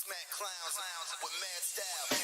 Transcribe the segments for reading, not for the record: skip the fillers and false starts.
smack clowns with mad style.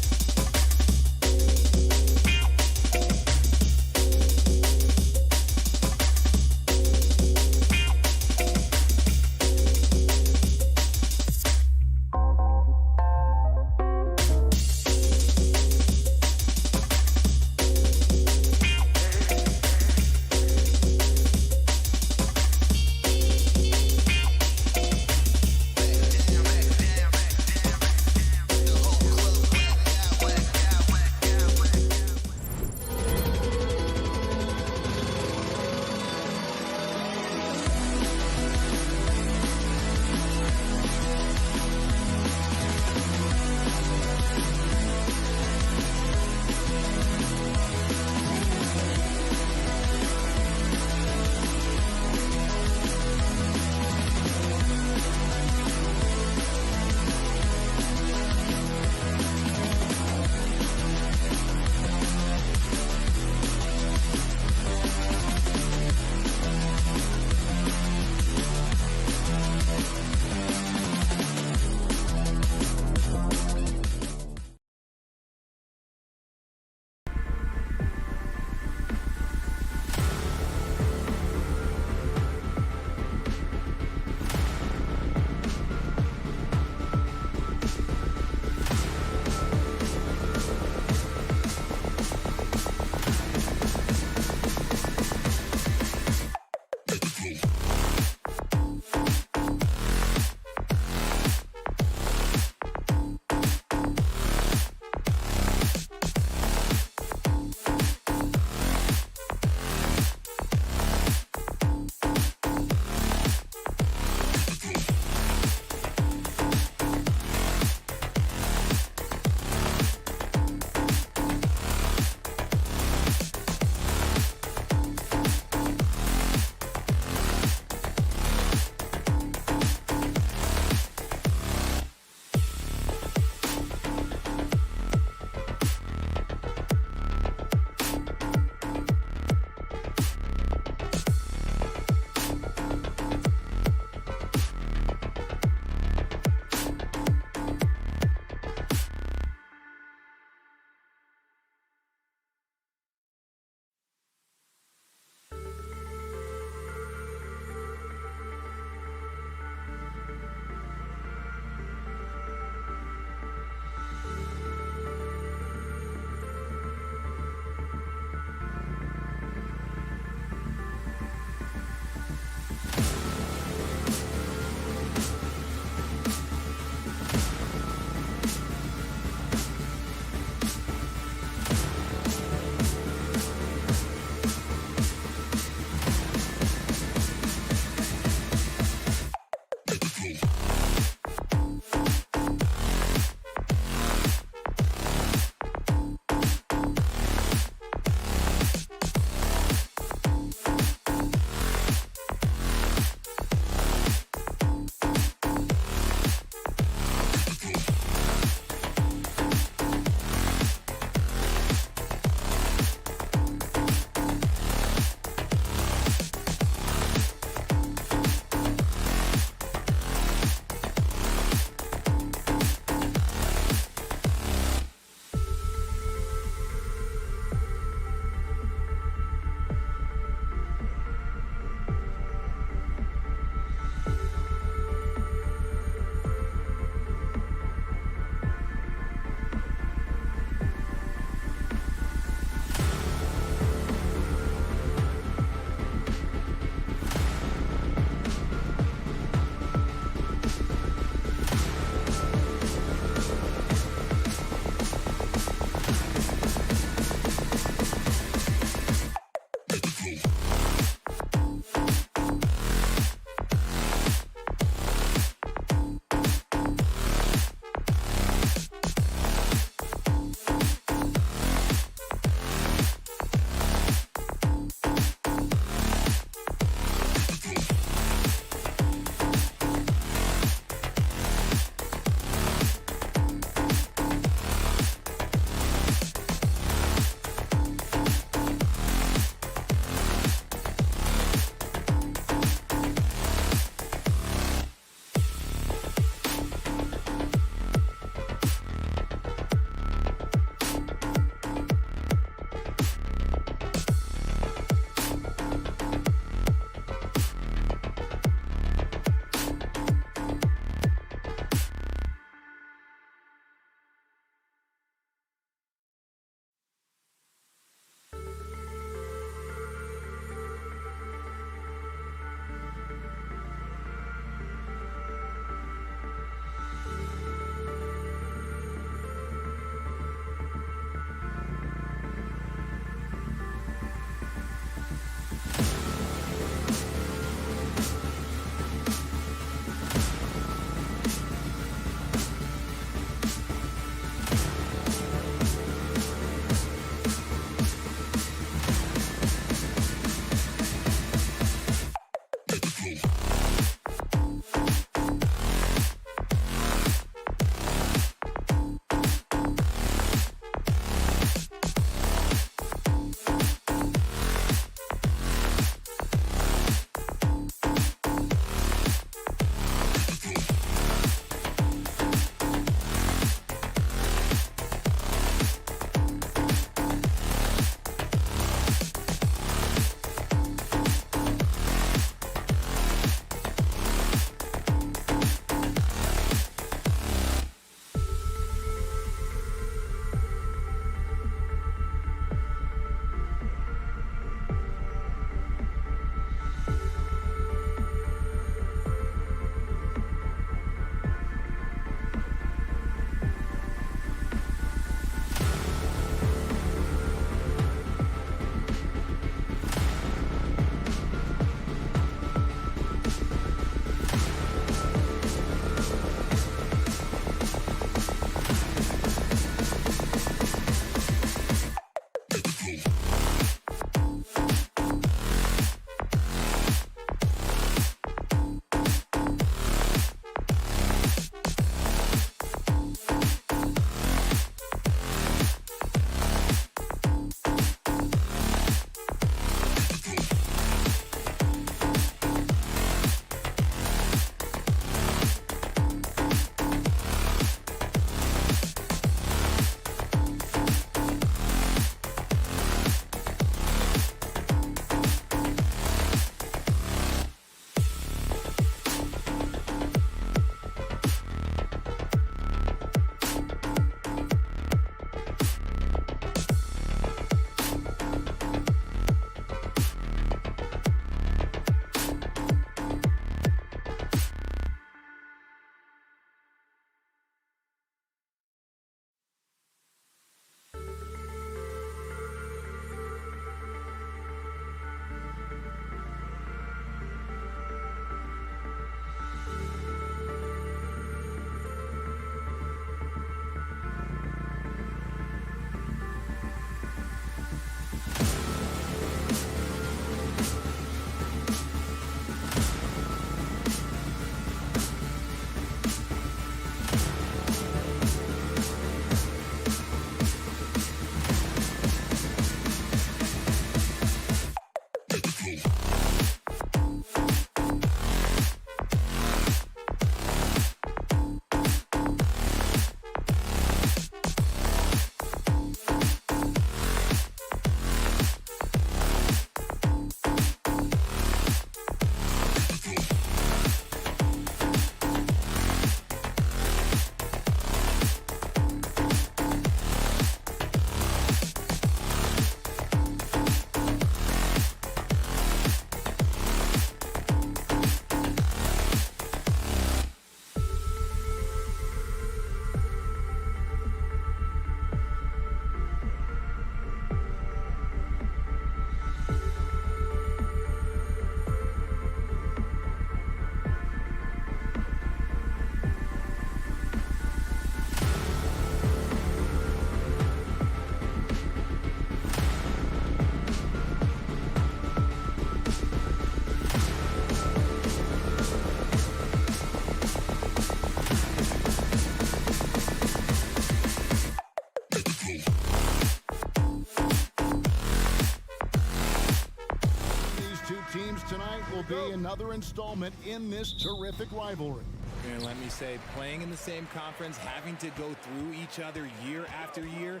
be another installment in this terrific rivalry. And let me say, playing in the same conference, having to go through each other year after year,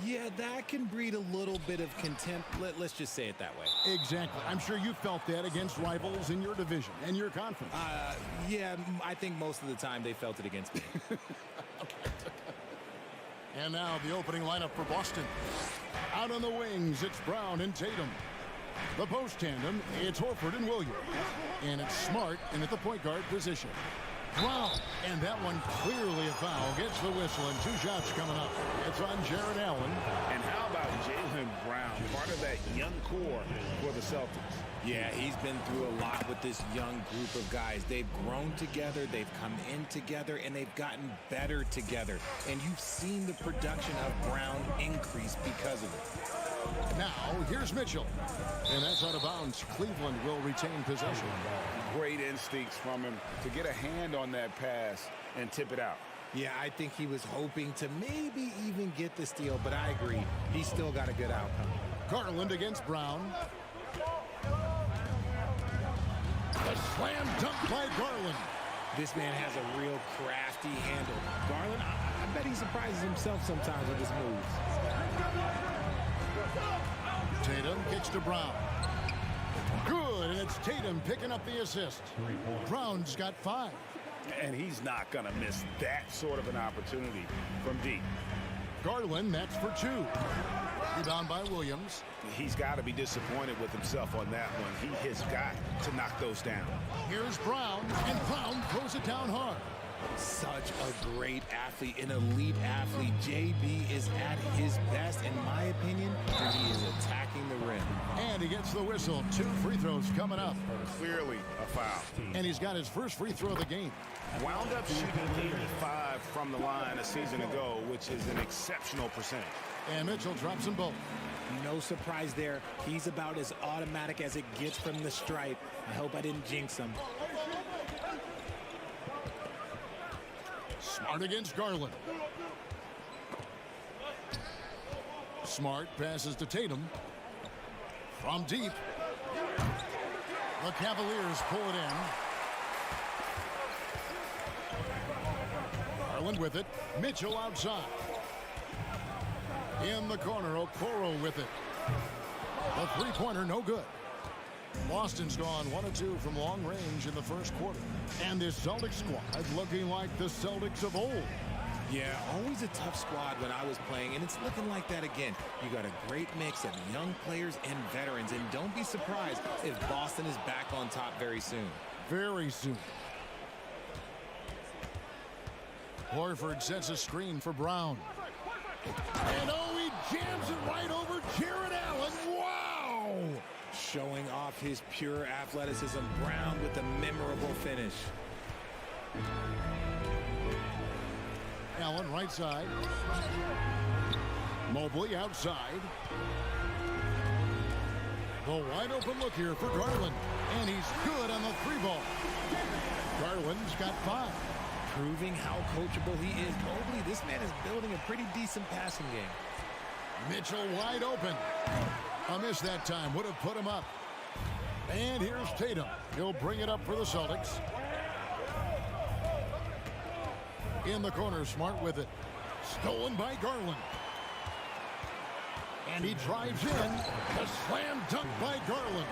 yeah, that can breed a little bit of contempt. Let's just say it that way. Exactly. I'm sure you felt that against rivals in your division and your conference. Yeah, I think most of the time they felt it against me. And now the opening lineup for Boston. Out on the wings, it's Brown and Tatum. The post tandem, it's Horford and Williams. And it's Smart in at the point guard position. Brown, and that one clearly a foul. Gets the whistle, and 2 shots coming up. It's on Jared Allen. And how about Jaylen Brown, part of that young core for the Celtics? Yeah, he's been through a lot with this young group of guys. They've grown together, they've come in together, and they've gotten better together. And you've seen the production of Brown increase because of it. Now, here's Mitchell. And that's out of bounds. Cleveland will retain possession. Great instincts from him to get a hand on that pass and tip it out. Yeah, I think he was hoping to maybe even get the steal, but I agree. He's still got a good outcome. Garland against Brown. A slam dunk by Garland. This man has a real crafty handle. Garland, I bet he surprises himself sometimes with his moves. Tatum kicks to Brown. Good, and it's Tatum picking up the assist. Brown's got 5. And he's not going to miss that sort of an opportunity from deep. Garland, that's for 2. Rebound by Williams. He's got to be disappointed with himself on that one. He has got to knock those down. Here's Brown, and Brown throws it down hard. Such a great athlete, an elite athlete. JB is at his best, in my opinion, when he is attacking the rim. And he gets the whistle. 2 free throws coming up. Clearly a foul. And he's got his first free throw of the game. Wound up shooting 85 from the line a season ago, which is an exceptional percentage. And Mitchell drops them both. No surprise there. He's about as automatic as it gets from the stripe. I hope I didn't jinx him. Smart against Garland. Smart passes to Tatum. From deep. The Cavaliers pull it in. Garland with it. Mitchell outside. In the corner, Okoro with it. The three-pointer, no good. Boston's gone 1 of 2 from long range in the first quarter. And this Celtics squad looking like the Celtics of old. Yeah, always a tough squad when I was playing, and it's looking like that again. You got a great mix of young players and veterans, and don't be surprised if Boston is back on top very soon. Very soon. Horford sets a screen for Brown. And he jams it right over Jared Allen. Wow! Showing off his pure athleticism. Brown with a memorable finish. Allen right side. Mobley outside. The wide open look here for Garland. And he's good on the 3-ball. Garland's got 5. Proving how coachable he is. Mobley, this man is building a pretty decent passing game. Mitchell wide open. A miss that time. Would have put him up. And here's Tatum. He'll bring it up for the Celtics. In the corner, Smart with it. Stolen by Garland. And he drives in. A slam dunk by Garland.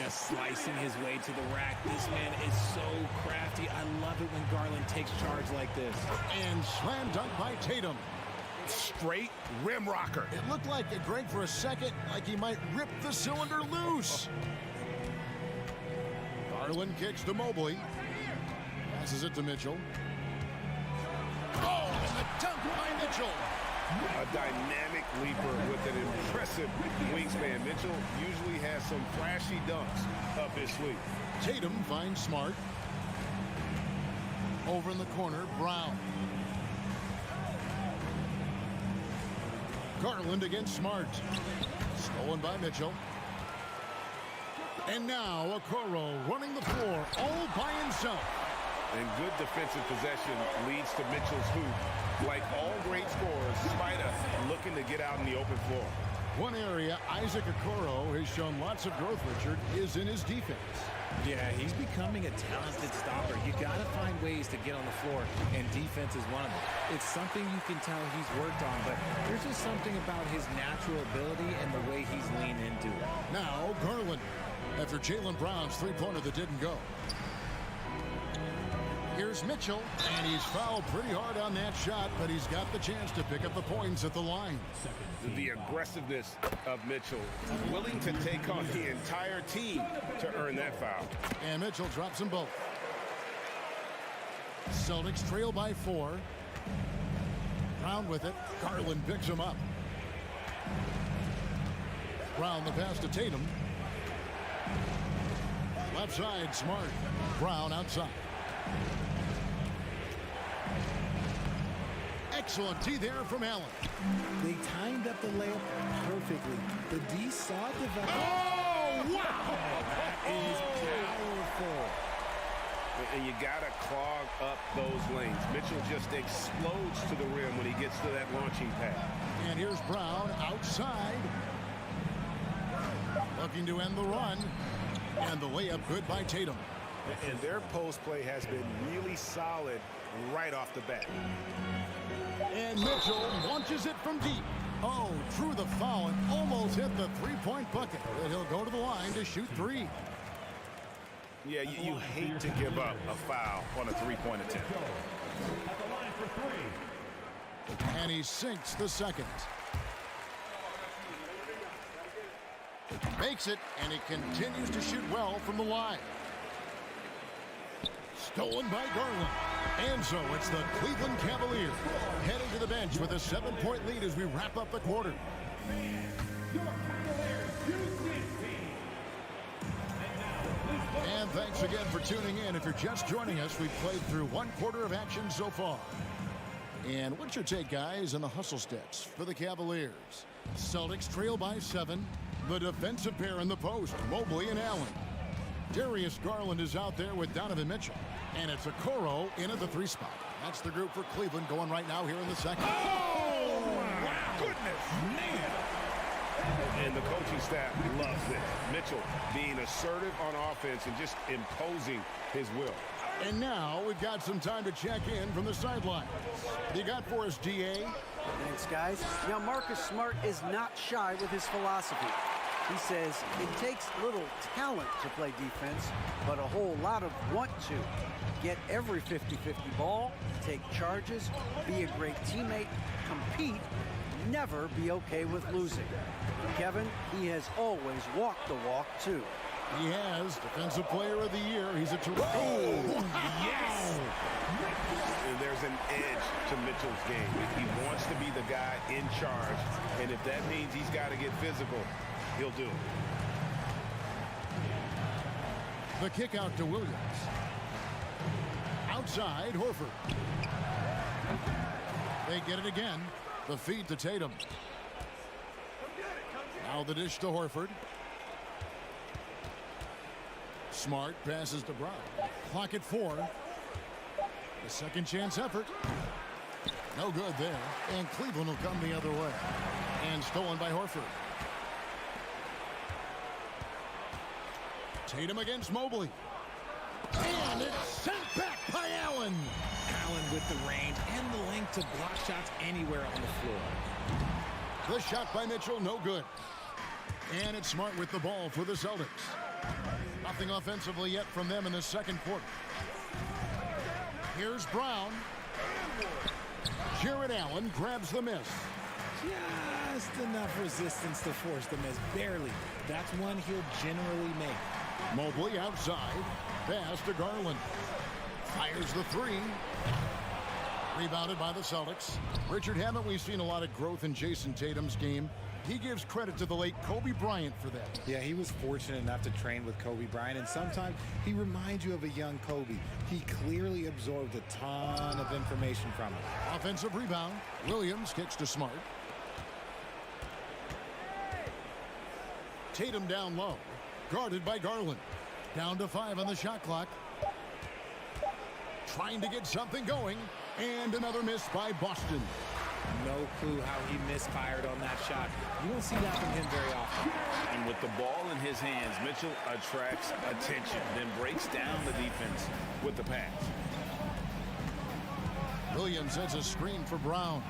Just slicing his way to the rack. This man is so crafty. I love it when Garland takes charge like this. And slam dunk by Tatum. Straight rim rocker. It looked like it, Greg, for a second, like he might rip the cylinder loose. Garland kicks to Mobley. Passes it to Mitchell. Oh, and the dunk by Mitchell. A dynamic leaper with an impressive wingspan. Mitchell usually has some flashy dunks up his sleeve. Tatum finds Smart. Over in the corner, Brown. Garland against Smart. Stolen by Mitchell. And now Okoro running the floor all by himself. And good defensive possession leads to Mitchell's hoop. Like all great scorers, Spida looking to get out in the open floor. One area Isaac Okoro has shown lots of growth, Richard, is in his defense. Yeah, he's becoming a talented stopper. You got to find ways to get on the floor, and defense is one of them. It's something you can tell he's worked on, but there's just something about his natural ability and the way he's leaned into it. Now Garland, after Jaylen Brown's three-pointer that didn't go. Here's Mitchell, and he's fouled pretty hard on that shot, but he's got the chance to pick up the points at the line. The aggressiveness of Mitchell, willing to take on the entire team to earn that foul. And Mitchell drops them both. Celtics trail by 4. Brown with it. Garland picks him up. Brown the pass to Tatum. Left side, Smart. Brown outside. Excellent D there from Allen. They timed up the layup perfectly. The D saw it develop. Oh, wow! That is powerful. And you got to clog up those lanes. Mitchell just explodes to the rim when he gets to that launching pad. And here's Brown outside. Looking to end the run. And the layup good by Tatum. And their post play has been really solid right off the bat. And Mitchell launches it from deep. Oh, drew the foul and almost hit the three-point bucket. But he'll go to the line to shoot 3. Yeah, you hate to give up a foul on a three-point attempt. And he sinks the second. Makes it, and he continues to shoot well from the line. Stolen by Garland. And so it's the Cleveland Cavaliers heading to the bench with a 7-point lead as we wrap up the quarter. And thanks again for tuning in. If you're just joining us, we've played through 1 quarter of action so far. And what's your take, guys, on the hustle steps for the Cavaliers? Celtics trail by 7. The defensive pair in the post, Mobley and Allen. Darius Garland is out there with Donovan Mitchell. And it's Okoro in at the 3 spot. That's the group for Cleveland going right now here in the second. Oh, my goodness, man. And the coaching staff loves this. Mitchell being assertive on offense and just imposing his will. And now we've got some time to check in from the sidelines. You got for us, DA? Thanks, guys. Now, Marcus Smart is not shy with his philosophy. He says it takes little talent to play defense, but a whole lot of want to. Get every 50-50 ball, take charges, be a great teammate, compete, never be okay with losing. Kevin, he has always walked the walk, too. He has Defensive Player of the Year. He's a terrific. Oh, yes! And there's an edge to Mitchell's game. He wants to be the guy in charge, and if that means he's got to get physical, he'll do it. The kick out to Williams. Outside, Horford. They get it again. The feed to Tatum. Now the dish to Horford. Smart passes to Brown. Clock at 4. The second chance effort. No good there. And Cleveland will come the other way. And stolen by Horford. Tatum against Mobley. And it's sent back by Allen. Allen with the range and the length to block shots anywhere on the floor. The shot by Mitchell, no good. And it's Smart with the ball for the Celtics. Nothing offensively yet from them in the second quarter. Here's Brown. Jared Allen grabs the miss. Just enough resistance to force the miss. Barely. That's one he'll generally make. Mobley outside. Pass to Garland. Fires the 3. Rebounded by the Celtics. Richard, haven't we seen a lot of growth in Jason Tatum's game? He gives credit to the late Kobe Bryant for that. Yeah, he was fortunate enough to train with Kobe Bryant, and sometimes he reminds you of a young Kobe. He clearly absorbed a ton of information from him. Offensive rebound. Williams kicks to Smart. Tatum down low. Guarded by Garland. Down to 5 on the shot clock. Trying to get something going. And another miss by Boston. No clue how he misfired on that shot. You don't see that from him very often. And with the ball in his hands, Mitchell attracts attention, then breaks down the defense with the pass. Williams sets a screen for Brown.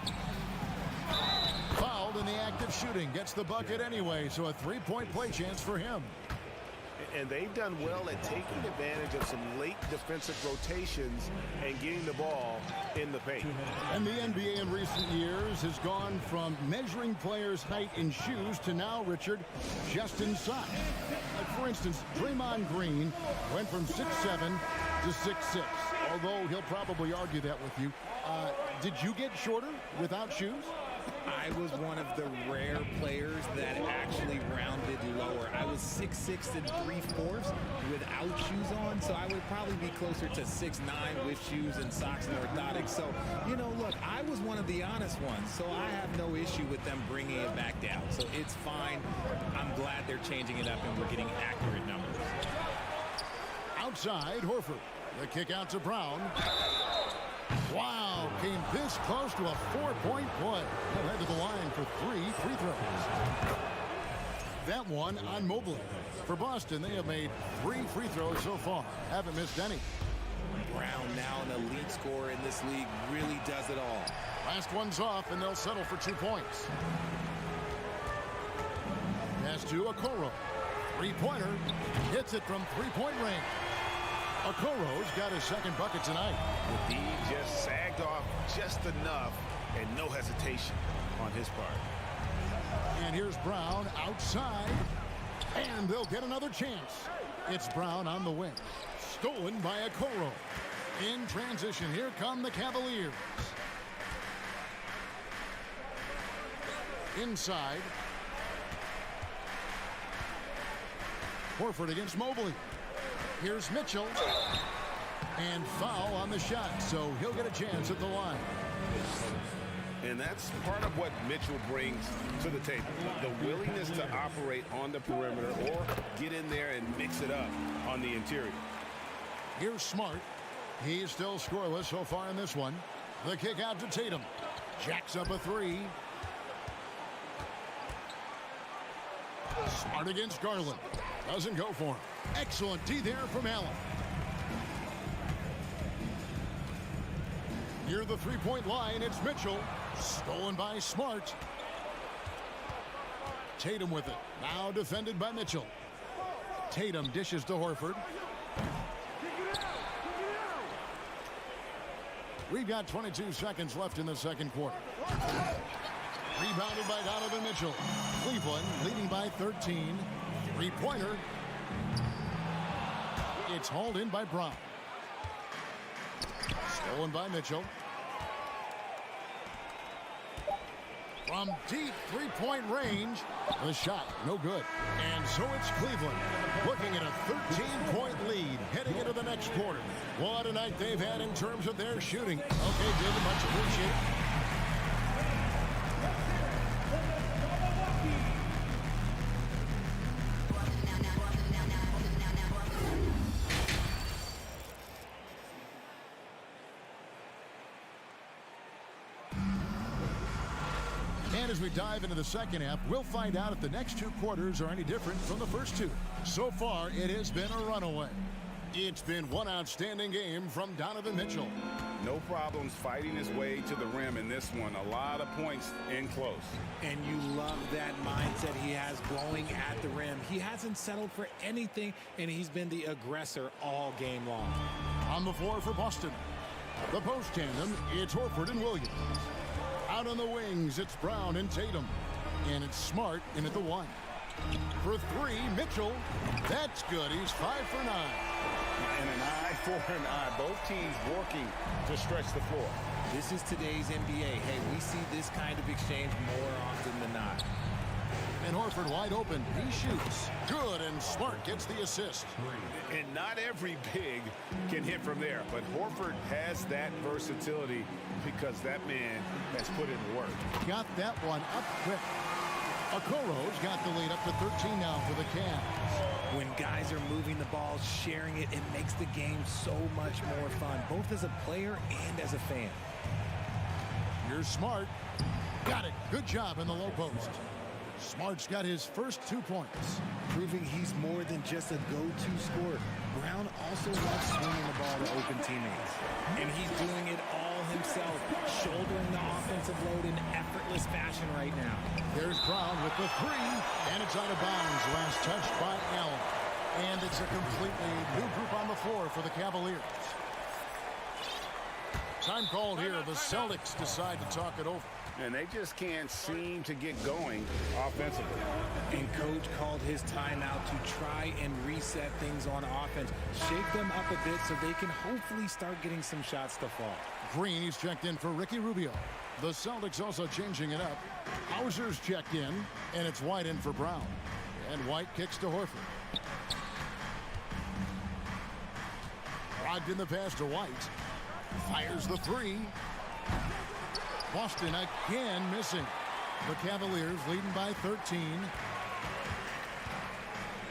Fouled in the act of shooting. Gets the bucket anyway, so a three-point play chance for him. And they've done well at taking advantage of some late defensive rotations and getting the ball in the paint. And the NBA in recent years has gone from measuring players' height in shoes to now, Richard, just in size. Like, for instance, Draymond Green went from 6'7" to 6'6", although he'll probably argue that with you. Did you get shorter without shoes? I was one of the rare players that actually rounded lower. I was 6'6" and 3/4 without shoes on, so I would probably be closer to 6'9" with shoes and socks and orthotics. So, you know, look, I was one of the honest ones, so I have no issue with them bringing it back down. So it's fine. I'm glad they're changing it up and we're getting accurate numbers. Outside, Horford. The kick out to Brown. Wow, came this close to a 4-point play. He'll head to the line for 3 free throws. That one on Mobley. For Boston, they have made 3 free throws so far. Haven't missed any. Brown, now an elite scorer in this league, really does it all. Last one's off, and they'll settle for 2 points. Pass to Okoro. Three-pointer. Hits it from three-point range. Okoro's got his second bucket tonight. The D just sagged off just enough and no hesitation on his part. And here's Brown outside. And they'll get another chance. It's Brown on the wing. Stolen by Okoro. In transition, here come the Cavaliers. Inside. Horford against Mobley. Here's Mitchell. And foul on the shot, so he'll get a chance at the line. And that's part of what Mitchell brings to the table. The willingness to operate on the perimeter or get in there and mix it up on the interior. Here's Smart. He's still scoreless so far in this one. The kick out to Tatum. Jacks up a 3. Smart against Garland. Doesn't go for him. Excellent D there from Allen. Near the three-point line, it's Mitchell. Stolen by Smart. Tatum with it. Now defended by Mitchell. Tatum dishes to Horford. We've got 22 seconds left in the second quarter. Rebounded by Donovan Mitchell. Cleveland leading by 13. Three-pointer. It's hauled in by Brown. Stolen by Mitchell. From deep three-point range, the shot no good. And so it's Cleveland looking at a 13-point lead heading into the next quarter. What a night they've had in terms of their shooting. Okay, David, much appreciated. And as we dive into the second half, we'll find out if the next 2 quarters are any different from the first 2. So far, it has been a runaway. It's been one outstanding game from Donovan Mitchell. No problems fighting his way to the rim in this one. A lot of points in close. And you love that mindset he has going at the rim. He hasn't settled for anything, and he's been the aggressor all game long. On the floor for Boston. The post tandem, it's Horford and Williams. Out on the wings, it's Brown and Tatum. And it's Smart in at the 1. For 3, Mitchell. That's good. He's 5 for 9. And an eye for an eye. Both teams working to stretch the floor. This is today's NBA. Hey, we see this kind of exchange more often than not. And Horford wide open. He shoots. Good, and Smart gets the assist. And not every big can hit from there, but Horford has that versatility because that man has put in work. Got that one up quick. Okoro's got the lead up to 13 now for the Cavs. When guys are moving the ball, sharing it, it makes the game so much more fun, both as a player and as a fan. Here's Smart. Got it. Good job in the low post. Smart's got his first 2 points. Proving he's more than just a go-to scorer. Brown also loves swinging the ball to open teammates. And he's doing it all himself, shouldering the offensive load in effortless fashion right now. There's Brown with the three, and it's out of bounds. Last touched by Allen. And it's a completely new group on the floor for the Cavaliers. Time called here. The Celtics decide to talk it over. And they just can't seem to get going offensively. And coach called his timeout to try and reset things on offense. Shake them up a bit so they can hopefully start getting some shots to fall. Green, he's checked in for Ricky Rubio. The Celtics also changing it up. Hauser's checked in, and it's White in for Brown. And White kicks to Horford. Brogdon the pass to White. Fires the three. Boston again missing. The Cavaliers leading by 13.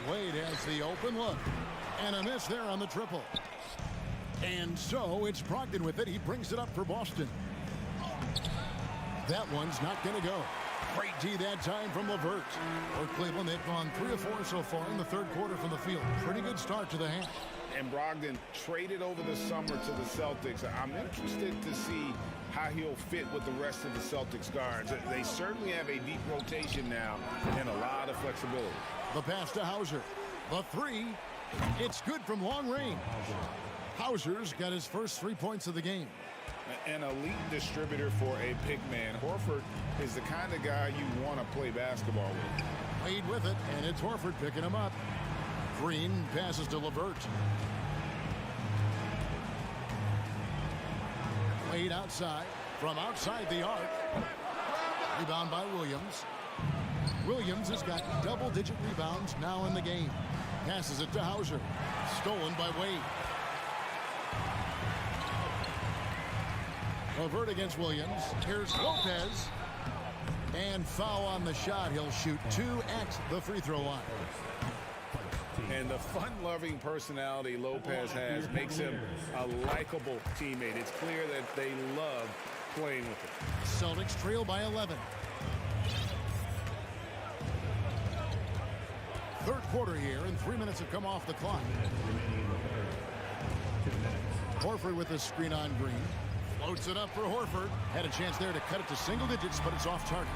Wade has the open look. And a miss there on the triple. And so it's Brogdon with it. He brings it up for Boston. That one's not going to go. Great D that time from LeVert. For Cleveland, they've gone 3 of 4 so far in the third quarter from the field. Pretty good start to the half. And Brogdon traded over the summer to the Celtics. I'm interested to see how he'll fit with the rest of the Celtics guards. They certainly have a deep rotation now and a lot of flexibility. The pass to Hauser. The three. It's good from long range. Hauser's got his first 3 points of the game. An elite distributor for a big man. Horford is the kind of guy you want to play basketball with. Wade with it, and it's Horford picking him up. Green passes to LeVert. Wade outside, from outside the arc. Rebound by Williams. Williams has got double-digit rebounds now in the game. Passes it to Hauser. Stolen by Wade. LeVert against Williams. Here's Lopez. And foul on the shot. He'll shoot 2 at the free throw line. And the fun-loving personality Lopez has makes him a likable teammate. It's clear that they love playing with him. Celtics trail by 11. Third quarter here, and 3 minutes have come off the clock. Horford with the screen on Green. Floats it up for Horford. Had a chance there to cut it to single digits, but it's off target.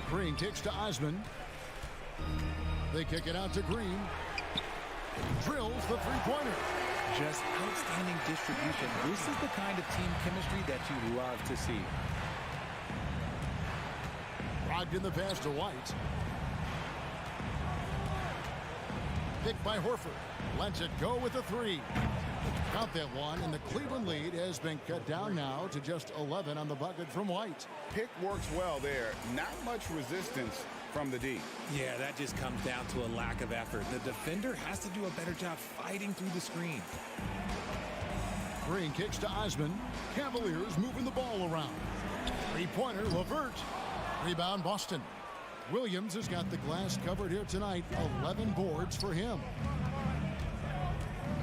Green kicks to Osman. They kick it out to Green. Drills the three-pointer. Just outstanding distribution. This is the kind of team chemistry that you love to see. Brogdon the pass to White. Picked by Horford. Lets it go with a three. Count that one, and the Cleveland lead has been cut down now to just 11 on the bucket from White. Pick works well there. Not much resistance from the D. Yeah, that just comes down to a lack of effort. The defender has to do a better job fighting through the screen. Green kicks to Osman. Cavaliers moving the ball around. Three-pointer, LeVert. Rebound, Boston. Williams has got the glass covered here tonight. 11 boards for him.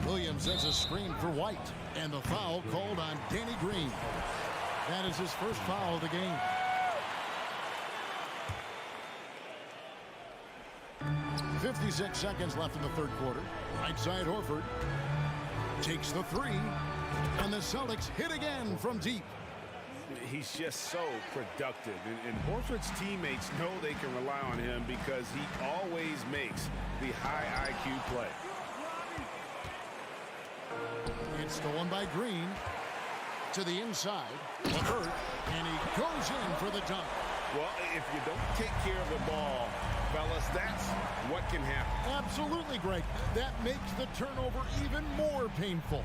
Williams sets a screen for White. And the foul called on Danny Green. That is his first foul of the game. .56 seconds left in the third quarter. Right side Horford takes the three. And the Celtics hit again from deep. He's just so productive. And Horford's teammates know they can rely on him because he always makes the high IQ play. It's stolen by Green. To the inside. LeVert. And he goes in for the dunk. Well, if you don't take care of the ball, fellas, that's what can happen. Absolutely, Greg. That makes the turnover even more painful.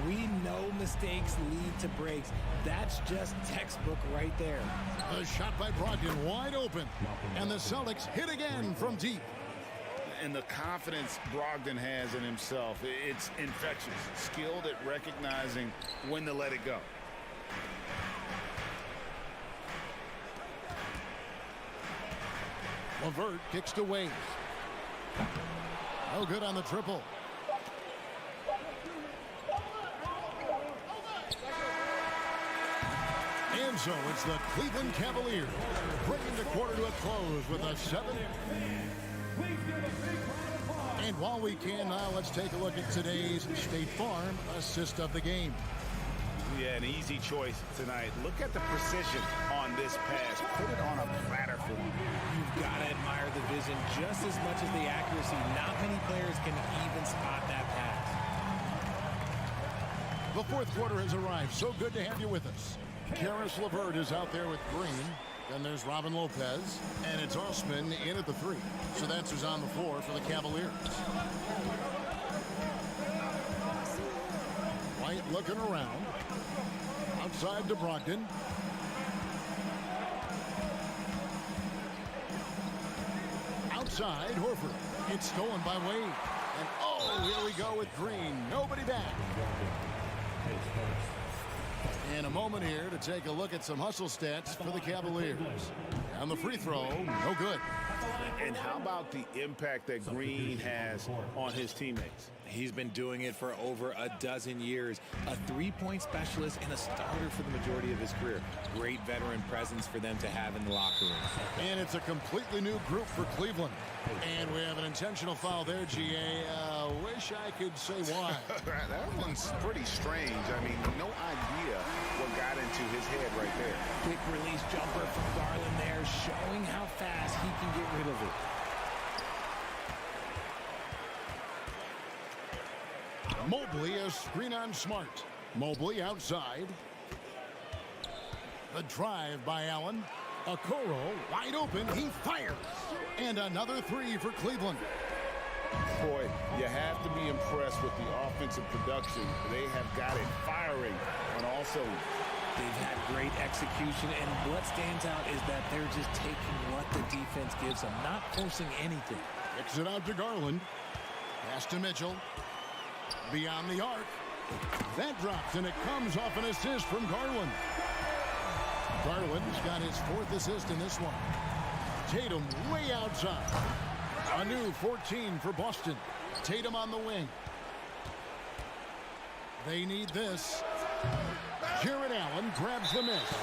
We know mistakes lead to breaks. That's just textbook right there. A shot by Brogdon wide open. And the Celtics hit again from deep. And the confidence Brogdon has in himself, it's infectious. Skilled at recognizing when to let it go. LeVert kicks to Wade. No good on the triple. So it's the Cleveland Cavaliers bringing the quarter to a close with a 7. And while we can now, let's take a look at today's State Farm assist of the game. Yeah, an easy choice tonight. Look at the precision on this pass. Put it on a platter for him. You've got to admire the vision just as much as the accuracy. Not many players can even spot that pass. The fourth quarter has arrived. So good to have you with us. Karis LeVert is out there with Green. Then there's Robin Lopez. And it's Osman in at the 3. So that's who's on the floor for the Cavaliers. White looking around. Outside to Brogdon. Outside, Horford. It's stolen by Wade. And oh, here we go with Green. Nobody back. And a moment here to take a look at some hustle stats for the Cavaliers. And the free throw, no good. And how about the impact that Green has on his teammates? He's been doing it for over a dozen years. A three-point specialist and a starter for the majority of his career. Great veteran presence for them to have in the locker room. And it's a completely new group for Cleveland. And we have an intentional foul there, GA. Wish I could say why. That one's pretty strange. I mean, no idea what got into his head right there. Quick release jumper from Garland there, showing how fast he can get rid of it. Mobley, a screen on Smart. Mobley outside. The drive by Allen. Okoro wide open. He fires. And another 3 for Cleveland. Boy, you have to be impressed with the offensive production. They have got it firing on all cylinders. They've had great execution, and what stands out is that they're just taking what the defense gives them, not forcing anything. Kicks it out to Garland. Pass to Mitchell. Beyond the arc. That drops, and it comes off an assist from Garland. Garland's got his 4th assist in this one. Tatum way outside. A new 14 for Boston. Tatum on the wing. They need this. Jarrett Allen grabs the miss.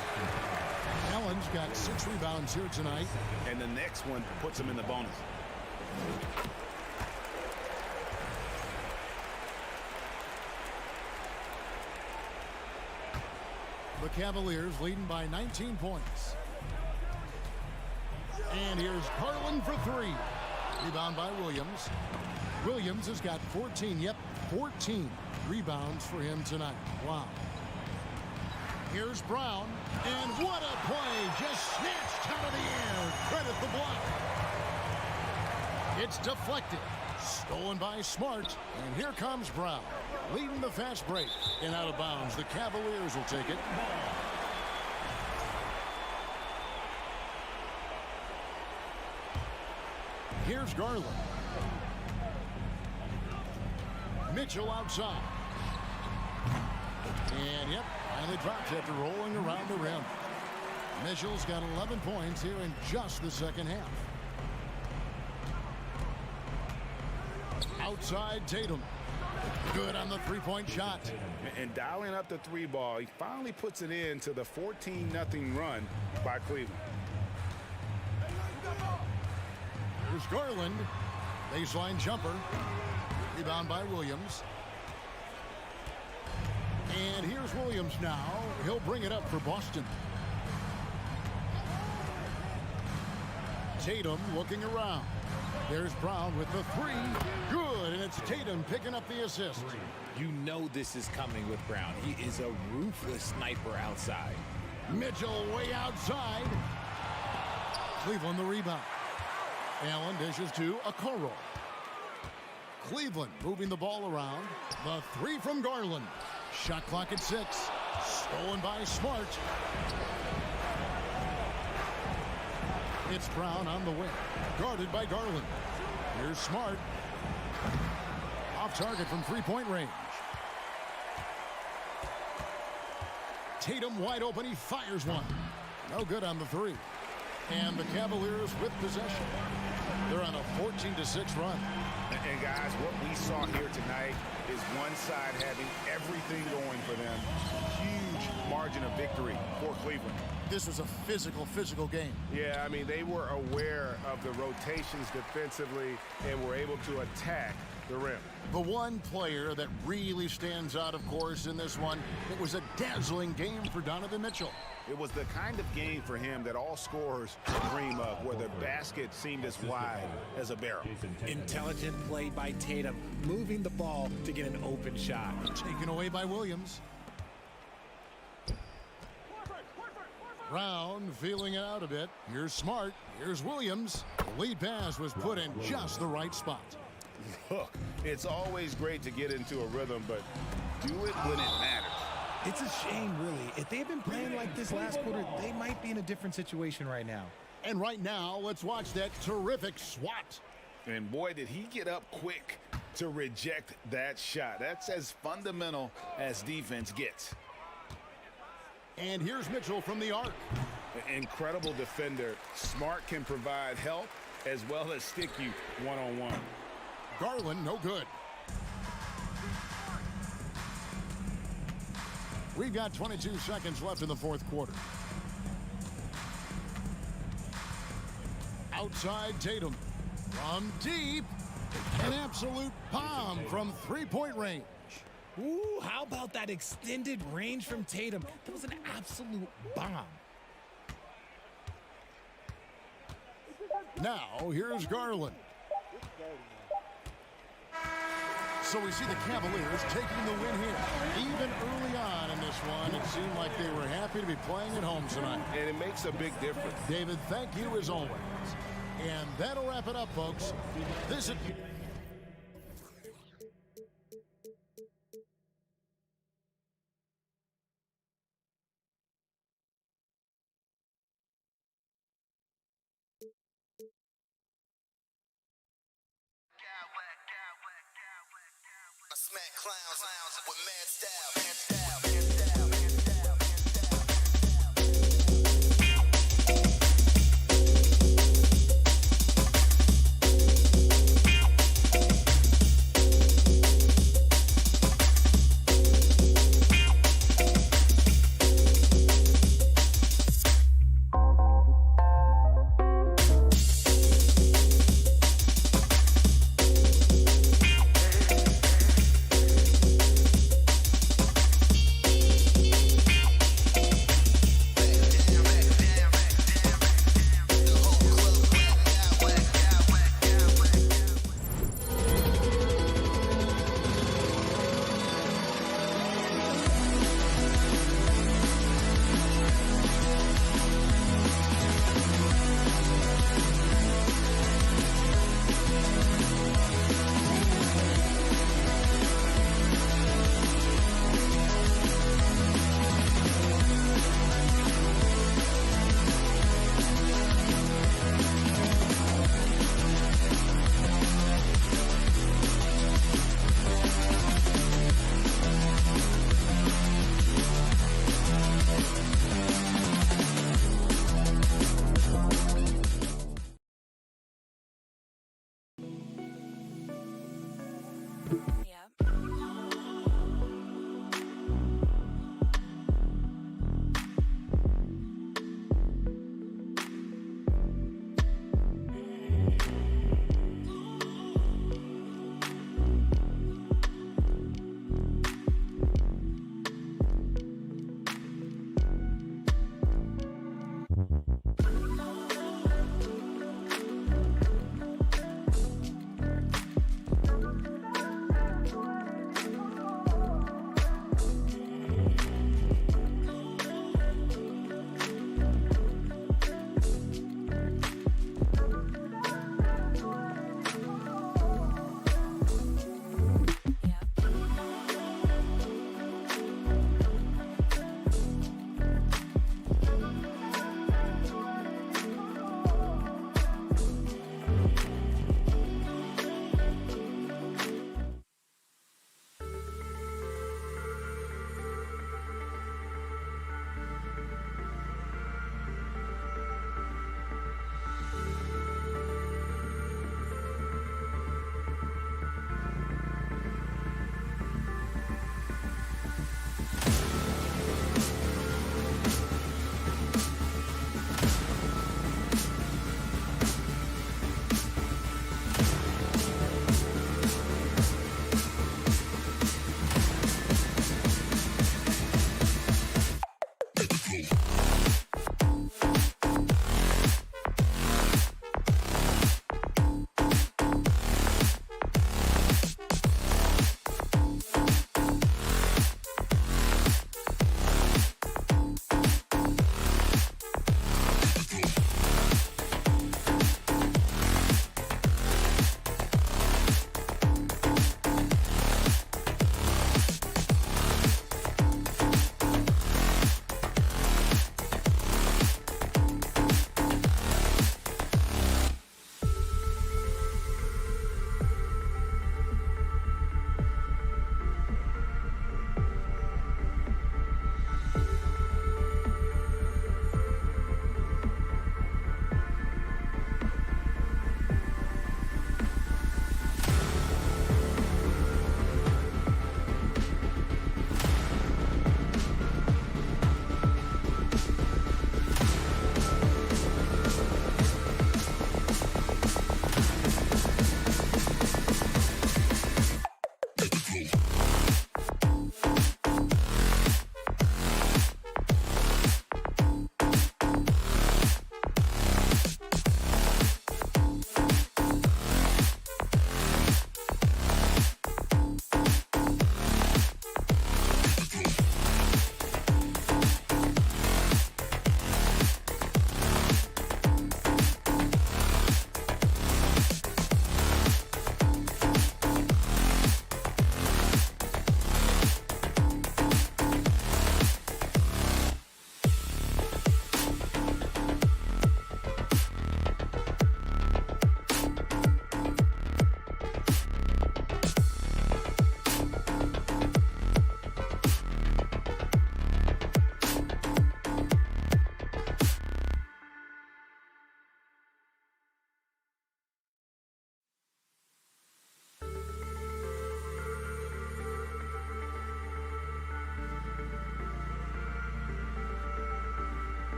Allen's got 6 rebounds here tonight. And the next one puts him in the bonus. The Cavaliers leading by 19 points. And here's Garland for 3. Rebound by Williams. Williams has got 14. Yep, 14 rebounds for him tonight. Wow. Here's Brown. And what a play. Just snatched out of the air. Credit the block. It's deflected. Stolen by Smart. And here comes Brown. Leading the fast break. And out of bounds. The Cavaliers will take it. Here's Garland. Mitchell outside. And yep, finally drops after rolling around the rim. Mitchell's got 11 points here in just the second half. Outside Tatum. Good on the three-point shot. And dialing up the 3 ball, he finally puts it in to the 14-0 run by Cleveland. Here's Garland. Baseline jumper. Rebound by Williams. And here's Williams now. He'll bring it up for Boston. Tatum looking around. There's Brown with the 3. Good, and it's Tatum picking up the assist. You know this is coming with Brown. He is a ruthless sniper outside. Mitchell way outside. Cleveland the rebound. Allen dishes to Okoro. Cleveland moving the ball around. The 3 from Garland. Shot clock at 6. Stolen by Smart. It's Brown on the wing. Guarded by Garland. Here's Smart. Off target from three-point range. Tatum wide open. He fires one. No good on the 3. And the Cavaliers with possession. They're on a 14-6 run. And guys, what we saw here tonight is one side having everything going for them. Huge margin of victory for Cleveland. This was a physical game. Yeah, I mean, they were aware of the rotations defensively and were able to attack the rim. The one player that really stands out, of course, in this one, it was a dazzling game for Donovan Mitchell. It was the kind of game for him that all scorers dream of, where the basket seemed as wide as a barrel. Intelligent play by Tatum, moving the ball to get an open shot. Taken away by Williams. Brown feeling it out a bit. Here's Smart. Here's Williams. The lead pass was put in just the right spot. Look, it's always great to get into a rhythm, but do it when it matters. It's a shame, really. If they had been playing like this last quarter, they might be in a different situation right now. And right now, let's watch that terrific swat. And boy, did he get up quick to reject that shot. That's as fundamental as defense gets. And here's Mitchell from the arc. An incredible defender. Smart can provide help as well as stick you one-on-one. Garland, no good. We've got 22 seconds left in the fourth quarter. Outside Tatum. From deep. An absolute bomb from three-point range. Ooh, how about that extended range from Tatum? That was an absolute bomb. Now, here's Garland. So we see the Cavaliers taking the win here. Even early on in this one, it seemed like they were happy to be playing at home tonight. And it makes a big difference. David, thank you as always. And that'll wrap it up, folks. This is... I smack clowns with mad style.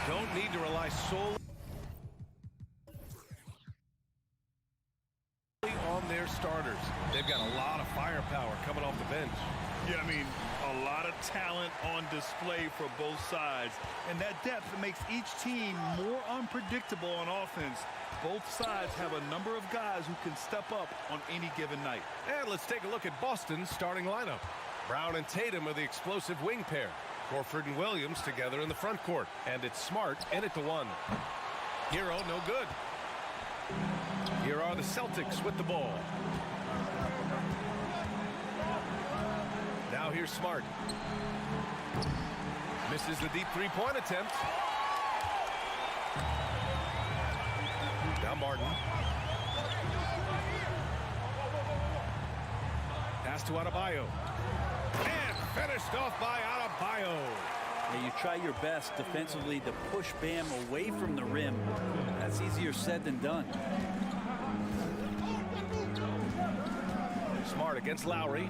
Don't need to rely solely on their starters. They've got a lot of firepower coming off the bench. Yeah, I mean, a lot of talent on display for both sides. And that depth makes each team more unpredictable on offense. Both sides have a number of guys who can step up on any given night. And let's take a look at Boston's starting lineup. Brown and Tatum are the explosive wing pair. Horford and Williams together in the front court. And it's Smart in at the one. Hero, no good. Here are the Celtics with the ball. Now here's Smart. Misses the deep three-point attempt. Now Martin. Pass to Adebayo. And finished off by Adebayo. Now you try your best defensively to push Bam away from the rim. That's easier said than done. Smart against Lowry.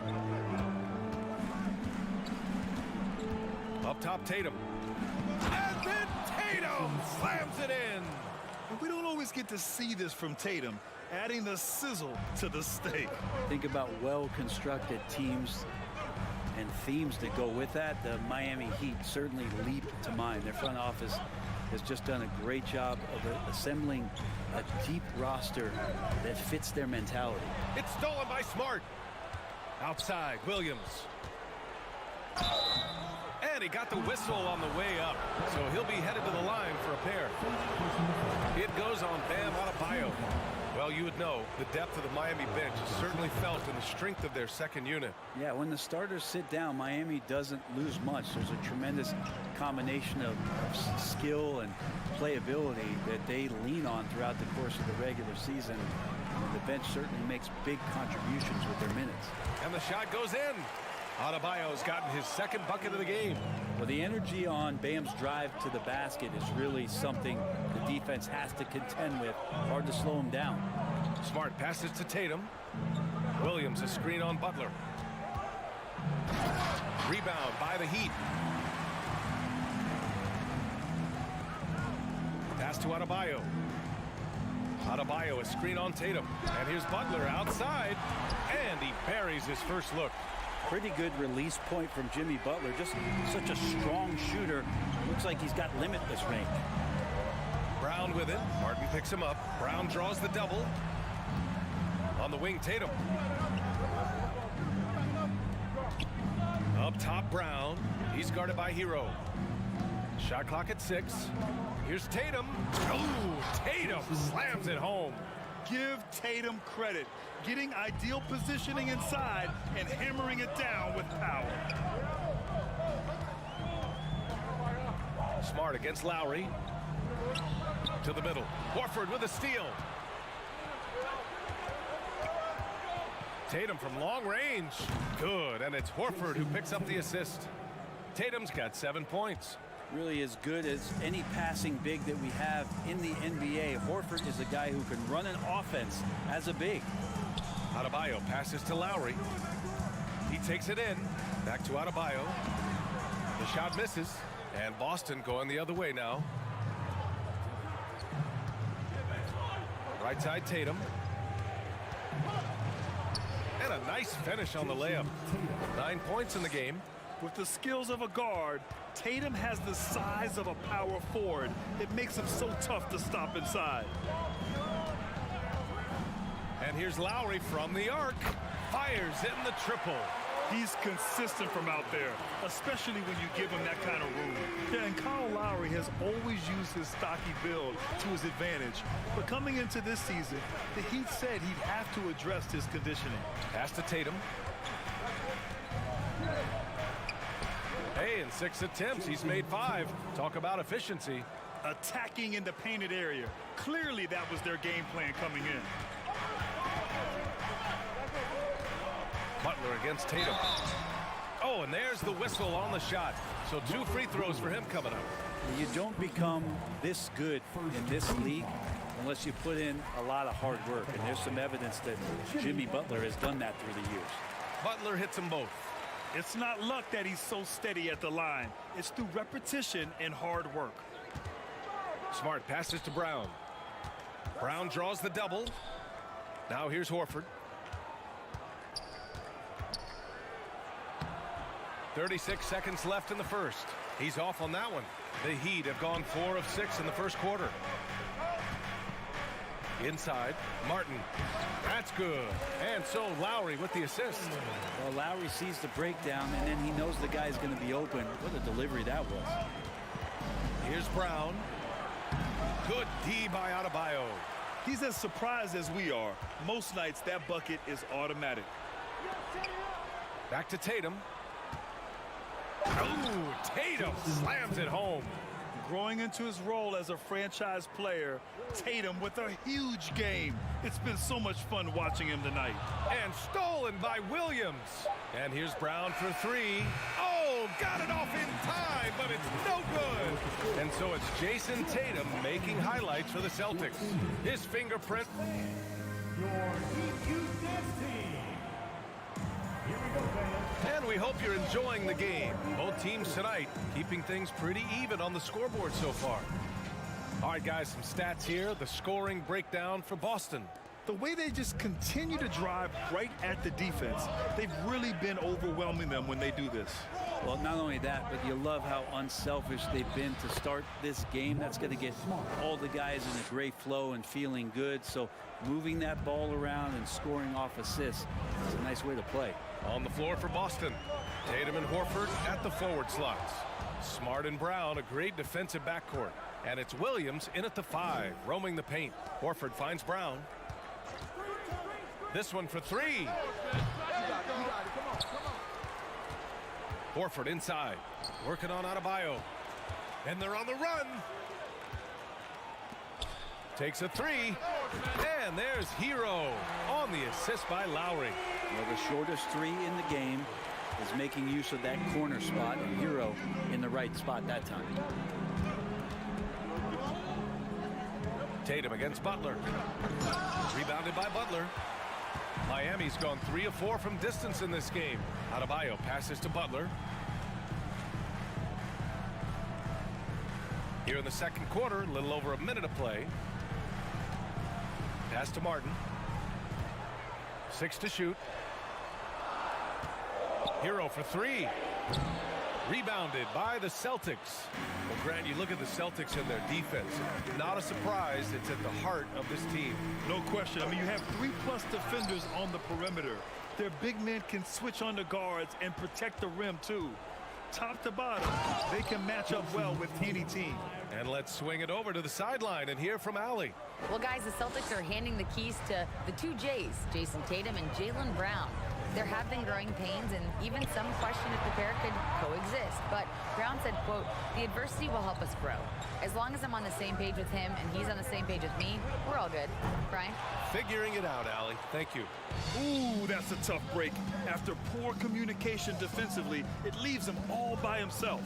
Up top, Tatum. And then Tatum slams it in. We don't always get to see this from Tatum, adding the sizzle to the steak. Think about well-constructed teams and themes that go with that. The Miami Heat certainly leap to mind. Their front office has just done a great job of assembling a deep roster that fits their mentality. It's stolen by Smart. Outside, Williams. And he got the whistle on the way up, so he'll be headed to the line for a pair. It goes on Bam Adebayo. Well, you would know the depth of the Miami bench is certainly felt in the strength of their second unit. Yeah, when the starters sit down, Miami doesn't lose much. There's a tremendous combination of skill and playability that they lean on throughout the course of the regular season. And the bench certainly makes big contributions with their minutes. And the shot goes in. Adebayo's gotten his second bucket of the game. Well, the energy on Bam's drive to the basket is really something the defense has to contend with. Hard to slow him down. Smart passes to Tatum. Williams a screen on Butler. Rebound by the Heat. Pass to Adebayo. Adebayo a screen on Tatum. And here's Butler outside. And he buries his first look. Pretty good release point from Jimmy Butler. Just such a strong shooter. Looks like he's got limitless range. Brown with it. Martin picks him up. Brown draws the double. On the wing, Tatum. Up top, Brown. He's guarded by Hero. Shot clock at 6. Here's Tatum. Oh, Tatum slams it home. Give Tatum credit, getting ideal positioning inside and hammering it down with power. Smart against Lowry. To the middle. Horford with a steal. Tatum from long range. Good, and it's Horford who picks up the assist. Tatum's got 7 points. Really as good as any passing big that we have in the NBA. Horford is a guy who can run an offense as a big. Adebayo passes to Lowry. He takes it in. Back to Adebayo. The shot misses. And Boston going the other way now. Right side, Tatum. And a nice finish on the layup. 9 points in the game. With the skills of a guard, Tatum has the size of a power forward. It makes him so tough to stop inside. And here's Lowry from the arc. Fires in the triple. He's consistent from out there, especially when you give him that kind of room. Yeah, and Kyle Lowry has always used his stocky build to his advantage. But coming into this season, the Heat said he'd have to address his conditioning. Pass to Tatum. Hey, in 6 attempts, he's made 5. Talk about efficiency. Attacking in the painted area. Clearly that was their game plan coming in. Butler against Tatum. Oh, and there's the whistle on the shot. So 2 free throws for him coming up. You don't become this good in this league unless you put in a lot of hard work. And there's some evidence that Jimmy Butler has done that through the years. Butler hits them both. It's not luck that he's so steady at the line. It's through repetition and hard work. Smart passes to Brown. Brown draws the double. Now here's Horford. 36 seconds left in the first. He's off on that one. The Heat have gone 4 of 6 in the first quarter. Inside, Martin. That's good. And so Lowry with the assist. Well, Lowry sees the breakdown, and then he knows the guy's going to be open. What a delivery that was. Here's Brown. Good D by Adebayo. He's as surprised as we are. Most nights, that bucket is automatic. Back to Tatum. Oh, Tatum slams it home. Growing into his role as a franchise player, Tatum with a huge game. It's been so much fun watching him tonight. And stolen by Williams. And here's Brown for 3. Oh, got it off in time, but it's no good. And so it's Jason Tatum making highlights for the Celtics. His fingerprint. And we hope you're enjoying the game. Both teams tonight keeping things pretty even on the scoreboard so far. All right, guys, some stats here. The scoring breakdown for Boston. The way they just continue to drive right at the defense, they've really been overwhelming them when they do this. Well, not only that, but you love how unselfish they've been to start this game. That's going to get all the guys in a great flow and feeling good. So moving that ball around and scoring off assists is a nice way to play. On the floor for Boston, Tatum and Horford at the forward slots. Smart and Brown, a great defensive backcourt. And it's Williams in at the 5, roaming the paint. Horford finds Brown. This one for 3. Horford inside, working on Adebayo. And they're on the run. Takes a 3. And there's Hero on the assist by Lowry. Well, the shortest 3 in the game is making use of that corner spot, and Hero in the right spot that time. Tatum against Butler. Rebounded by Butler. Miami's gone 3 of 4 from distance in this game. Adebayo passes to Butler. Here in the second quarter, a little over a minute of play. Pass to Martin. 6 to shoot. Hero for 3. Rebounded by the Celtics. Well, Grant, you look at the Celtics and their defense. Not a surprise, it's at the heart of this team. No question. I mean, you have 3+ defenders on the perimeter. Their big men can switch on the guards and protect the rim, too. Top to bottom, they can match up well with any team. And let's swing it over to the sideline and hear from Allie. Well, guys, the Celtics are handing the keys to the 2 J's, Jason Tatum and Jaylen Brown. There have been growing pains, and even some question if the pair could coexist. But Brown said, quote, "The adversity will help us grow. As long as I'm on the same page with him and he's on the same page with me, we're all good." Brian? Figuring it out, Allie. Thank you. Ooh, that's a tough break. After poor communication defensively, it leaves him all by himself.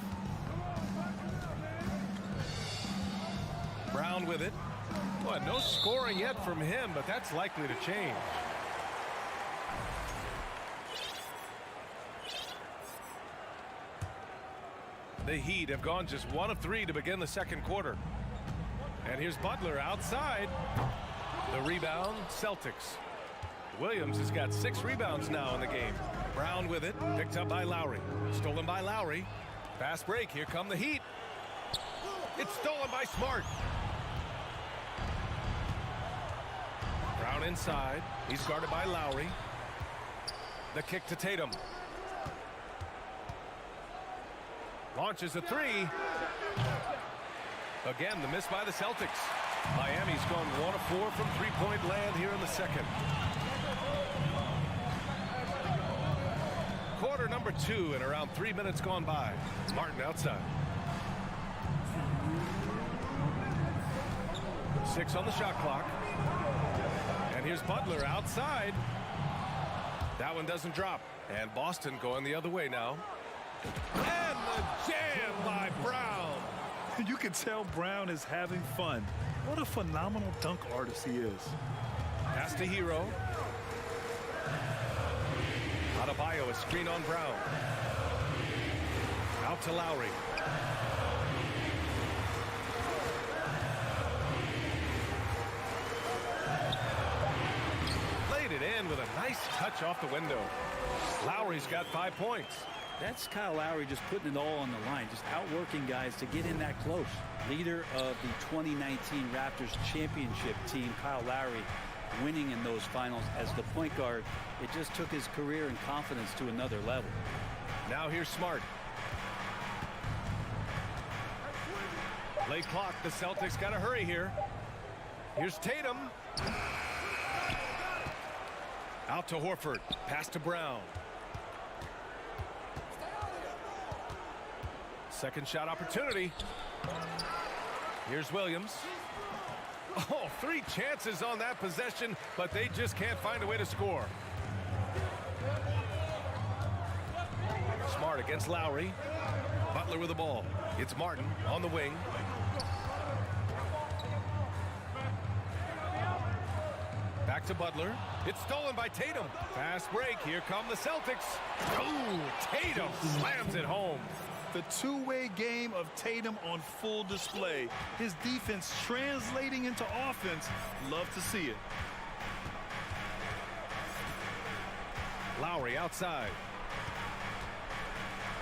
Brown with it. Well, no scoring yet from him, but that's likely to change. The Heat have gone just 1 of 3 to begin the second quarter. And here's Butler outside. The rebound, Celtics. Williams has got 6 rebounds now in the game. Brown with it, picked up by Lowry. Stolen by Lowry. Fast break, here come the Heat. It's stolen by Smart. Brown inside. He's guarded by Lowry. The kick to Tatum. Launches a 3. Again, the miss by the Celtics. Miami's gone 1 of 4 from three-point land here in the second. Quarter number 2 and around 3 minutes gone by. Martin outside. 6 on the shot clock. And here's Butler outside. That one doesn't drop. And Boston going the other way now. And the jam by Brown. You can tell Brown is having fun. What a phenomenal dunk artist he is. Pass to Hero. Adebayo, a screen on Brown. Out to Lowry. Laid it in with a nice touch off the window. Lowry's got 5 points. That's Kyle Lowry just putting it all on the line, just outworking guys to get in that close. Leader of the 2019 Raptors championship team, Kyle Lowry, winning in those finals as the point guard. It just took his career and confidence to another level. Now here's Smart. Late clock. The Celtics got to hurry here. Here's Tatum. Out to Horford. Pass to Brown. Second shot opportunity. Here's Williams. Oh, 3 chances on that possession, but they just can't find a way to score. Smart against Lowry. Butler with the ball. It's Martin on the wing. Back to Butler. It's stolen by Tatum. Fast break. Here come the Celtics. Oh, Tatum slams it home. The two-way game of Tatum on full display. His defense translating into offense. Love to see it. Lowry outside.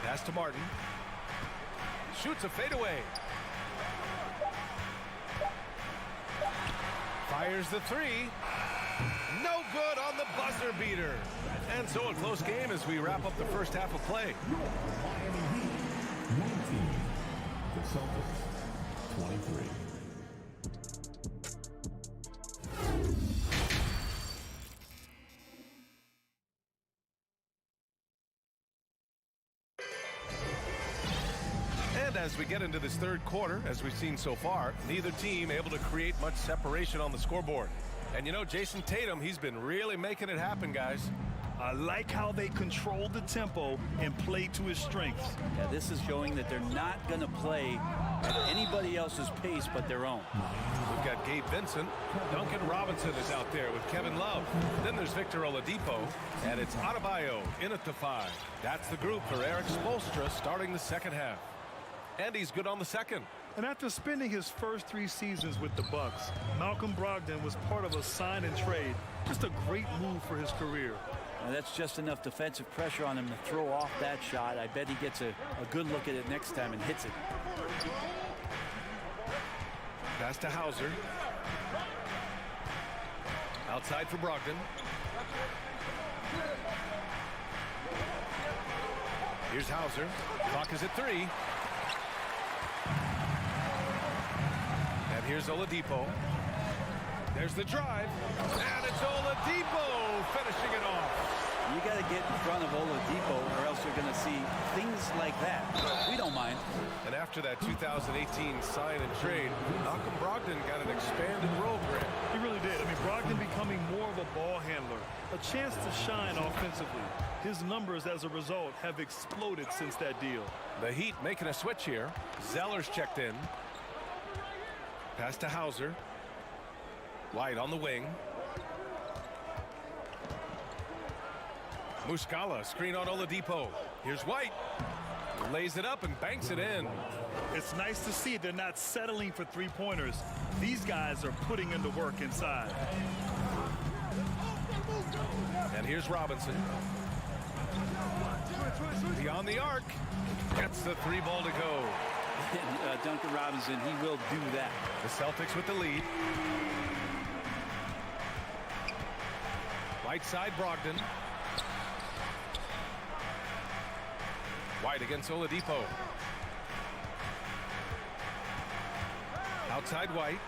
Pass to Martin. Shoots a fadeaway. Fires the 3. No good on the buzzer beater. And so a close game as we wrap up the first half of play. Miami Heat 19. The Celtics 23. And as we get into this third quarter, as we've seen so far, neither team able to create much separation on the scoreboard. And you know, Jason Tatum, he's been really making it happen, guys. I like how they control the tempo and play to his strengths. Yeah, this is showing that they're not going to play at anybody else's pace but their own. We've got Gabe Vincent. Duncan Robinson is out there with Kevin Love. Then there's Victor Oladipo. And it's Adebayo in at the 5. That's the group for Eric Spoelstra starting the second half. And he's good on the second. And after spending his first 3 seasons with the Bucks, Malcolm Brogdon was part of a sign and trade. Just a great move for his career. And that's just enough defensive pressure on him to throw off that shot. I bet he gets a good look at it next time and hits it. Pass to Hauser. Outside for Brogdon. Here's Hauser. Clock is at 3. And here's Oladipo. There's the drive. And it's Oladipo finishing it off. You got to get in front of Oladipo or else you're going to see things like that. We don't mind. And after that 2018 sign and trade, Malcolm Brogdon got an expanded role for him. He really did. I mean, Brogdon becoming more of a ball handler, a chance to shine offensively. His numbers as a result have exploded since that deal. The Heat making a switch here. Zeller's checked in. Pass to Hauser. White on the wing. Muscala, screen on Oladipo. Here's White. Lays it up and banks it in. It's nice to see they're not settling for 3-pointers. These guys are putting in the work inside. And here's Robinson. Beyond the arc. Gets the 3 ball to go. Duncan Robinson, he will do that. The Celtics with the lead. Right side Brogdon. White against Oladipo. Outside White.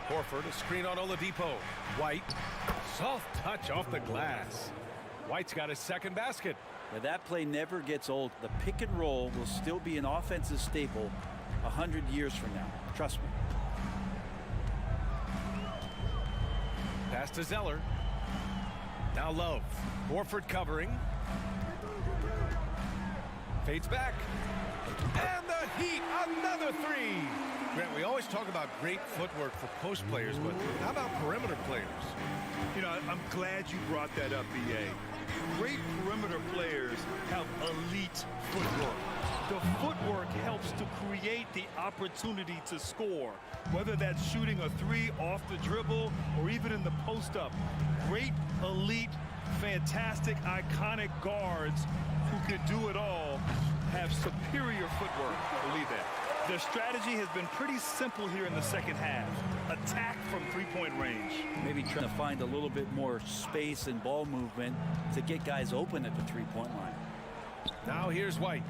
Horford, a screen on Oladipo. White, soft touch off the glass. White's got his second basket. Now, that play never gets old. The pick and roll will still be an offensive staple 100 years from now. Trust me. Pass to Zeller. Now Love. Horford covering. Fades back. And the Heat, another 3. Grant, we always talk about great footwork for post players, but how about perimeter players? You know, I'm glad you brought that up, B.A. Great perimeter players have elite footwork. The footwork helps to create the opportunity to score, whether that's shooting a three off the dribble or even in the post-up. Great, elite, fantastic, iconic guards who can do it all have superior footwork. Believe that. Their strategy has been pretty simple here in the second half. Attack from three-point range. Maybe trying to find a little bit more space and ball movement to get guys open at the three-point line. Now here's White.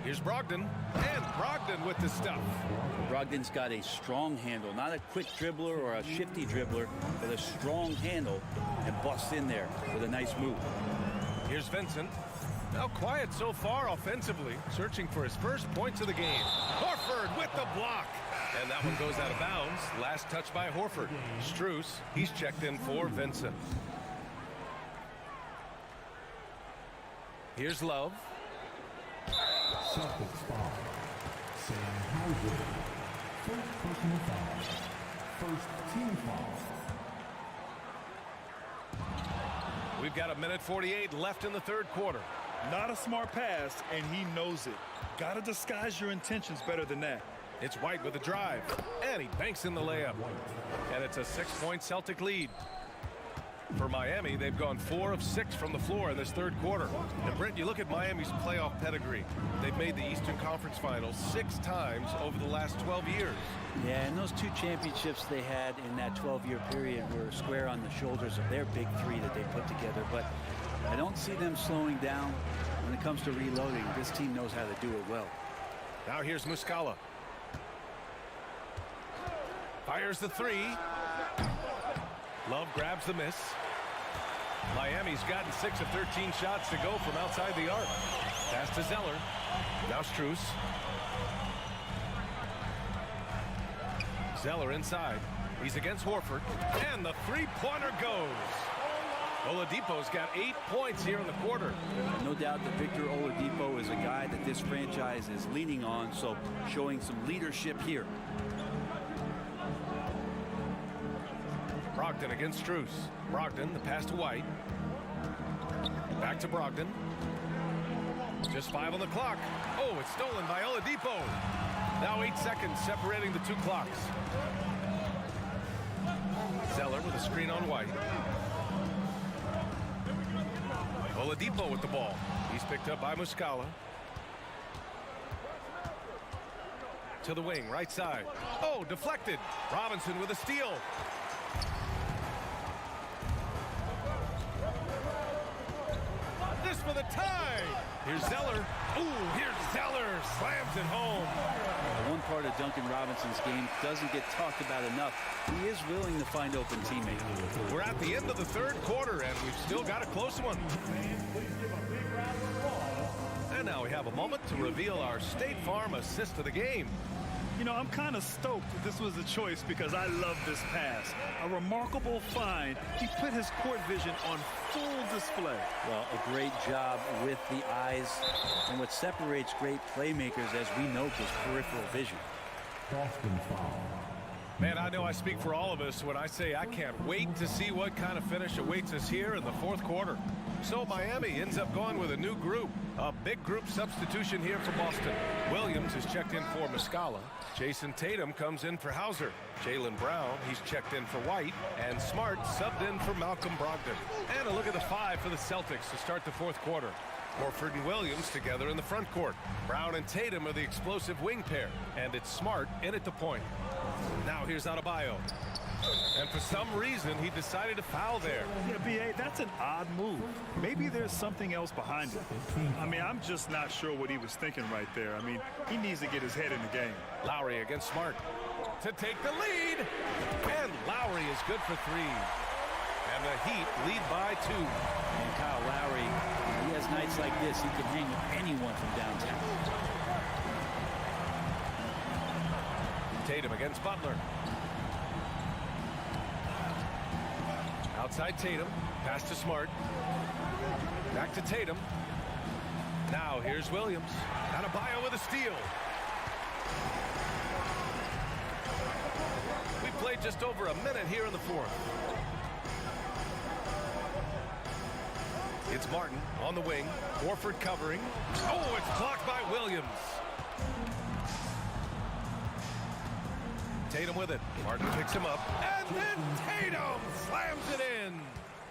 Here's Brogdon, and Brogdon with the stuff. Brogdon's got a strong handle, not a quick dribbler or a shifty dribbler, but a strong handle, and busts in there with a nice move. Here's Vincent. Now quiet so far offensively, searching for his first points of the game. Horford with the block. And that one goes out of bounds. Last touch by Horford. Strus, he's checked in for Vincent. Here's Love. Celtics foul. Sam Hauser. First personal foul. First team foul. We've got 1:48 left in the third quarter. Not a smart pass, and he knows it. Got to disguise your intentions better than that. It's White with a drive, and he banks in the layup. And it's a 6-point Celtic lead. For Miami, they've gone 4 of 6 from the floor in this third quarter. And Brent, you look at Miami's playoff pedigree. They've made the Eastern Conference Finals 6 times over the last 12 years. Yeah, and those 2 championships they had in that 12-year period were square on the shoulders of their big 3 that they put together. But I don't see them slowing down when it comes to reloading. This team knows how to do it well. Now here's Muscala. Fires the 3. Love grabs the miss. Miami's gotten 6 of 13 shots to go from outside the arc. Pass to Zeller. Now Strus. Zeller inside. He's against Horford. And the three-pointer goes. Oladipo's got 8 points here in the quarter. No doubt that Victor Oladipo is a guy that this franchise is leaning on, so showing some leadership here. Brogdon against Strus. Brogdon, the pass to White. Back to Brogdon. Just 5 on the clock. Oh, it's stolen by Oladipo. Now 8 seconds separating the 2 clocks. Zeller with a screen on White. Oladipo with the ball. He's picked up by Muscala. To the wing, right side. Oh, deflected. Robinson with a steal. This for the tie. Here's Zeller. Ooh, here's Zeller. Slams it home. One part of Duncan Robinson's game doesn't get talked about enough. He is willing to find open teammates. We're at the end of the third quarter, and we've still got a close one. And now we have a moment to reveal our State Farm assist of the game. You know, I'm kind of stoked that this was a choice because I love this pass. A remarkable find. He put his court vision on full display. Well, a great job with the eyes. And what separates great playmakers, as we note, is peripheral vision. Boston foul. Man, I know I speak for all of us when I say I can't wait to see what kind of finish awaits us here in the fourth quarter. So Miami ends up going with a new group. A big group substitution here for Boston. Williams is checked in for Muscala. Jason Tatum comes in for Hauser. Jaylen Brown, he's checked in for White. And Smart subbed in for Malcolm Brogdon. And a look at the 5 for the Celtics to start the fourth quarter. Horford and Williams together in the front court. Brown and Tatum are the explosive wing pair. And it's Smart in at the point. Now here's Adebayo. And for some reason, he decided to foul there. Yeah, B.A., that's an odd move. Maybe there's something else behind it. I mean, I'm just not sure what he was thinking right there. I mean, he needs to get his head in the game. Lowry against Smart to take the lead. And Lowry is good for 3. And the Heat lead by 2. And Kyle Lowry, he has nights like this. He can hang with anyone from downtown. Tatum against Butler. Outside Tatum. Pass to Smart. Back to Tatum. Now here's Williams. Adebayo with a steal. We played just over a minute here in the fourth. It's Martin on the wing. Horford covering. Oh, it's blocked by Williams. Tatum with it. Martin picks him up. And then Tatum slams it in.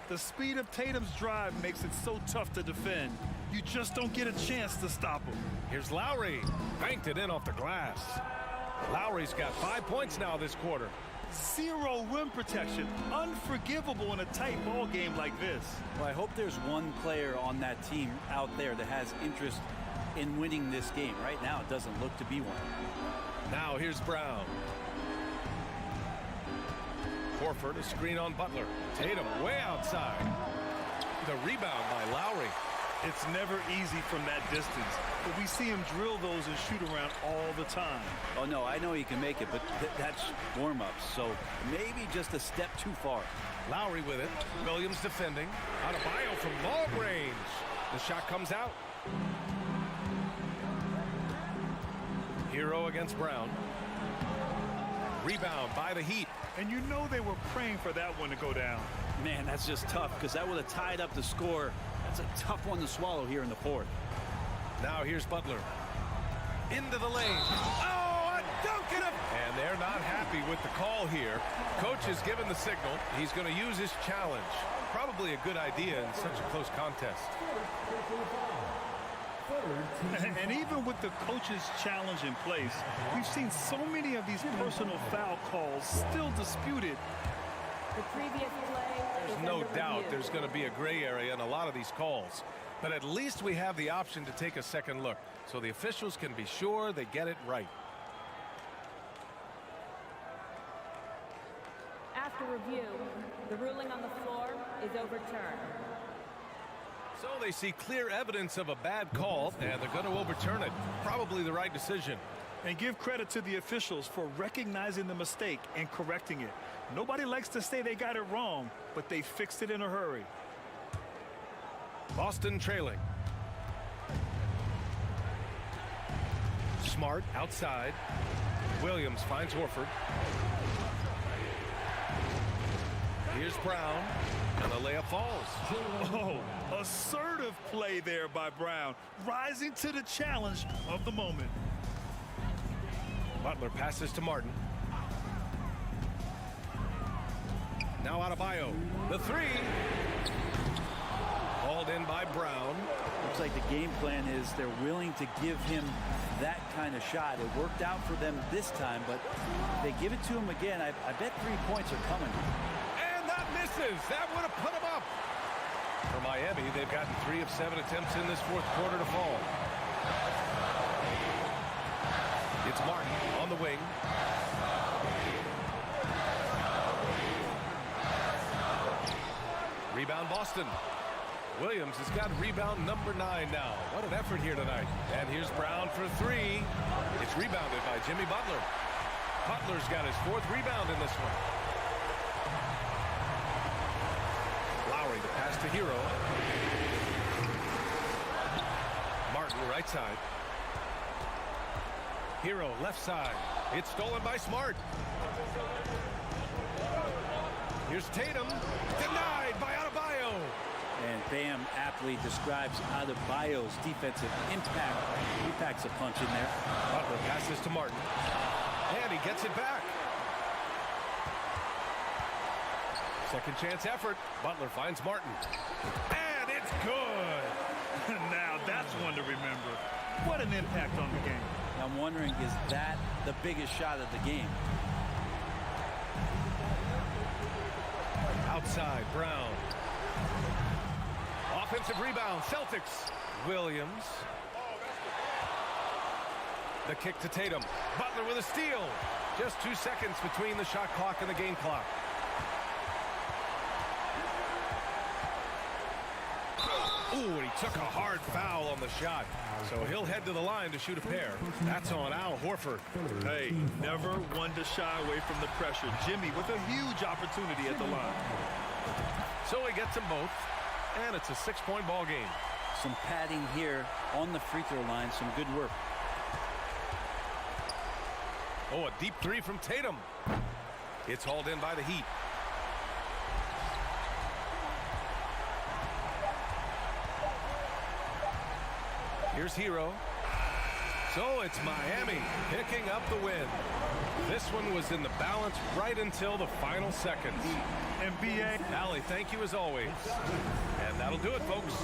The speed of Tatum's drive makes it so tough to defend. You just don't get a chance to stop him. Here's Lowry. Banked it in off the glass. Lowry's got 5 points now this quarter. Zero rim protection. Unforgivable in a tight ball game like this. Well, I hope there's one player on that team out there that has interest in winning this game. Right now, it doesn't look to be one. Now here's Brown. Horford, a screen on Butler. Tatum way outside. The rebound by Lowry. It's never easy from that distance, but we see him drill those and shoot around all the time. Oh, no, I know he can make it, but that's warm-ups, so maybe just a step too far. Lowry with it. Williams defending. Adebayo from long range. The shot comes out. Hero against Brown. Rebound by the Heat. And you know they were praying for that one to go down. Man, that's just tough because that would have tied up the score. That's a tough one to swallow here in the fourth. Now here's Butler. Into the lane. Oh, a dunk and they're not happy with the call here. Coach has given the signal. He's going to use his challenge. Probably a good idea in such a close contest. And even with the coach's challenge in place, we've seen so many of these personal foul calls still disputed. The previous play. There's no doubt there's going to be a gray area in a lot of these calls. But at least we have the option to take a second look, so the officials can be sure they get it right. After review, the ruling on the floor is overturned. So they see clear evidence of a bad call, and they're going to overturn it. Probably the right decision. And give credit to the officials for recognizing the mistake and correcting it. Nobody likes to say they got it wrong, but they fixed it in a hurry. Boston trailing. Smart outside. Williams finds Horford. Here's Brown, and the layup falls. Oh, assertive play there by Brown, rising to the challenge of the moment. Butler passes to Martin. Now Adebayo. The three. Hauled in by Brown. Looks like the game plan is they're willing to give him that kind of shot. It worked out for them this time, but if they give it to him again, I bet 3 points are coming. And that misses. That would have put him up. For Miami, they've gotten 3 of 7 attempts in this fourth quarter to fall. It's Martin on the wing. Rebound Boston. Williams has got rebound number 9 now. What an effort here tonight. And here's Brown for 3. It's rebounded by Jimmy Butler. Butler's got his 4th rebound in this one. Lowry, the pass to Hero. Martin, right side. Hero, left side. It's stolen by Smart. Here's Tatum. Denied by Adebayo. And Bam aptly describes Adebayo's defensive impact. He packs a punch in there. Butler passes to Martin. And he gets it back. Second chance effort. Butler finds Martin. And it's good. Now that's one to remember. What an impact on the game. I'm wondering, is that the biggest shot of the game? Outside, Brown. Offensive rebound, Celtics. Williams. The kick to Tatum. Butler with a steal. Just 2 seconds between the shot clock and the game clock. Ooh, and he took a hard foul on the shot. So he'll head to the line to shoot a pair. That's on Al Horford. Hey, never one to shy away from the pressure. Jimmy with a huge opportunity at the line. So he gets them both, and it's a 6-point ball game. Some padding here on the free throw line. Some good work. Oh, a deep three from Tatum. It's hauled in by the Heat. Here's Hero. So it's Miami picking up the win. This one was in the balance right until the final seconds. NBA. Allie, thank you as always. And that'll do it, folks.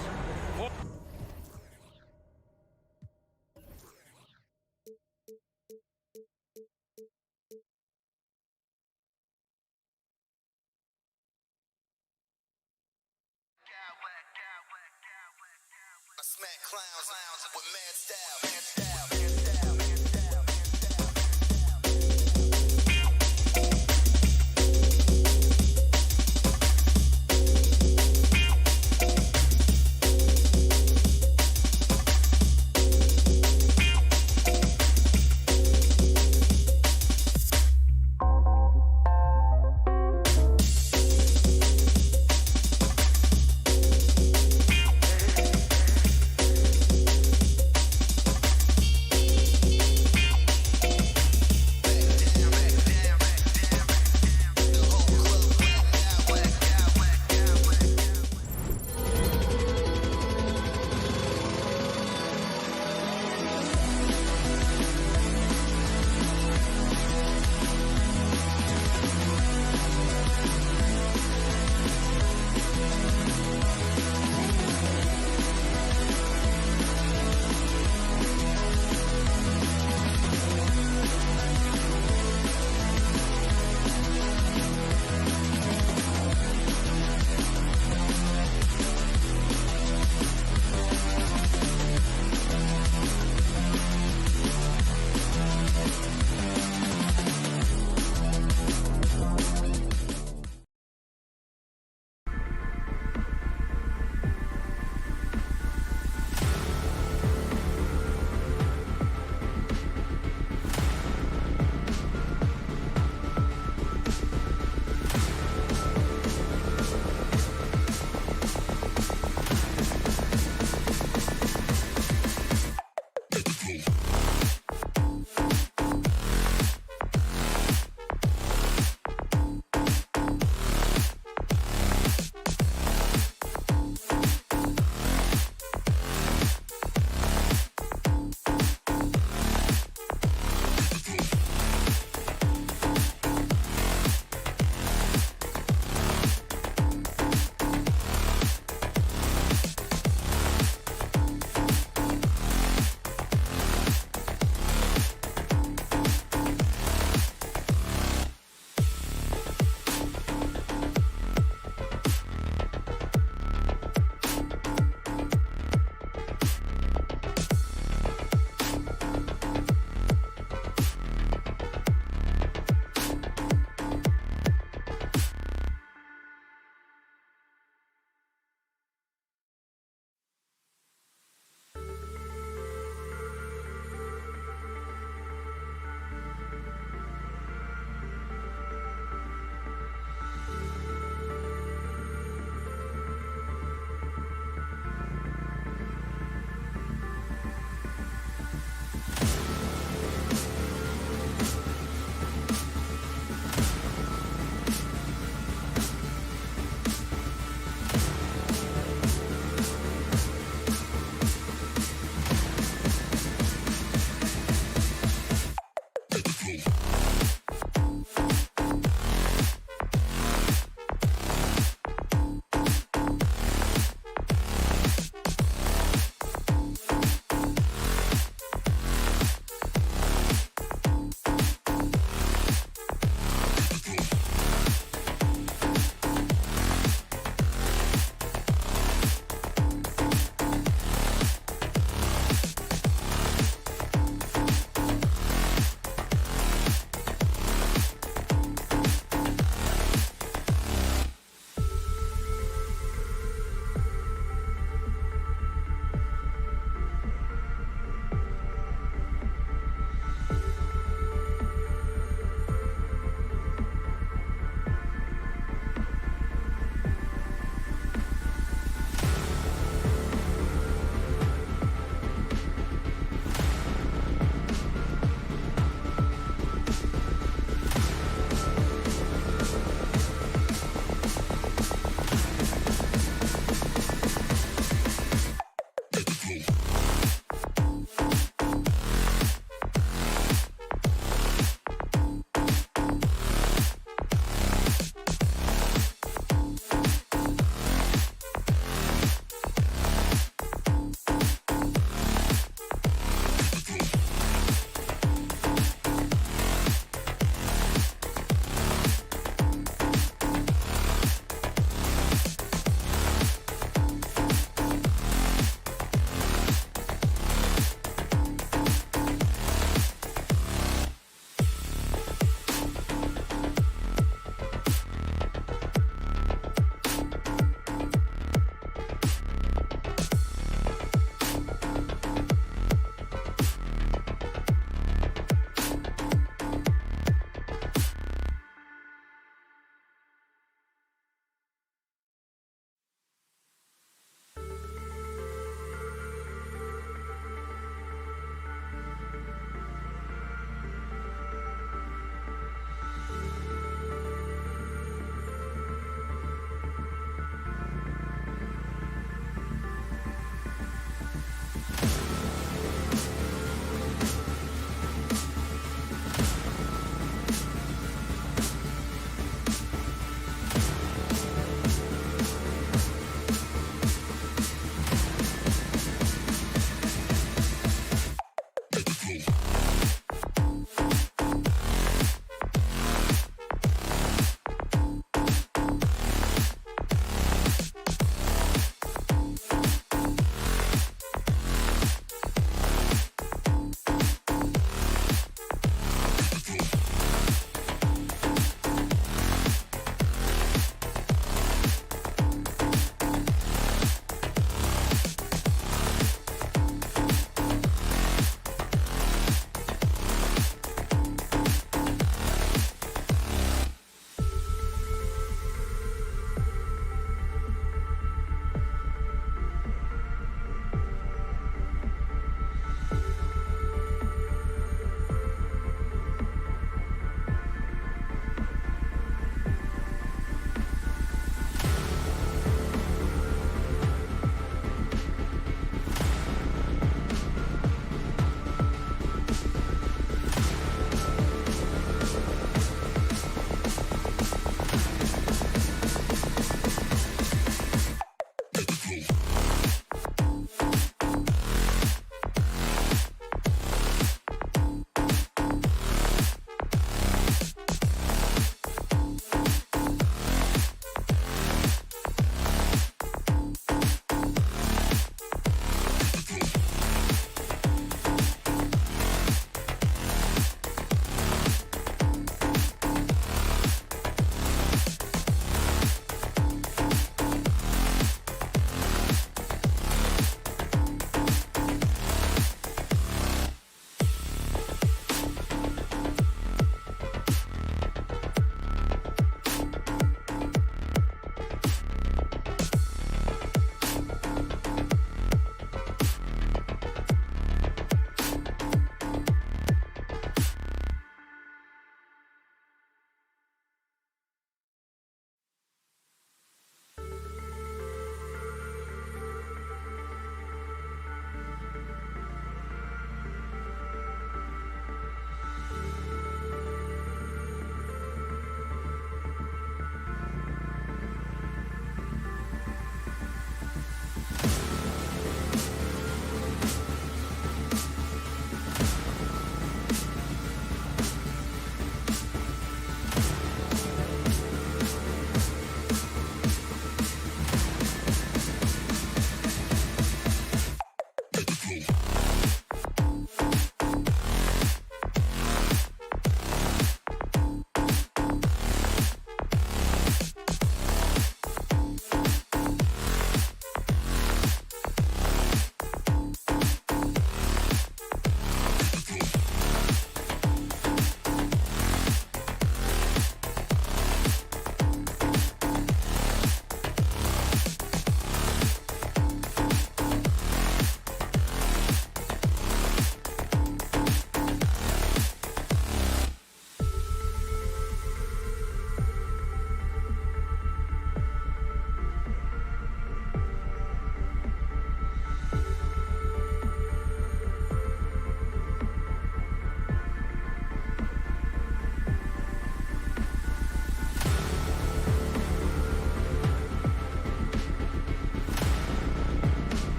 I smack clowns with mad style.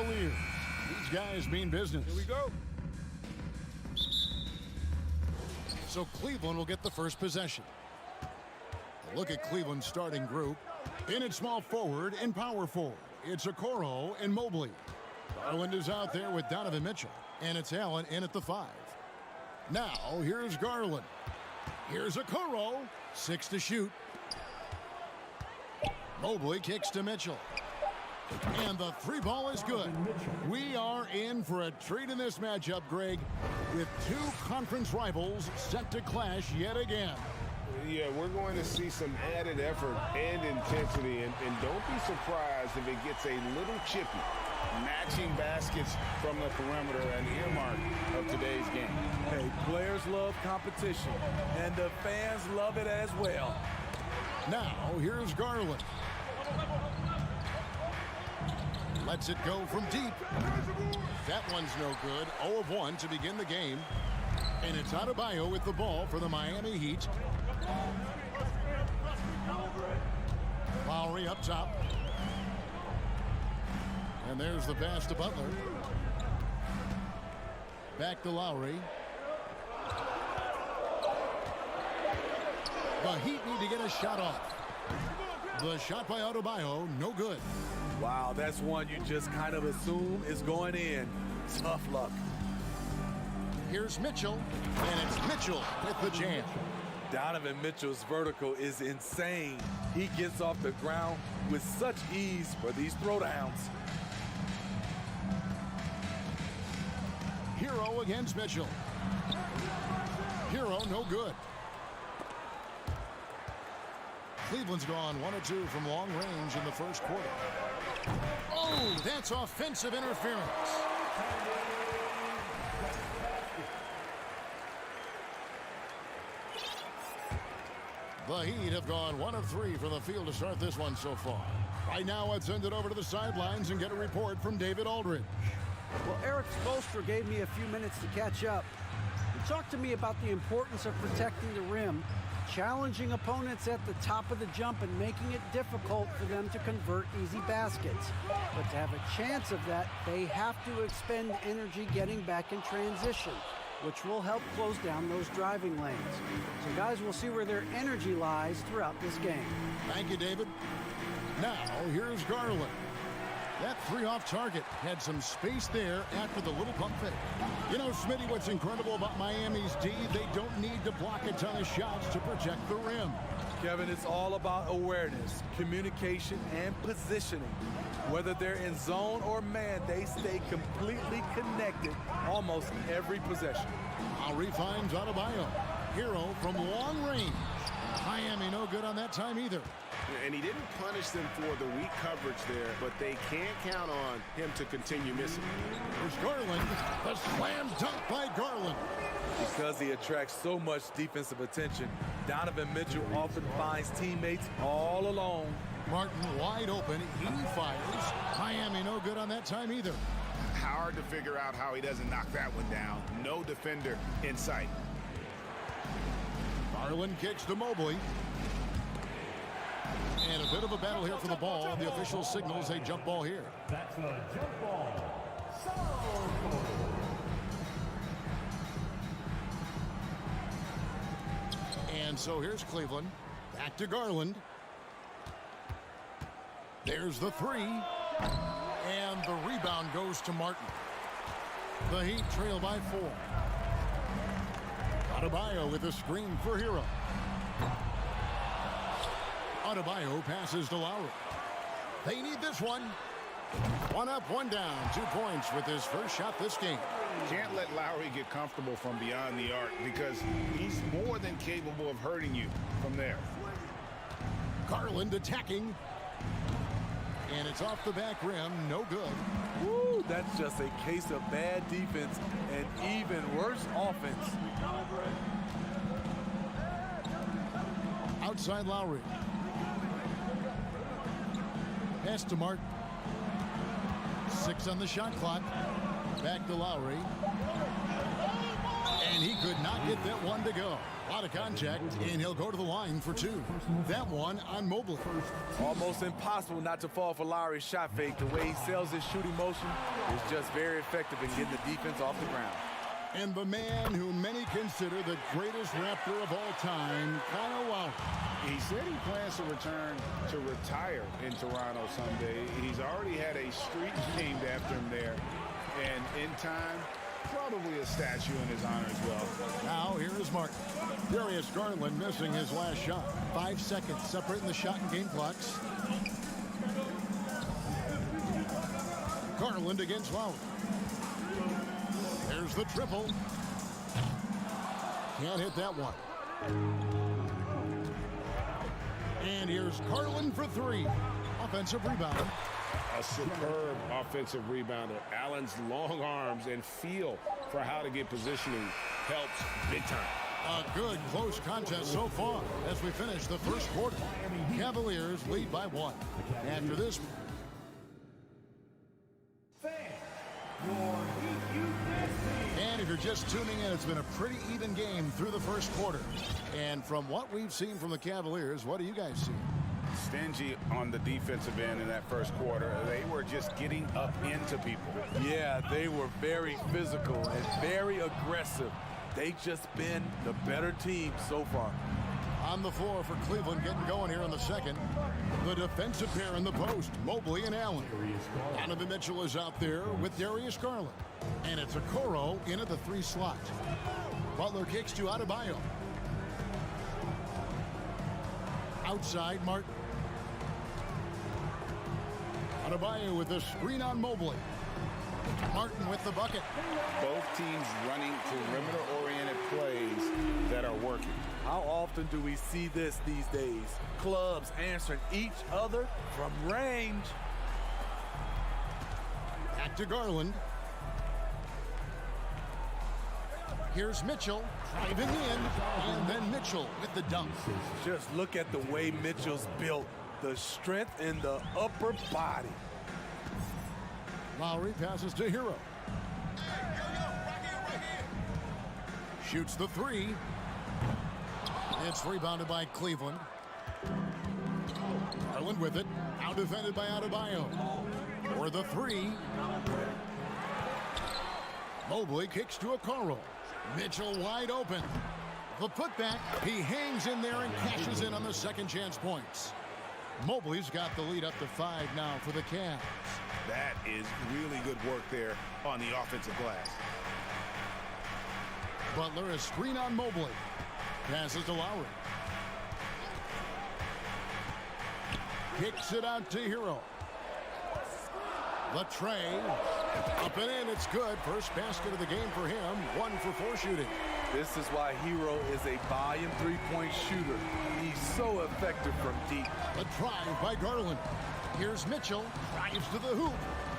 Cavaliers. These guys mean business. Here we go. So Cleveland will get the first possession. Look at Cleveland's starting group. In at small forward and power forward, it's Okoro and Mobley. Garland is out there with Donovan Mitchell, and it's Allen in at the 5. Now, here's Garland. Here's Okoro. 6 to shoot. Mobley kicks to Mitchell. And the 3 ball is good. We are in for a treat in this matchup, Greg, with 2 conference rivals set to clash yet again. Yeah, we're going to see some added effort and intensity, and don't be surprised if it gets a little chippy. Matching baskets from the perimeter, an earmark of today's game. Hey, players love competition, and the fans love it as well. Now, here's Garland. Lets it go from deep. That one's no good. 0 of 1 to begin the game. And it's Adebayo with the ball for the Miami Heat. Lowry up top. And there's the pass to Butler. Back to Lowry. The Heat need to get a shot off. The shot by Adebayo, no good. Wow, that's one you just kind of assume is going in. Tough luck. Here's Mitchell, and it's Mitchell with the jam. Donovan Mitchell's vertical is insane. He gets off the ground with such ease for these throwdowns. Hero against Mitchell. Hero, no good. Cleveland's gone 1 of 2 from long range in the first quarter. Oh, that's offensive interference. The Heat have gone 1 of 3 from the field to start this one so far. Right now, let's send it over to the sidelines and get a report from David Aldridge. Well, Eric Spoelstra gave me a few minutes to catch up. He talked to me about the importance of protecting the rim, challenging opponents at the top of the jump and making it difficult for them to convert easy baskets. But to have a chance of that, they have to expend energy getting back in transition, which will help close down those driving lanes. So guys, we'll see where their energy lies throughout this game. Thank you, David. Now, here's Garland. That 3 off target had some space there after the little pump fake. You know, Smitty, what's incredible about Miami's D, they don't need to block a ton of shots to protect the rim. Kevin, it's all about awareness, communication, and positioning. Whether they're in zone or man, they stay completely connected almost every possession. Lowry finds Adebayo. Hero from long range. Miami no good on that time either. And he didn't punish them for the weak coverage there, but they can't count on him to continue missing. There's Garland. The slam dunk by Garland. Because he attracts so much defensive attention, Donovan Mitchell often finds teammates all alone. Martin wide open. He fires. Miami no good on that time either. Hard to figure out how he doesn't knock that one down. No defender in sight. Garland kicks to Mobley. And a bit of a battle here for the ball. The official signals a jump ball here. That's a jump ball. And so here's Cleveland. Back to Garland. There's the 3. And the rebound goes to Martin. The Heat trail by 4. Adebayo with a screen for Hero. Adebayo passes to Lowry. They need this one. 1 up, 1 down. 2 points with his first shot this game. Can't let Lowry get comfortable from beyond the arc because he's more than capable of hurting you from there. Garland attacking. And it's off the back rim. No good. Woo, that's just a case of bad defense and even worse offense. Outside Lowry. Pass to Martin. 6 on the shot clock. Back to Lowry. And And he could not get that one to go. A lot of contact, and he'll go to the line for two. That one on Mobley. Almost impossible not to fall for Lowry's shot fake. The way he sells his shooting motion is just very effective in getting the defense off the ground. And the man who many consider the greatest Raptor of all time, Kyle Lowry. He said he plans to return to retire in Toronto someday. He's already had a street named after him there. And in time, probably a statue in his honor as well. Now here is Martin. Darius Garland missing his last shot. 5 seconds separating the shot and game clocks. Garland against Lowry. There's the triple. Can't hit that one. And here's Garland for three. Offensive rebound. A superb offensive rebounder. Allen's long arms and feel for how to get positioning helps big time. A good close contest so far as we finish the first quarter. Cavaliers lead by 1. After this. And if you're just tuning in, it's been a pretty even game through the first quarter. And from what we've seen from the Cavaliers, what do you guys see? Stingy on the defensive end in that first quarter. They were just getting up into people. Yeah, they were very physical and very aggressive. They just been the better team so far. On the floor for Cleveland, getting going here in the second. The defensive pair in the post, Mobley and Allen. Donovan Mitchell is out there with Darius Garland. And it's Okoro in at the 3 slot. Butler kicks to Adebayo. Outside, Martin. Adebayo with the screen on Mobley. Martin with the bucket. Both teams running perimeter-oriented plays that are working. How often do we see this these days? Clubs answering each other from range. Back to Garland. Here's Mitchell driving in, and then Mitchell with the dunk. Just look at the way Mitchell's built. The strength in the upper body. Lowry passes to Hero. Shoots the 3. It's rebounded by Cleveland. Garland with it. Out defended by Adebayo. For the 3. Mobley kicks to Okoro. Mitchell wide open. The putback. He hangs in there and cashes in on the second chance points. Mobley's got the lead up to 5 now for the Cavs. That is really good work there on the offensive glass. Butler, a screen on Mobley. Passes to Lowry. Kicks it out to Hero. The tray. Up and in, it's good. First basket of the game for him. 1 for 4 shooting. This is why Hero is a volume 3-point shooter. He's so effective from deep. The drive by Garland. Here's Mitchell. Drives to the hoop.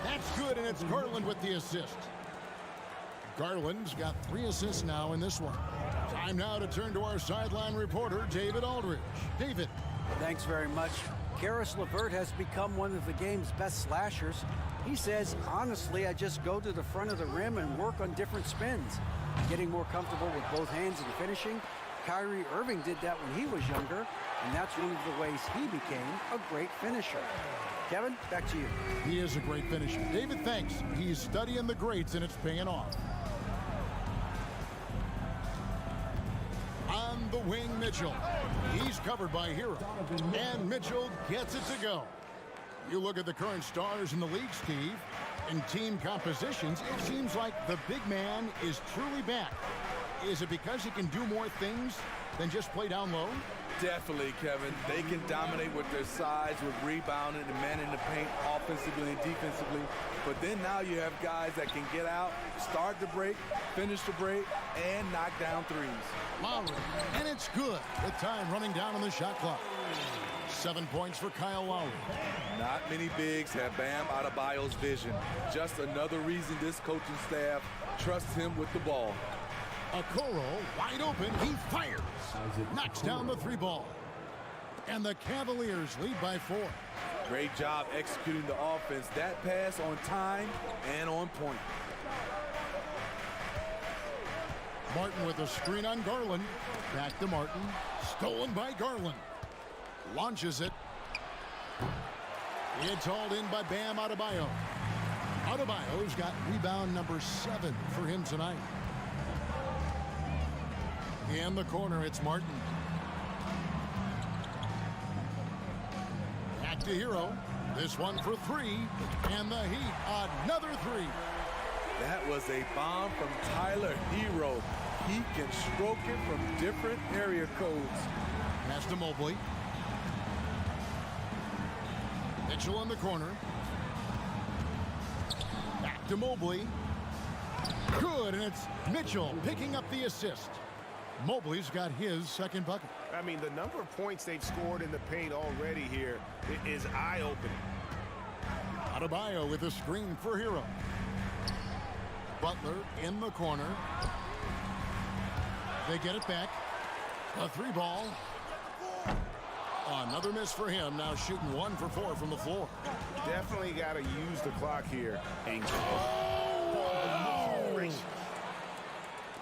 That's good, and it's Garland with the assist. Garland's got 3 assists now in this one. Time now to turn to our sideline reporter, David Aldridge. David. Thanks very much. Karis LeVert has become one of the game's best slashers. He says, honestly, I just go to the front of the rim and work on different spins. Getting more comfortable with both hands and finishing. Kyrie Irving did that when he was younger, and that's one of the ways he became a great finisher. Kevin, back to you. He is a great finisher. David, thanks. He's studying the greats, and it's paying off. On the wing, Mitchell. He's covered by Hero. And Mitchell gets it to go. You look at the current stars in the league, Steve. In team compositions, it seems like the big man is truly back. Is it because he can do more things than just play down low? Definitely, Kevin. They can dominate with their size, with rebounding and manning the paint offensively and defensively. But then now you have guys that can get out, start the break, finish the break, and knock down threes. Lowry, and it's good with time running down on the shot clock. 7 points for Kyle Lowry. Not many bigs have Bam Adebayo's vision. Just another reason this coaching staff trusts him with the ball. Okoro wide open, he fires. Knocks down the 3 ball. And the Cavaliers lead by 4. Great job executing the offense. That pass on time and on point. Martin with a screen on Garland. Back to Martin. Stolen by Garland. Launches it. It's hauled in by Bam Adebayo. Adebayo's got rebound number 7 for him tonight. In the corner, it's Martin. Back to Hero. This one for 3. And the Heat, another 3. That was a bomb from Tyler Hero. He can stroke it from different area codes. Pass to Mobley. Mitchell in the corner. Back to Mobley. Good, and it's Mitchell picking up the assist. Mobley's got his second bucket. I mean, the number of points they've scored in the paint already here is eye-opening. Adebayo with a screen for Hero. Butler in the corner. They get it back. A 3 ball. Another miss for him. Now shooting 1 for 4 from the floor. Definitely got to use the clock here. And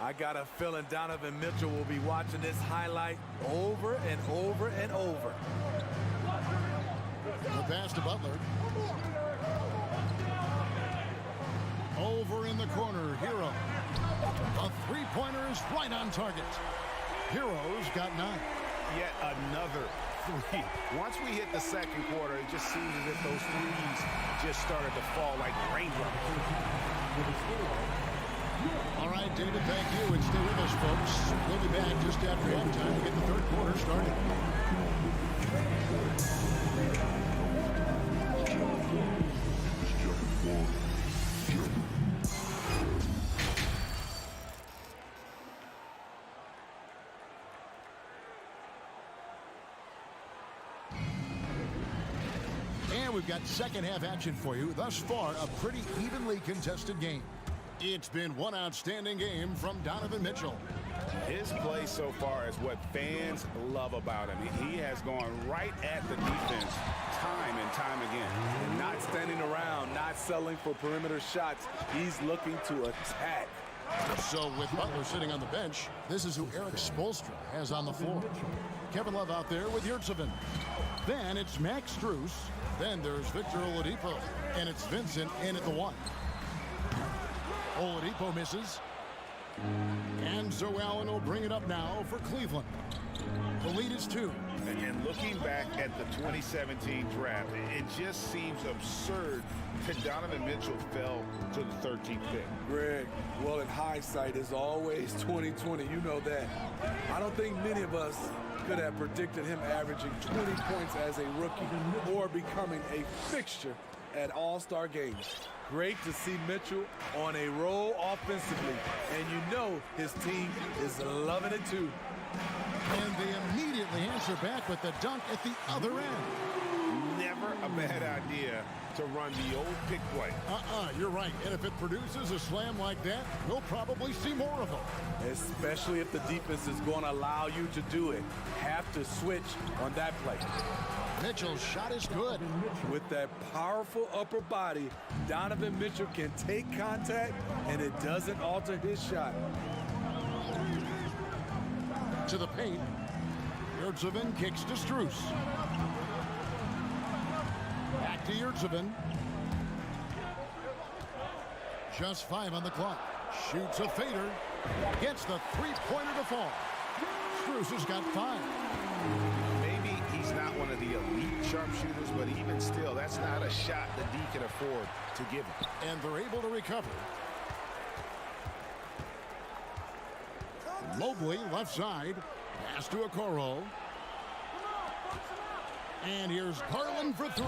I got a feeling Donovan Mitchell will be watching this highlight over and over and over. The pass to Butler. Over in the corner, Hero. A 3-pointer is right on target. Hero's got 9. Yet another 3. Once we hit the second quarter, it just seems as if those threes just started to fall like raindrops. All right, David, thank you, and stay with us, folks. We'll be back just after halftime to get the third quarter started. And we've got second half action for you. Thus far, a pretty evenly contested game. It's been one outstanding game from Donovan Mitchell. His play so far is what fans love about him. He has gone right at the defense time and time again. And not standing around, not settling for perimeter shots. He's looking to attack. So with Butler sitting on the bench, this is who Eric Spoelstra has on the floor. Kevin Love out there with Yurtseven. Then it's Max Strus. Then there's Victor Oladipo. And it's Vincent in at the 1. Oladipo misses. And Zoe Allen will bring it up now for Cleveland. The lead is 2. And looking back at the 2017 draft, it just seems absurd that Donovan Mitchell fell to the 13th pick. Greg, well, in hindsight, is always 2020. You know that. I don't think many of us could have predicted him averaging 20 points as a rookie or becoming a fixture at All-Star games. Great to see Mitchell on a roll offensively, and you know his team is loving it too. And they immediately answer back with the dunk at the other end. Never a bad idea to run the old pick play. You're right. And if it produces a slam like that, we'll probably see more of them. Especially if the defense is going to allow you to do it. Have to switch on that play. Mitchell's shot is good. With that powerful upper body, Donovan Mitchell can take contact, and it doesn't alter his shot. To the paint. Yurtseven kicks to Strus. Back to Yurtseven. Just 5 on the clock. Shoots a fader. Gets the 3-pointer to fall. Strus has got 5. Maybe he's not one of the elite sharpshooters, but even still, that's not a shot that D can afford to give him. And they're able to recover. Mobley, left side. Pass to Okoro. And here's Garland for 3.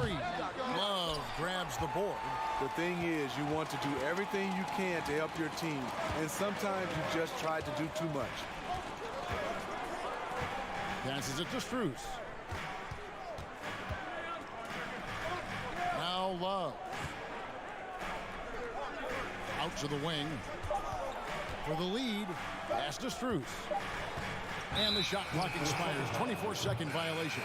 Love grabs the board. The thing is, you want to do everything you can to help your team, and sometimes you just try to do too much. Passes it to Strus. Now Love. Out to the wing. For the lead, pass to Strus. And the shot clock expires. 24-second violation.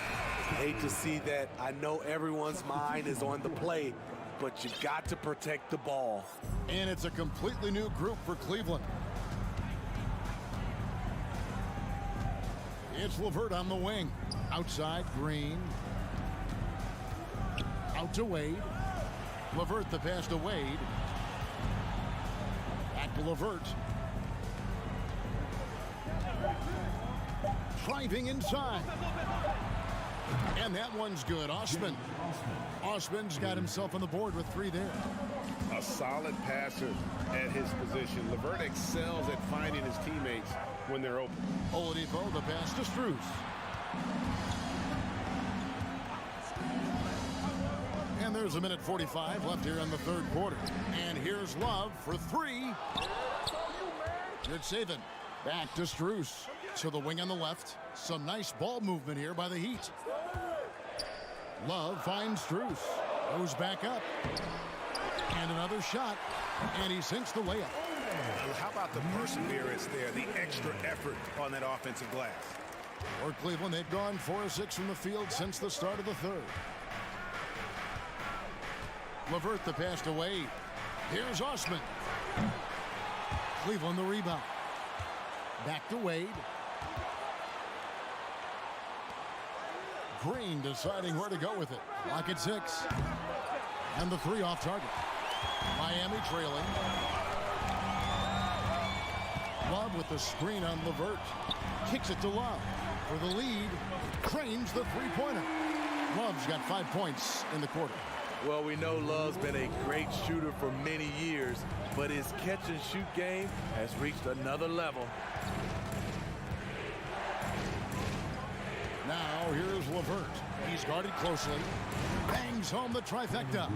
Hate to see that. I know everyone's mind is on the play, but you got to protect the ball. And it's a completely new group for Cleveland. It's LeVert on the wing. Outside, Green. Out to Wade. LeVert the pass to Wade. Back to LeVert. Driving inside. And that one's good. Osman. Osman's got himself on the board with 3 there. A solid passer at his position. LeVert excels at finding his teammates when they're open. Oladipo, the pass to Strus. And there's a minute 45 left here in the third quarter. And here's Love for 3. Good saving. Back to Strus. To the wing on the left. Some nice ball movement here by the Heat. Love finds Strus. Goes back up. And another shot. And he sinks the layup. How about the perseverance there, the extra effort on that offensive glass? For Cleveland, they've gone 4 of 6 from the field since the start of the third. LeVert the pass to Wade. Here's Osman. Cleveland the rebound. Back to Wade. Green deciding where to go with it. Lock at 6. And the 3 off target. Miami trailing. Love with the screen on LeVert. Kicks it to Love for the lead. Cranes the three-pointer. Love's got 5 points in the quarter. Well, we know Love's been a great shooter for many years, but his catch-and-shoot game has reached another level. Now here's LeVert. He's guarded closely. Bangs home the trifecta.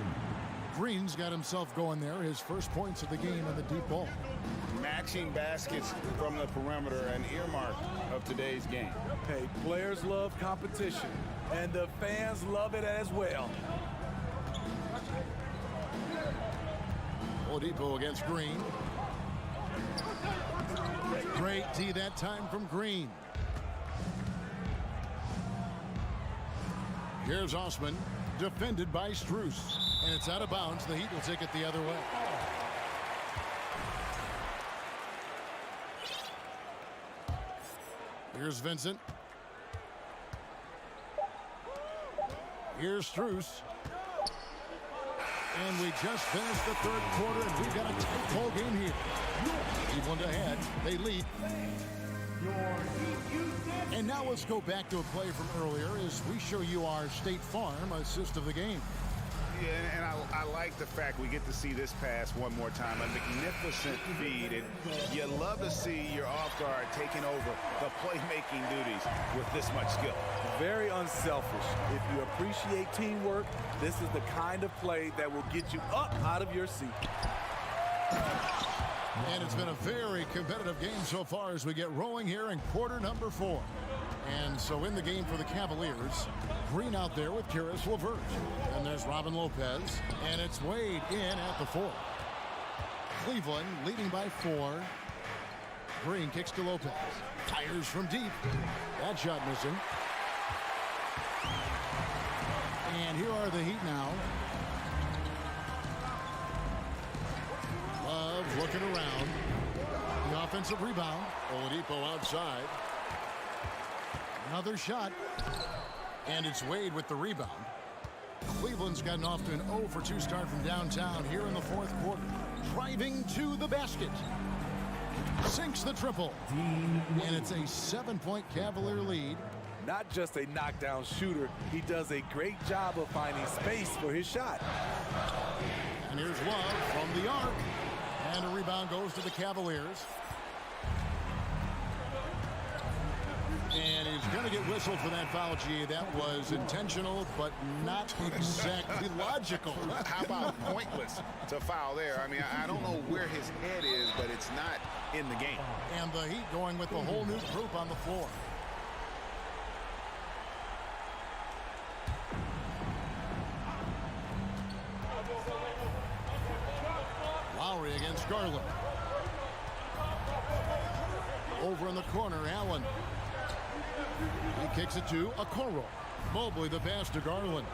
Green's got himself going there. His first points of the game in the deep ball. Matching baskets from the perimeter, an earmark of today's game. Hey, players love competition, and the fans love it as well. Oladipo against Green. Great D that time from Green. Here's Osman, defended by Strus. And it's out of bounds. The Heat will take it the other way. Here's Vincent. Here's Strus. And we just finished the third quarter, and we've got a tight ball game here. Cleveland ahead. They lead. And now let's go back to a play from earlier as we show you our State Farm assist of the game. Yeah, and I like the fact we get to see this pass one more time. A magnificent feed, and you love to see your off guard taking over the playmaking duties with this much skill. Very unselfish. If you appreciate teamwork, this is the kind of play that will get you up out of your seat. And it's been a very competitive game so far as we get rolling here in quarter number 4. And so in the game for the Cavaliers, Green out there with Caris LeVert. And there's Robin Lopez. And it's Wade in at the 4. Cleveland leading by 4. Green kicks to Lopez. Fires from deep. That shot missing. And here are the Heat now. Love looking around. The offensive rebound. Oladipo outside. Another shot. And it's Wade with the rebound. Cleveland's gotten off to an 0 for 2 start from downtown here in the fourth quarter. Driving to the basket. Sinks the triple. And it's a 7-point Cavalier lead. Not just a knockdown shooter, he does a great job of finding space for his shot. And here's Love from the arc. And a rebound goes to the Cavaliers. And he's going to get whistled for that foul, G. That was intentional, but not exactly logical. How about pointless to foul there? I mean, I don't know where his head is, but it's not in the game. And the Heat going with the whole new group on the floor. Lowry against Garland. Over in the corner, Allen. He kicks it to Okoro. Mobley the pass to Garland.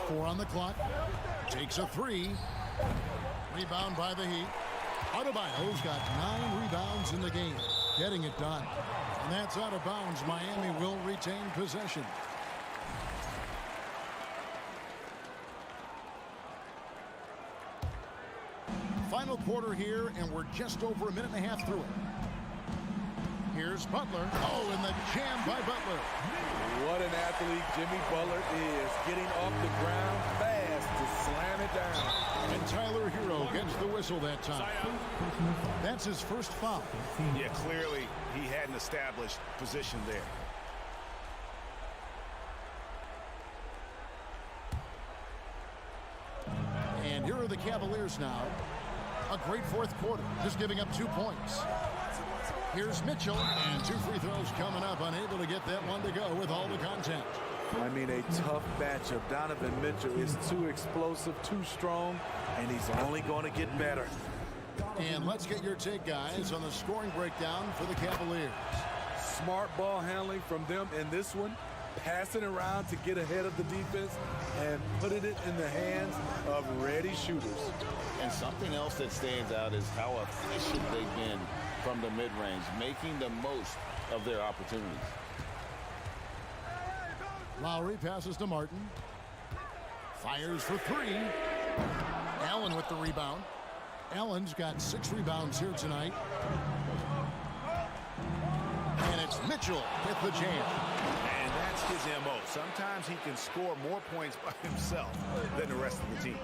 4 on the clock. Takes a 3. Rebound by the Heat. Adebayo's got 9 rebounds in the game. Getting it done. And that's out of bounds. Miami will retain possession. Final quarter here, and we're just over a minute and a half through it. Here's Butler. Oh, and the jam by Butler. What an athlete Jimmy Butler is. Getting off the ground fast to slam it down. And Tyler Hero gets the whistle that time. That's his first foul. Yeah, clearly he hadn't established position there. And here are the Cavaliers now. A great fourth quarter, just giving up 2 points. Here's Mitchell, and 2 free throws coming up, unable to get that one to go with all the contact. I mean, a tough matchup. Donovan Mitchell is too explosive, too strong, and he's only going to get better. And let's get your take, guys, on the scoring breakdown for the Cavaliers. Smart ball handling from them in this one, passing around to get ahead of the defense and putting it in the hands of ready shooters. And something else that stands out is how efficient they've been from the mid-range, making the most of their opportunities. Lowry passes to Martin. Fires for 3. Allen with the rebound. Allen's got 6 rebounds here tonight. And it's Mitchell with the jam. And that's his MO. Sometimes he can score more points by himself than the rest of the team.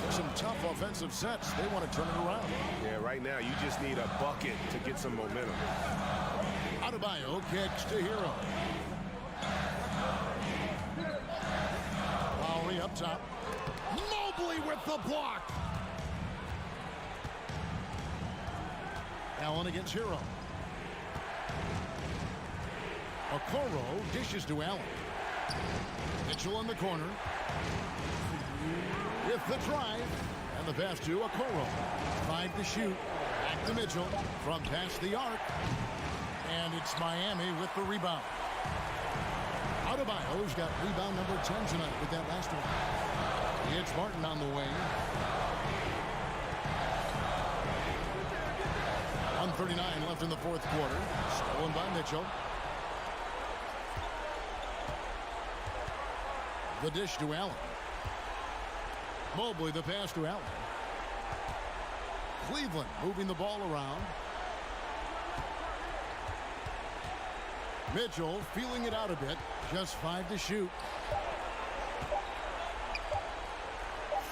Some tough offensive sets. They want to turn it around. Yeah, right now you just need a bucket to get some momentum. Adebayo kicks to Hero. Lowry up top. Mobley with the block. Allen against Hero. Okoro dishes to Allen. Mitchell in the corner. With the drive. And the pass to Okoro. 5 to shoot. Back to Mitchell. From past the arc. And it's Miami with the rebound. Adebayo's got rebound number 10 tonight with that last one. It's Martin on the wing. 1:39 left in the fourth quarter. Stolen by Mitchell. The dish to Allen. Mobley the pass to Allen. Cleveland moving the ball around. Mitchell feeling it out a bit. Just 5 to shoot.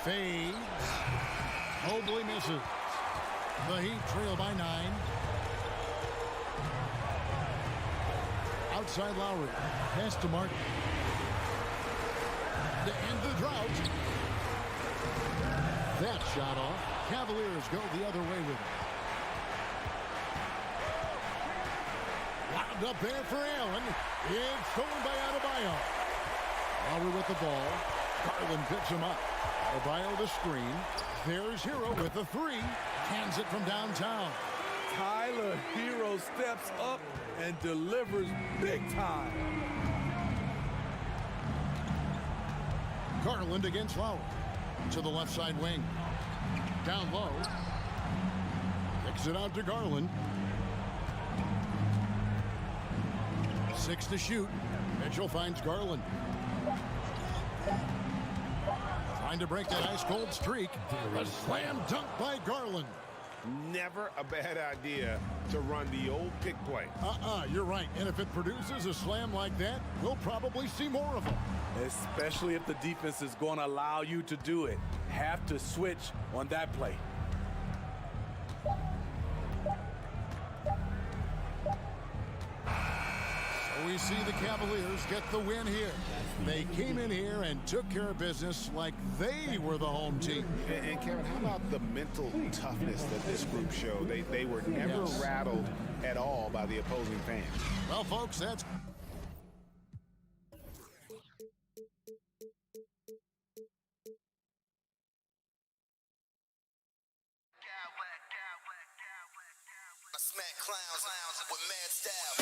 Fades. Mobley misses. The Heat trail by 9. Outside Lowry. Pass to Martin. To end the drought. That shot off. Cavaliers go the other way with it. Wound up there for Allen. It's stolen by Adebayo. Lowry with the ball. Garland picks him up. Adebayo the screen. There's Hero with the 3. Cans it from downtown. Tyler Hero steps up and delivers big time. Garland against Lowry. To the left side wing. Down low. Kicks it out to Garland. 6 to shoot. Mitchell finds Garland. Trying to break that ice-cold streak. A slam dunk by Garland. Never a bad idea to run the old pick play. You're right. And if it produces a slam like that, we'll probably see more of them. Especially if the defense is going to allow you to do it. Have to switch on that play. So we see the Cavaliers get the win here. They came in here and took care of business like they were the home team. And Kevin, how about the mental toughness that this group showed? They were never rattled at all by the opposing fans. Well, folks, that's... I smack clowns with mad style.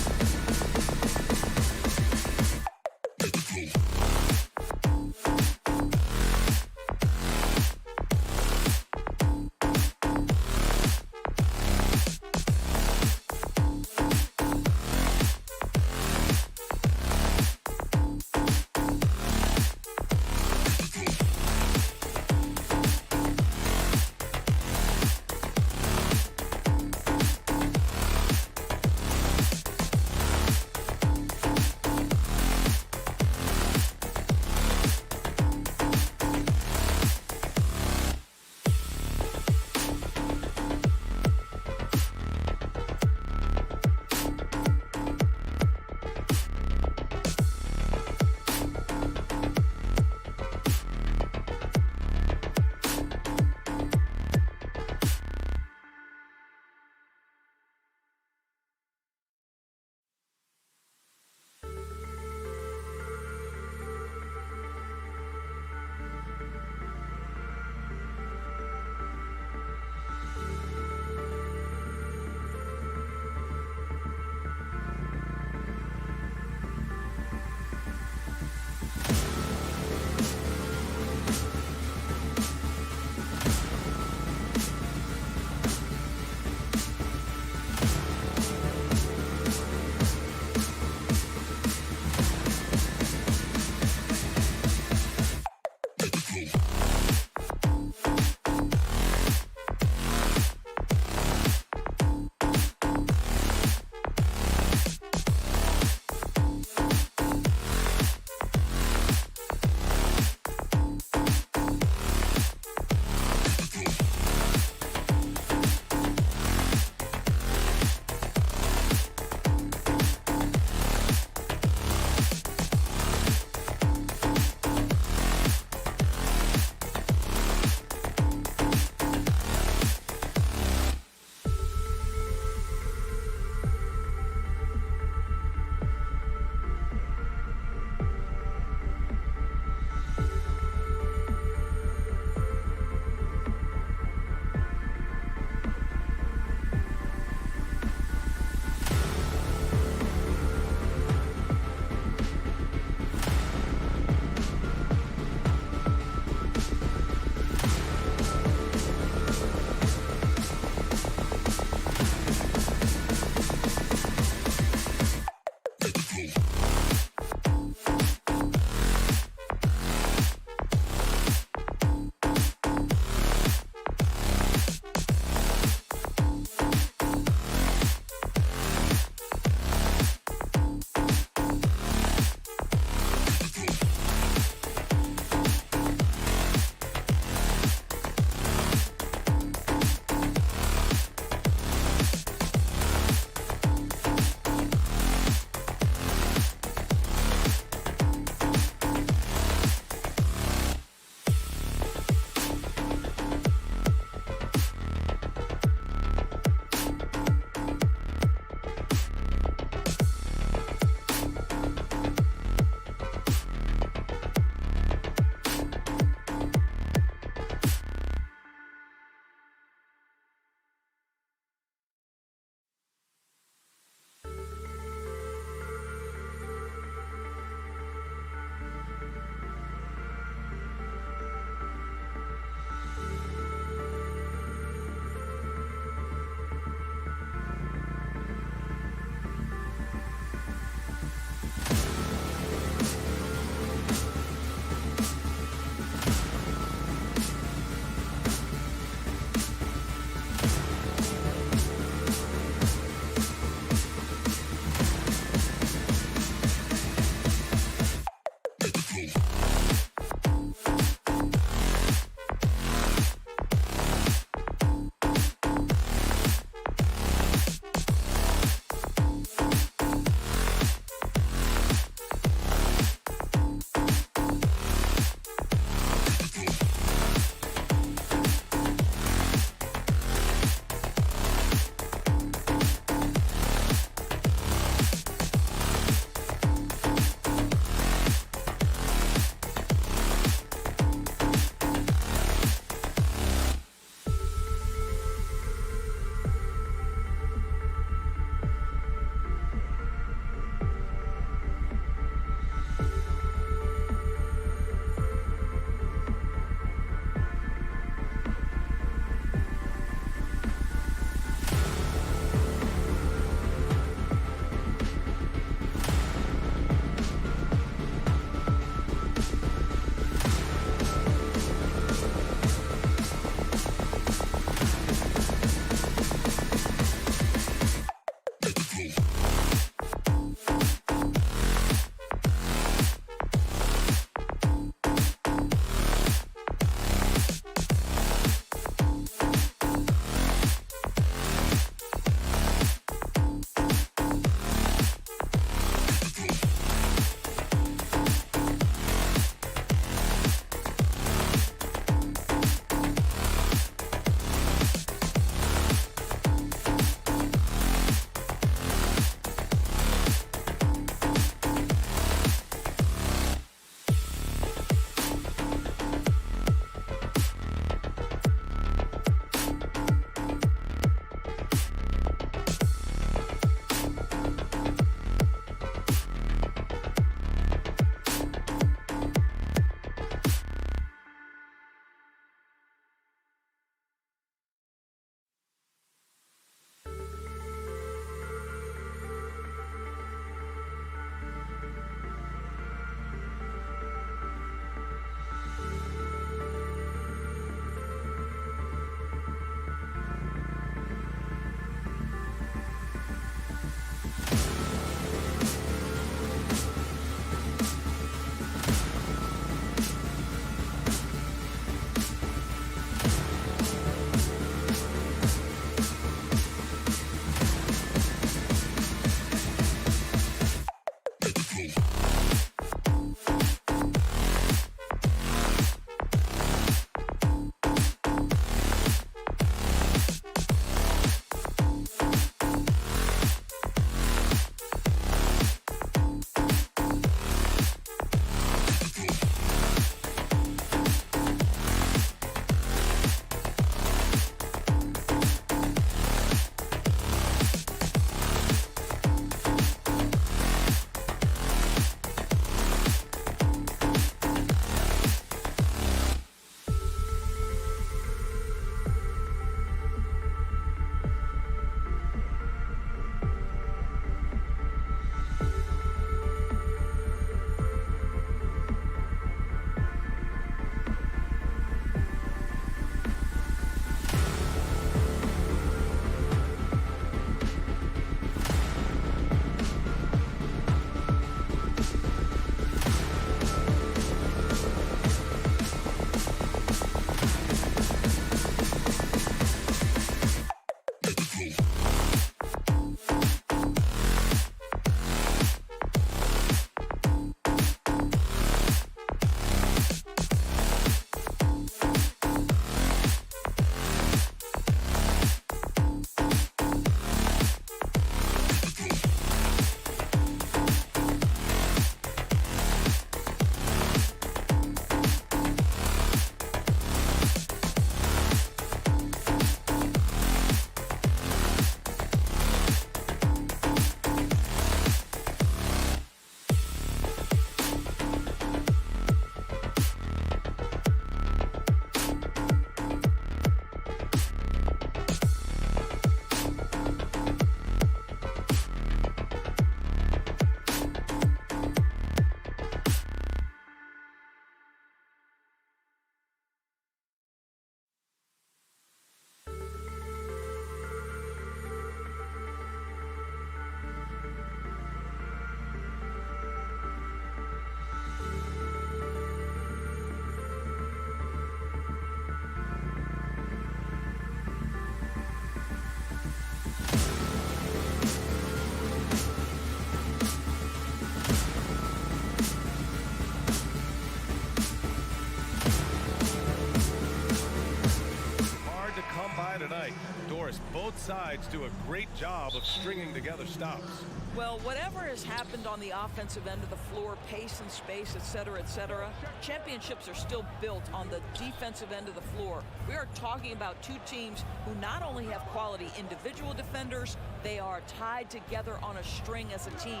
both sides do a great job of stringing together stops. Well, whatever has happened on the offensive end of the floor, pace and space, etc., championships are still built on the defensive end of the floor. We are talking about two teams who not only have quality individual defenders, they are tied together on a string as a team.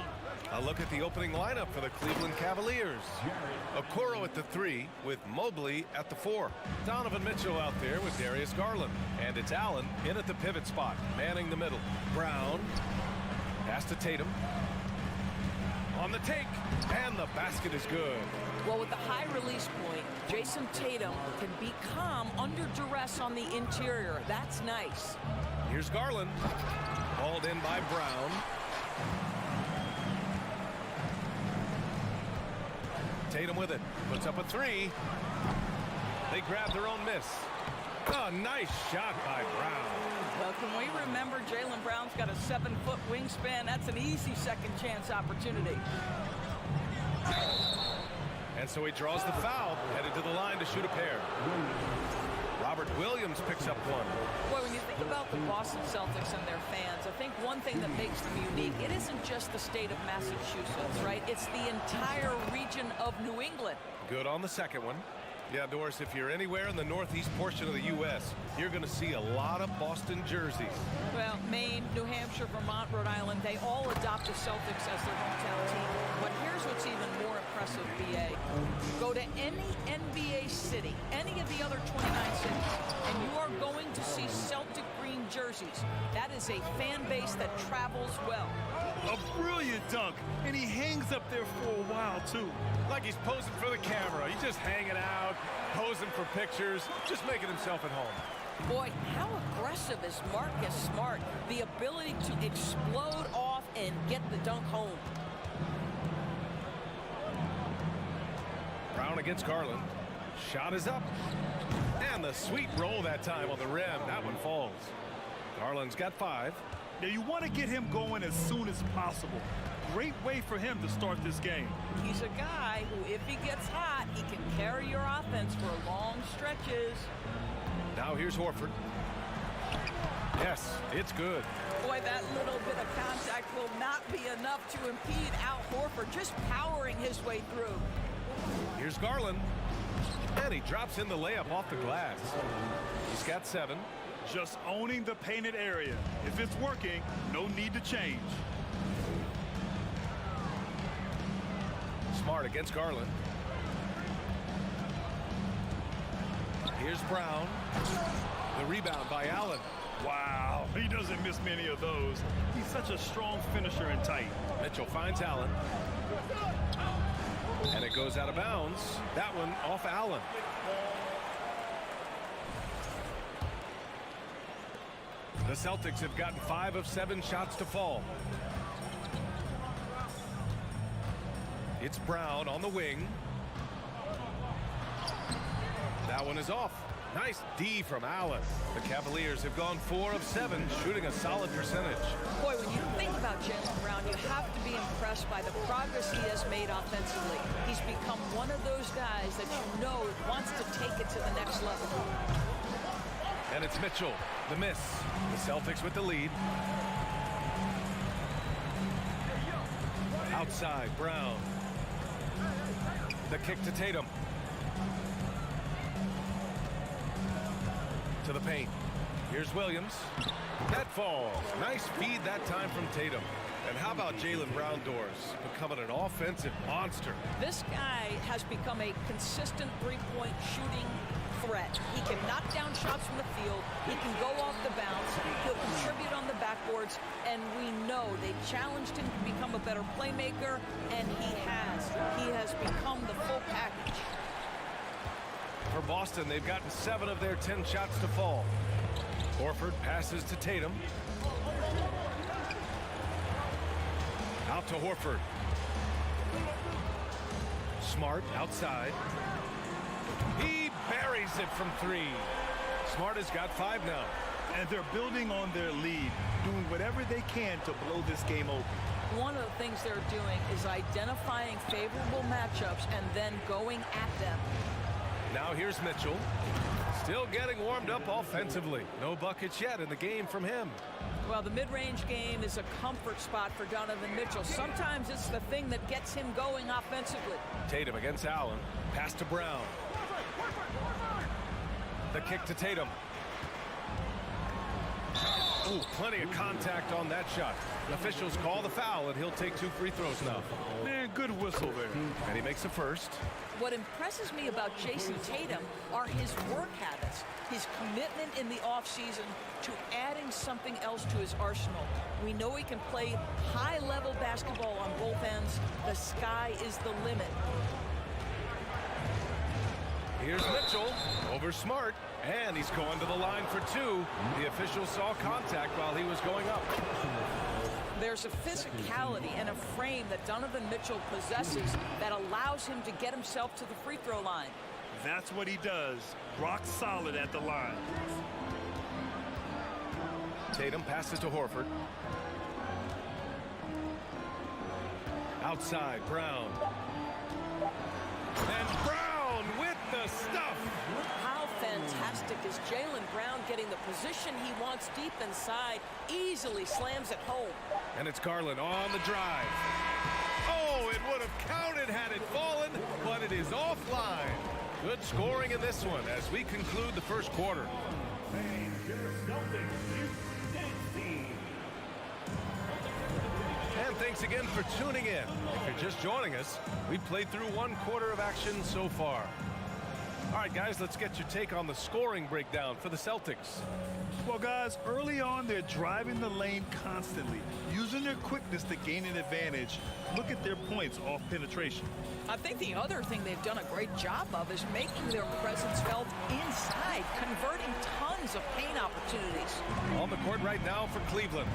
A look at the opening lineup for the Cleveland Cavaliers. Okoro at the 3 with Mobley at the 4. Donovan Mitchell out there with Darius Garland. And it's Allen in at the pivot spot, manning the middle. Brown. Pass to Tatum. On the take, and the basket is good. Well, with the high release point, Jason Tatum can be calm under duress on the interior. That's nice. Here's Garland. Hauled in by Brown. Tatum with it. Puts up a 3. They grab their own miss. Oh, nice shot by Brown. Well, can we remember Jaylen Brown's got a 7-foot wingspan? That's an easy second chance opportunity. And so he draws the foul, headed to the line to shoot a pair. Robert Williams picks up one. Boy, when you think about the Boston Celtics and their fans, I think one thing that makes them unique, it isn't just the state of Massachusetts, right? It's the entire region of New England. Good on the second one. Yeah, Doris, if you're anywhere in the northeast portion of the U.S., you're going to see a lot of Boston jerseys. Well, Maine, New Hampshire, Vermont, Rhode Island, they all adopt the Celtics as their hometown team. But here's what's even more impressive, B.A. Go to any NBA city, any of the other 29 cities, and you are going to see Celtic green jerseys. That is a fan base that travels well. A brilliant dunk, and he hangs up there for a while, too. Like he's posing for the camera. He's just hanging out, posing for pictures, just making himself at home. Boy, how aggressive is Marcus Smart? The ability to explode off and get the dunk home. Brown against Garland. Shot is up. And the sweet roll that time on the rim. That one falls. Garland's got 5. Now, you want to get him going as soon as possible. Great way for him to start this game. He's a guy who, if he gets hot, he can carry your offense for long stretches. Now here's Horford. Yes, it's good. Boy, that little bit of contact will not be enough to impede Al Horford, just powering his way through. Here's Garland. And he drops in the layup off the glass. He's got 7. Just owning the painted area. If it's working, no need to change. Smart against Garland. Here's Brown. The rebound by Allen. Wow, he doesn't miss many of those. He's such a strong finisher and tight. Mitchell finds Allen. And it goes out of bounds. That one off Allen. The Celtics have gotten 5 of 7 shots to fall. It's Brown on the wing. That one is off. Nice D from Allen. The Cavaliers have gone 4 of 7, shooting a solid percentage. Boy, when you think about Jaylen Brown, you have to be impressed by the progress he has made offensively. He's become one of those guys that you know wants to take it to the next level. And it's Mitchell, the miss. The Celtics with the lead. Outside, Brown. The kick to Tatum. To the paint. Here's Williams. That falls. Nice feed that time from Tatum. And how about Jaylen Brown, Doris, becoming an offensive monster? This guy has become a consistent three-point shooting threat. He can knock down shots from the field. He can go off the bounce. He'll contribute on the backboards. And we know they challenged him to become a better playmaker, and he has. He has become the full package. For Boston, they've gotten 7 of their 10 shots to fall. Horford passes to Tatum. Out to Horford. Smart outside. He buries it from 3. Smart has got 5 now. And they're building on their lead, doing whatever they can to blow this game open. One of the things they're doing is identifying favorable matchups and then going at them. Now here's Mitchell. Still getting warmed up offensively. No buckets yet in the game from him. Well, the mid-range game is a comfort spot for Donovan Mitchell. Sometimes it's the thing that gets him going offensively. Tatum against Allen. Pass to Brown. The kick to Tatum. Ooh, plenty of contact on that shot. Officials call the foul, and he'll take 2 free throws now. Man, good whistle there. And he makes the first. What impresses me about Jason Tatum are his work habits, his commitment in the offseason to adding something else to his arsenal. We know he can play high-level basketball on both ends. The sky is the limit. Here's Mitchell over Smart, and he's going to the line for 2. The official saw contact while he was going up. There's a physicality and a frame that Donovan Mitchell possesses that allows him to get himself to the free throw line. That's what he does. Rock solid at the line. Tatum passes to Horford. Outside, Brown. And Brown with the stuff. How fantastic is Jaylen Brown getting the position he wants deep inside, easily slams it home. And it's Garland on the drive. Oh, it would have counted had it fallen, but it is offline. Good scoring in this one as we conclude the first quarter. And thanks again for tuning in. If you're just joining us, we've played through 1 quarter of action so far. All right, guys, let's get your take on the scoring breakdown for the Celtics. Well, guys, early on, they're driving the lane constantly, using their quickness to gain an advantage. Look at their points off penetration. I think the other thing they've done a great job of is making their presence felt inside, converting tons of paint opportunities. On the court right now for Cleveland,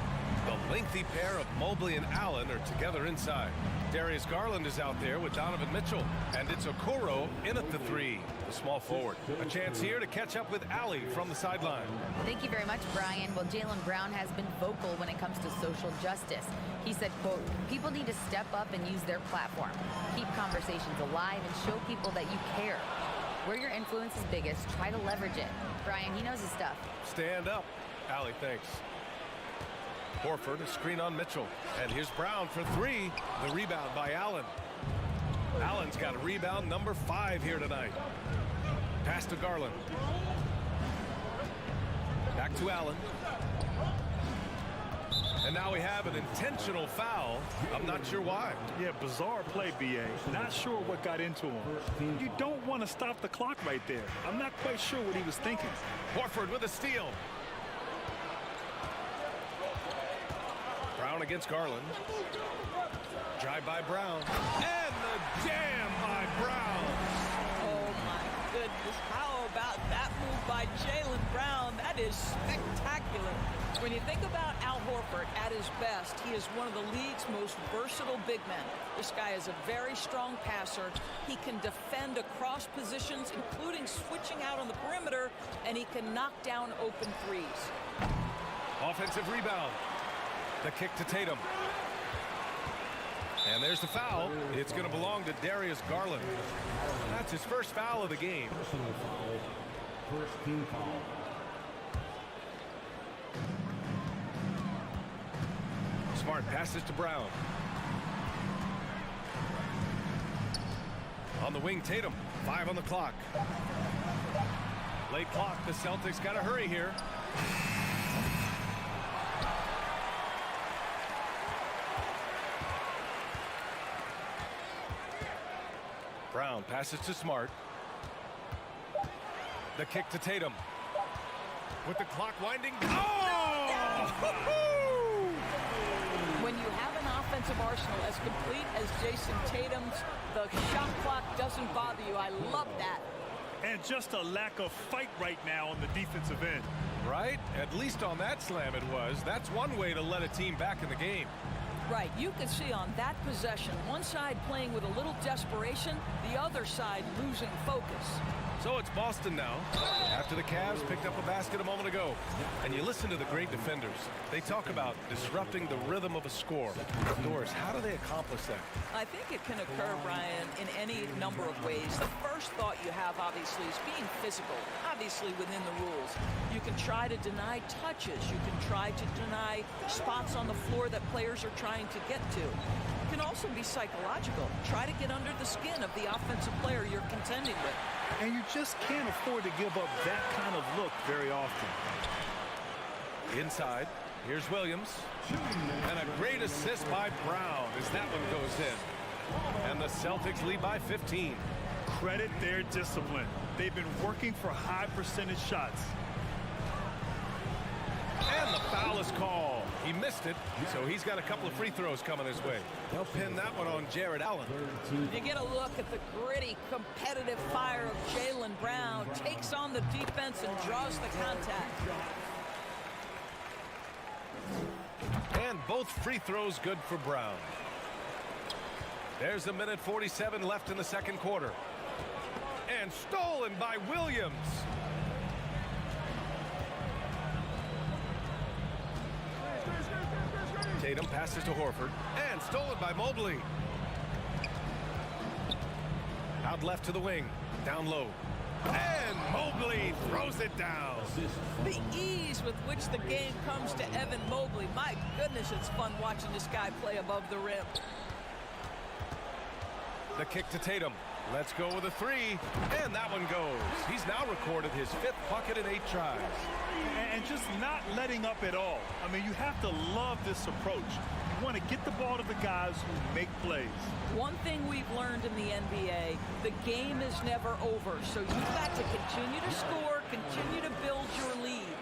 the lengthy pair of Mobley and Allen are together inside. Darius Garland is out there with Donovan Mitchell, and it's Okoro in at the 3, the small forward. A chance here to catch up with Allie from the sideline. Thank you very much, Brian. Well, Jaylen Brown has been vocal when it comes to social justice. He said, quote, people need to step up and use their platform. Keep conversations alive and show people that you care. Where your influence is biggest, try to leverage it. Brian, he knows his stuff. Stand up. Allie, thanks. Horford, a screen on Mitchell. And here's Brown for 3. The rebound by Allen. Allen's got a rebound number 5 here tonight. Pass to Garland. Back to Allen. And now we have an intentional foul. I'm not sure why. Yeah, bizarre play, B.A. Not sure what got into him. You don't want to stop the clock right there. I'm not quite sure what he was thinking. Horford with a steal. Brown against Garland. Drive by Brown. And the jam by Brown. Oh, my goodness. How about that move by Jaylen Brown? That is spectacular. When you think about Al Horford at his best, he is one of the league's most versatile big men. This guy is a very strong passer. He can defend across positions, including switching out on the perimeter, and he can knock down open threes. Offensive rebound. The kick to Tatum. And there's the foul. It's going to belong to Darius Garland. That's his first foul of the game. First team foul. Smart passes to Brown. On the wing, Tatum. 5 on the clock. Late clock. The Celtics got to hurry here. Brown passes to Smart. The kick to Tatum. With the clock winding. Oh! When you have an offensive arsenal as complete as Jason Tatum's, the shot clock doesn't bother you. I love that. And just a lack of fight right now on the defensive end. Right? At least on that slam it was. That's one way to let a team back in the game. Right, you can see on that possession, one side playing with a little desperation, the other side losing focus. So it's Boston now, after the Cavs picked up a basket a moment ago. And you listen to the great defenders. They talk about disrupting the rhythm of a score. Doris, how do they accomplish that? I think it can occur, Brian, in any number of ways. The first thought you have, obviously, is being physical, obviously within the rules. You can try to deny touches. You can try to deny spots on the floor that players are trying to get to. It can also be psychological. Try to get under the skin of the offensive player you're contending with. And you just can't afford to give up that kind of look very often. Inside, here's Williams. And a great assist by Brown as that one goes in. And the Celtics lead by 15. Credit their discipline. They've been working for high percentage shots. And the foul is called. He missed it, so he's got a couple of free throws coming his way. They'll pin that one on Jared Allen. You get a look at the gritty, competitive fire of Jaylen Brown. Takes on the defense and draws the contact. And both free throws good for Brown. There's a minute 47 left in the second quarter. And stolen by Williams. Tatum passes to Horford. And stolen by Mobley. Out left to the wing. Down low. And Mobley throws it down. The ease with which the game comes to Evan Mobley. My goodness, it's fun watching this guy play above the rim. The kick to Tatum. Let's go with a three. And that one goes. He's now recorded his 5th bucket in 8 tries. And just not letting up at all. I mean, you have to love this approach. You want to get the ball to the guys who make plays. One thing we've learned in the NBA, the game is never over. So you've got to continue to score, continue to build your lead.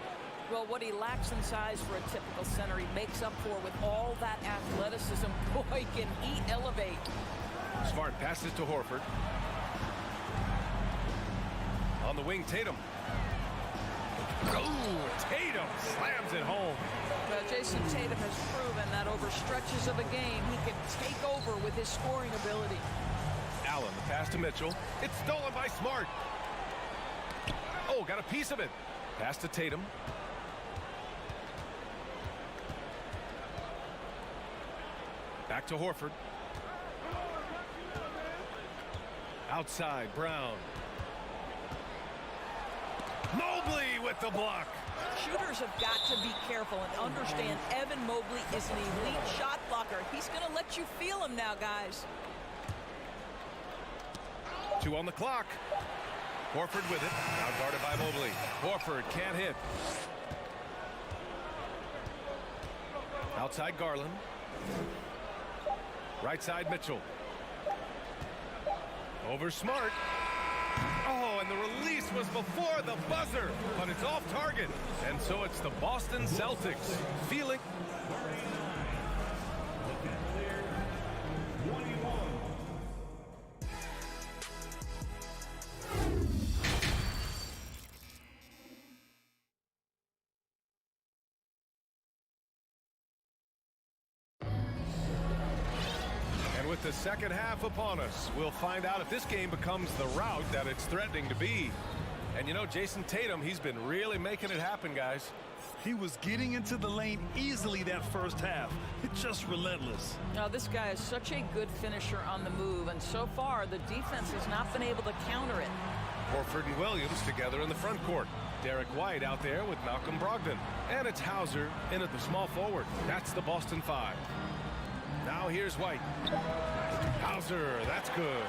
Well, what he lacks in size for a typical center, he makes up for with all that athleticism. Boy, can he elevate. Smart passes to Horford. On the wing, Tatum. Oh, Tatum slams it home. Well, Jason Tatum has proven that over stretches of a game, he can take over with his scoring ability. Allen, the pass to Mitchell. It's stolen by Smart. Oh, got a piece of it. Pass to Tatum. Back to Horford. Outside, Brown. Mobley with the block. Shooters have got to be careful and understand Evan Mobley is an elite shot blocker. He's going to let you feel him now, guys. 2 on the clock. Horford with it. Now guarded by Mobley. Horford can't hit. Outside Garland. Right side Mitchell. Over Smart. Oh, and the release was before the buzzer, but it's off target. And so it's the Boston Celtics feeling. With the second half upon us, we'll find out if this game becomes the rout that it's threatening to be. And you know, Jason Tatum, he's been really making it happen, guys. He was getting into the lane easily that first half. It's just relentless. Now, this guy is such a good finisher on the move, and so far, the defense has not been able to counter it. Horford and Williams together in the front court. Derek White out there with Malcolm Brogdon. And it's Hauser in at the small forward. That's the Boston 5. Now here's White. Hauser, that's good.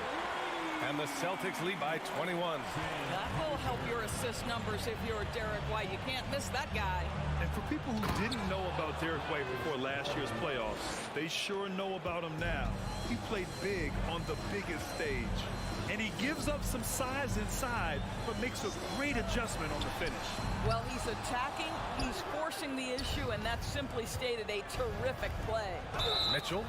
And the Celtics lead by 21. That will help your assist numbers if you're Derek White. You can't miss that guy. And for people who didn't know about Derek White before last year's playoffs, they sure know about him now. He played big on the biggest stage. And he gives up some size inside, but makes a great adjustment on the finish. Well, he's attacking, he's forcing the issue, and that's simply stated a terrific play. Mitchell,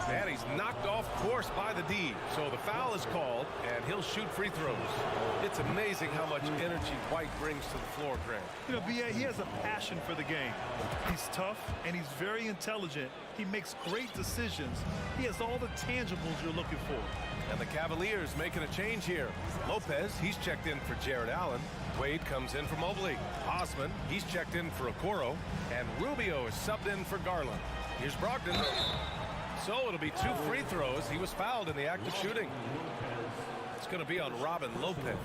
and he's knocked off course by the D. So the foul is called, and he'll shoot free throws. It's amazing how much energy White brings to the floor, Grant. You know, B.A., he has a passion for the game. He's tough, and he's very intelligent. He makes great decisions. He has all the tangibles you're looking for. And the Cavaliers making a change here. Lopez, he's checked in for Jared Allen. Wade comes in for Mobley. Osman, he's checked in for Okoro. And Rubio is subbed in for Garland. Here's Brogdon. So it'll be 2 free throws. He was fouled in the act of shooting. It's going to be on Robin Lopez.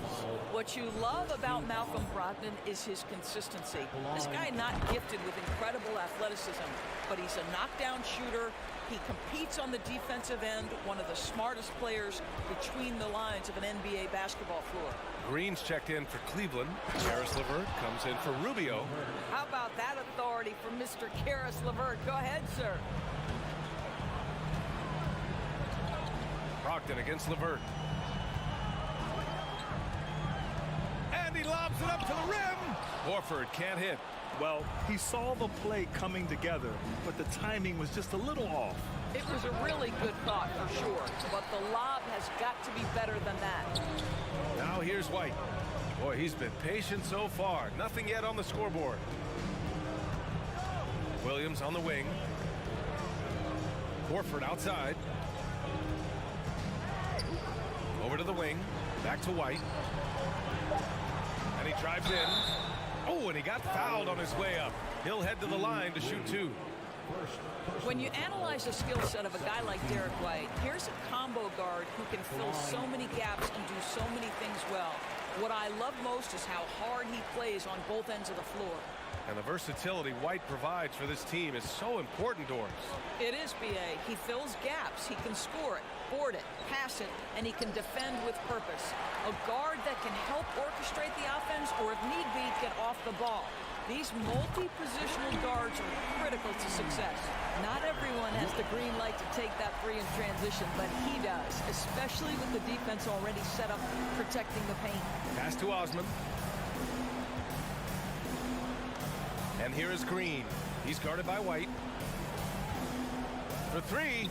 What you love about Malcolm Brogdon is his consistency. This guy not gifted with incredible athleticism, but he's a knockdown shooter. He competes on the defensive end, one of the smartest players between the lines of an NBA basketball floor. Green's checked in for Cleveland. Karis LeVert comes in for Rubio. How about that authority from Mr. Karis LeVert? Go ahead, sir. Brogdon against LeVert. And he lobs it up to the rim. Horford can't hit. Well, he saw the play coming together, but the timing was just a little off. It was a really good thought for sure, but the lob has got to be better than that. Now here's White. Boy, he's been patient so far. Nothing yet on the scoreboard. Williams on the wing. Horford outside. Over to the wing. Back to White. And he drives in. Oh, and he got fouled on his way up. He'll head to the line to shoot 2. When you analyze the skill set of a guy like Derek White, here's a combo guard who can fill so many gaps and do so many things well. What I love most is how hard he plays on both ends of the floor. And the versatility White provides for this team is so important, Doris. It is, B.A. He fills gaps. He can score it, board it, pass it, and he can defend with purpose. A guard that can help orchestrate the offense or, if need be, get off the ball. These multi-positional guards are critical to success. Not everyone has the green light to take that three in transition, but he does, especially with the defense already set up protecting the paint. Pass to Osman. And here is Green. He's guarded by White. For 3.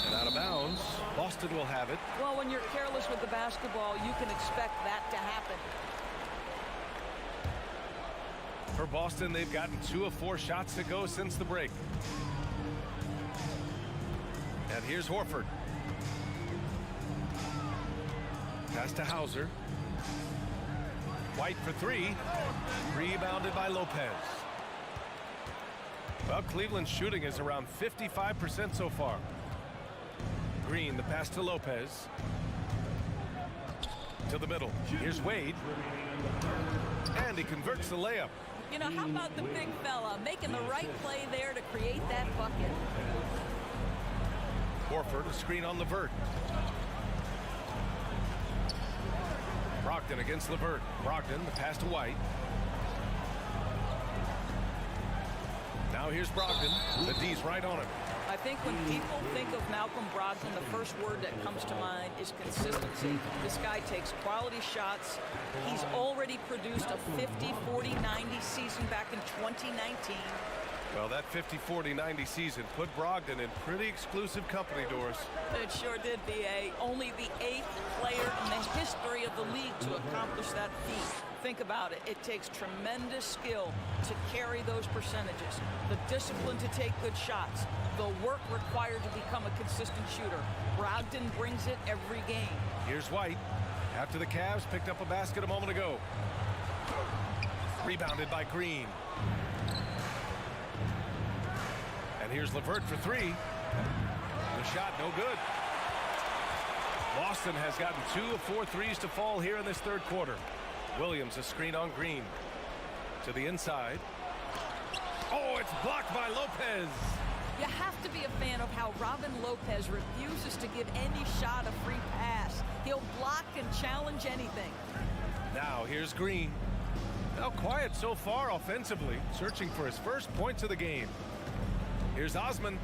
And out of bounds. Boston will have it. Well, when you're careless with the basketball, you can expect that to happen. For Boston, they've gotten 2 of 4 shots to go since the break. And here's Horford. Pass to Hauser. White for 3. Rebounded by Lopez. Well, Cleveland's shooting is around 55% so far. Green, the pass to Lopez. To the middle. Here's Wade. And he converts the layup. You know, how about the big fella making the right play there to create that bucket? Horford, a screen on LeVert. Brogdon against LeVert. Brogdon, the pass to White. Now here's Brogdon. The D's right on him. I think when people think of Malcolm Brogdon, the first word that comes to mind is consistency. This guy takes quality shots. He's already produced a 50-40-90 season back in 2019. Well, that 50-40-90 season put Brogdon in pretty exclusive company, Doris. It sure did, B.A. Only the 8th player in the history of the league to accomplish that feat. Think about it. It takes tremendous skill to carry those percentages. The discipline to take good shots. The work required to become a consistent shooter. Brogdon brings it every game. Here's White. After the Cavs picked up a basket a moment ago. Rebounded by Green. And here's LeVert for 3. The shot no good. Boston has gotten 2 of 4 threes to fall here in this third quarter. Williams, a screen on Green. To the inside. Oh, it's blocked by Lopez. You have to be a fan of how Robin Lopez refuses to give any shot a free pass. He'll block and challenge anything. Now here's Green. Now quiet so far offensively, searching for his first points of the game. Here's Osman.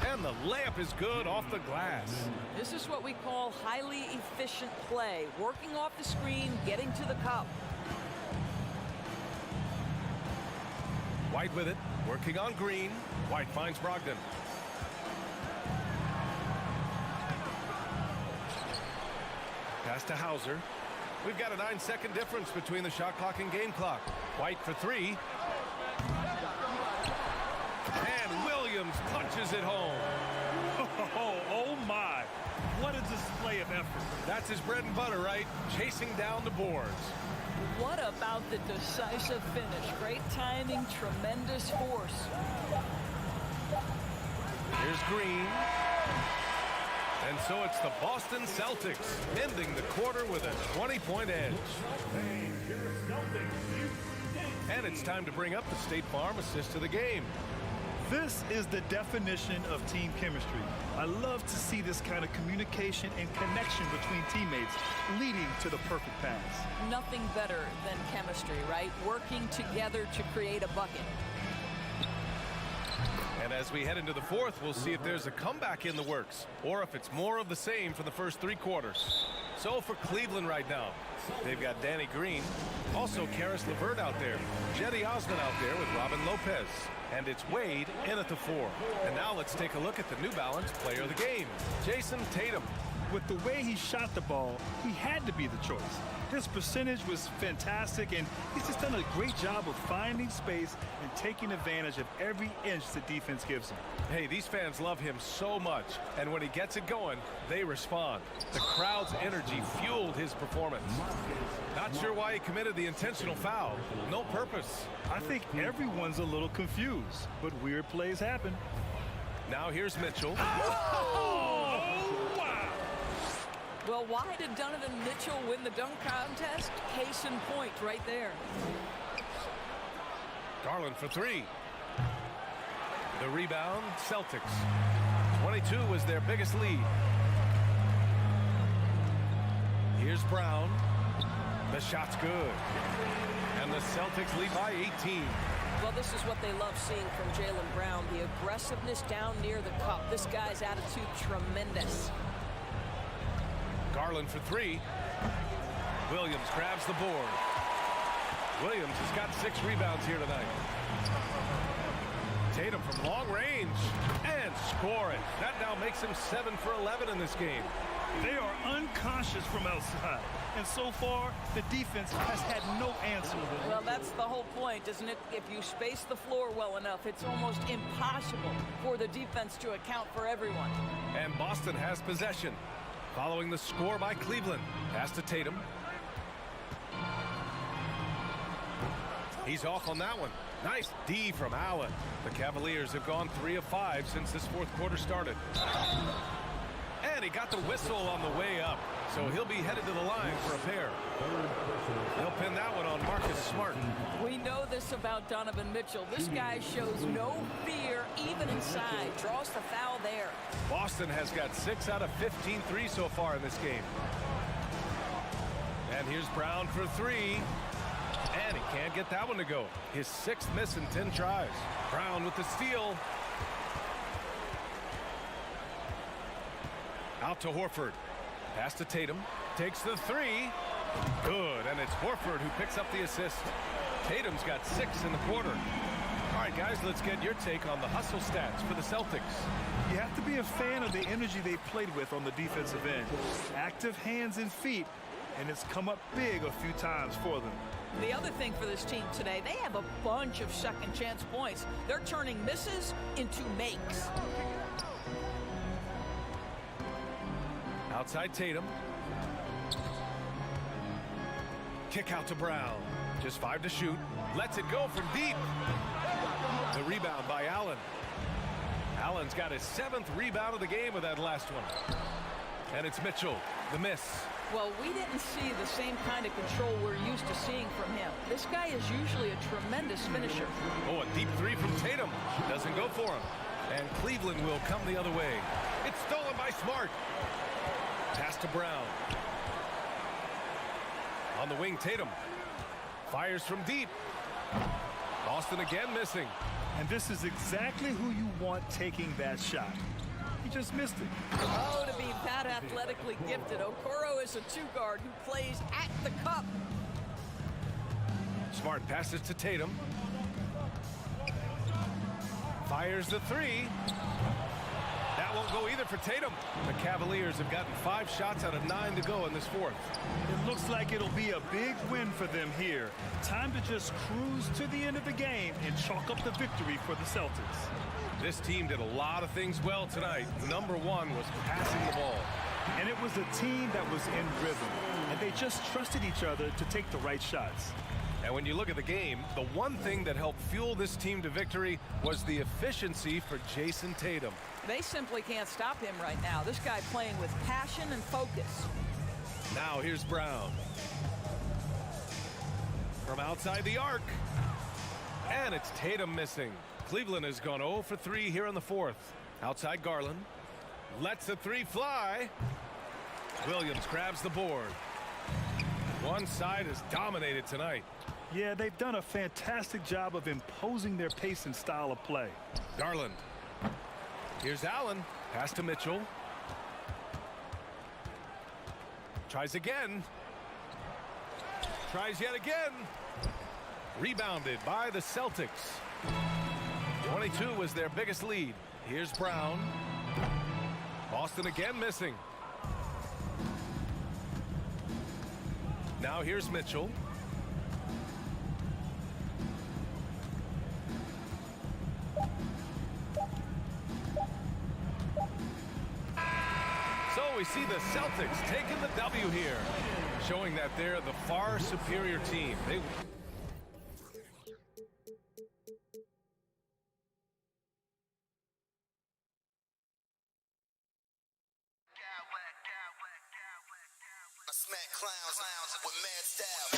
And the layup is good off the glass. This is what we call highly efficient play. Working off the screen, getting to the cup. White with it, working on Green. White finds Brogdon. Pass to Hauser. We've got a 9-second difference between the shot clock and game clock. White for three. And Williams punches it home. Oh my. What a display of effort. That's his bread and butter, right? Chasing down the boards. What about the decisive finish? Great timing, tremendous force. Here's Green. And so it's the Boston Celtics ending the quarter with a 20-point edge. And it's time to bring up the State Farm assist of the game. This is the definition of team chemistry. I love to see this kind of communication and connection between teammates leading to the perfect pass. Nothing better than chemistry, right? Working together to create a bucket. And as we head into the fourth, we'll see if there's a comeback in the works or if it's more of the same for the first 3 quarters. So for Cleveland right now, they've got Danny Green, also Karis LeVert out there, Jetty Osman out there with Robin Lopez. And it's Wade in at the 4. And now let's take a look at the New Balance player of the game, Jason Tatum. With the way he shot the ball, he had to be the choice. His percentage was fantastic, and he's just done a great job of finding space and taking advantage of every inch the defense gives him. Hey, these fans love him so much, and when he gets it going, they respond. The crowd's energy fueled his performance. Not sure why he committed the intentional foul. No purpose. I think everyone's a little confused, but weird plays happen. Now here's Mitchell. Well, why did Donovan Mitchell win the dunk contest? Case in point right there. Garland for 3. The rebound, Celtics. 22 was their biggest lead. Here's Brown. The shot's good. And the Celtics lead by 18. Well, this is what they love seeing from Jaylen Brown. The aggressiveness down near the cup. This guy's attitude, tremendous. Garland for 3. Williams grabs the board. Williams has got 6 rebounds here tonight. Tatum from long range and score it. That now makes him 7 for 11 in this game. They are unconscious from outside, and so far the defense has had no answer. Well, that's the whole point, isn't it? If you space the floor well enough, it's almost impossible for the defense to account for everyone. And Boston has possession. Following the score by Cleveland. Pass to Tatum. He's off on that one. Nice D from Allen. The Cavaliers have gone 3 of 5 since this fourth quarter started. And he got the whistle on the way up. So he'll be headed to the line for a pair. He'll pin that one on Marcus Smart. We know this about Donovan Mitchell. This guy shows no fear even inside. Draws the foul there. Boston has got 6 out of 15 threes so far in this game. And here's Brown for 3. And he can't get that one to go. His 6th miss in 10 tries. Brown with the steal. Out to Horford. Pass to Tatum. Takes the 3. Good. And it's Horford who picks up the assist. Tatum's got 6 in the quarter. All right, guys, let's get your take on the hustle stats for the Celtics. You have to be a fan of the energy they played with on the defensive end. Active hands and feet, and it's come up big a few times for them. The other thing for this team today, they have a bunch of second chance points. They're turning misses into makes. Outside Tatum. Kick out to Brown. Just 5 to shoot. Lets it go from deep. The rebound by Allen. Allen's got his 7th rebound of the game with that last one. And it's Mitchell. The miss. Well, we didn't see the same kind of control we're used to seeing from him. This guy is usually a tremendous finisher. Oh, a deep 3 from Tatum. Doesn't go for him. And Cleveland will come the other way. It's stolen by Smart. Pass to Brown. On the wing, Tatum. Fires from deep. Boston again missing. And this is exactly who you want taking that shot. He just missed it. Oh, to be that athletically gifted. Okoro is a two-guard who plays at the cup. Smart passes to Tatum. Fires the three. That won't go either for Tatum. The Cavaliers have gotten 5 shots out of 9 to go in this fourth. It looks like it'll be a big win for them here. Time to just cruise to the end of the game and chalk up the victory for the Celtics. This team did a lot of things well tonight. Number one was passing the ball. And it was a team that was in rhythm, and they just trusted each other to take the right shots. And when you look at the game, the one thing that helped fuel this team to victory was the efficiency for Jason Tatum. They simply can't stop him right now. This guy playing with passion and focus. Now here's Brown. From outside the arc. And it's Tatum missing. Cleveland has gone 0 for 3 here in the fourth. Outside Garland. Lets the three fly. Williams grabs the board. One side has dominated tonight. Yeah, they've done a fantastic job of imposing their pace and style of play. Garland. Here's Allen. Pass to Mitchell. Tries again. Tries yet again. Rebounded by the Celtics. 22 was their biggest lead. Here's Brown. Boston again missing. Now here's Mitchell. So we see the Celtics taking the W here, showing that they're the far superior team. I smack clowns with mad style.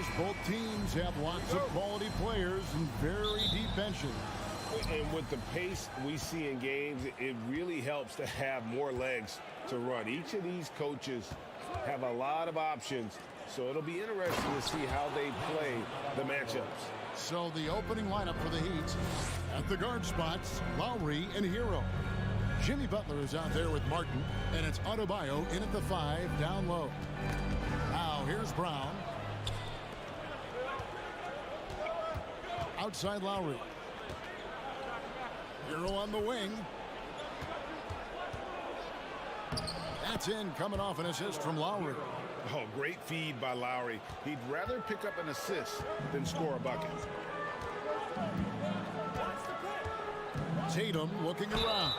years, both teams have lots of quality players and very deep benches. And with the pace we see in games, it really helps to have more legs to run. Each of these coaches have a lot of options, so it'll be interesting to see how they play the matchups. So the opening lineup for the Heat: at the guard spots, Lowry and Hero. Jimmy Butler is out there with Martin, and it's Adebayo in at the 5 down low. Now here's Brown. Outside Lowry. Hero on the wing. That's in, coming off an assist from Lowry. Oh, great feed by Lowry. He'd rather pick up an assist than score a bucket. Tatum looking around.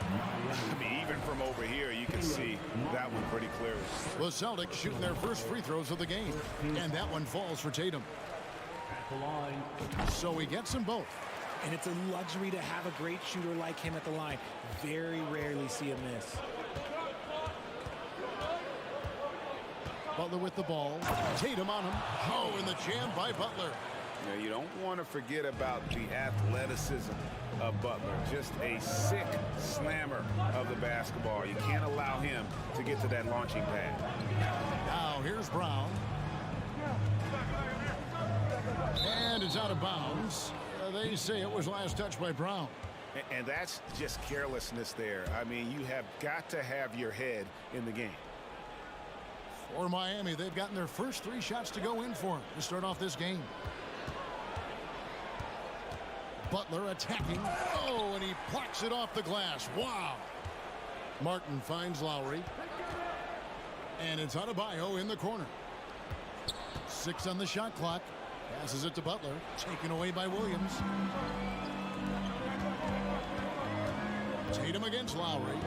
I mean, even from over here, you can see that one pretty clearly. The Celtics shooting their first free throws of the game, and that one falls for Tatum. So he gets them both. And it's a luxury to have a great shooter like him at the line. Very rarely see a miss. Butler with the ball. Tatum on him. Oh, and the jam by Butler. You don't want to forget about the athleticism of Butler. Just a sick slammer of the basketball. You can't allow him to get to that launching pad. Now here's Brown. And it's out of bounds. They say it was last touched by Brown. And that's just carelessness there. I mean, you have got to have your head in the game. For Miami, they've gotten their first 3 shots to go in for him to start off this game. Butler attacking. Oh, and he plucks it off the glass. Wow. Martin finds Lowry. And it's Adebayo in the corner. 6 on the shot clock. Passes it to Butler. Taken away by Williams. Tatum against Lowry.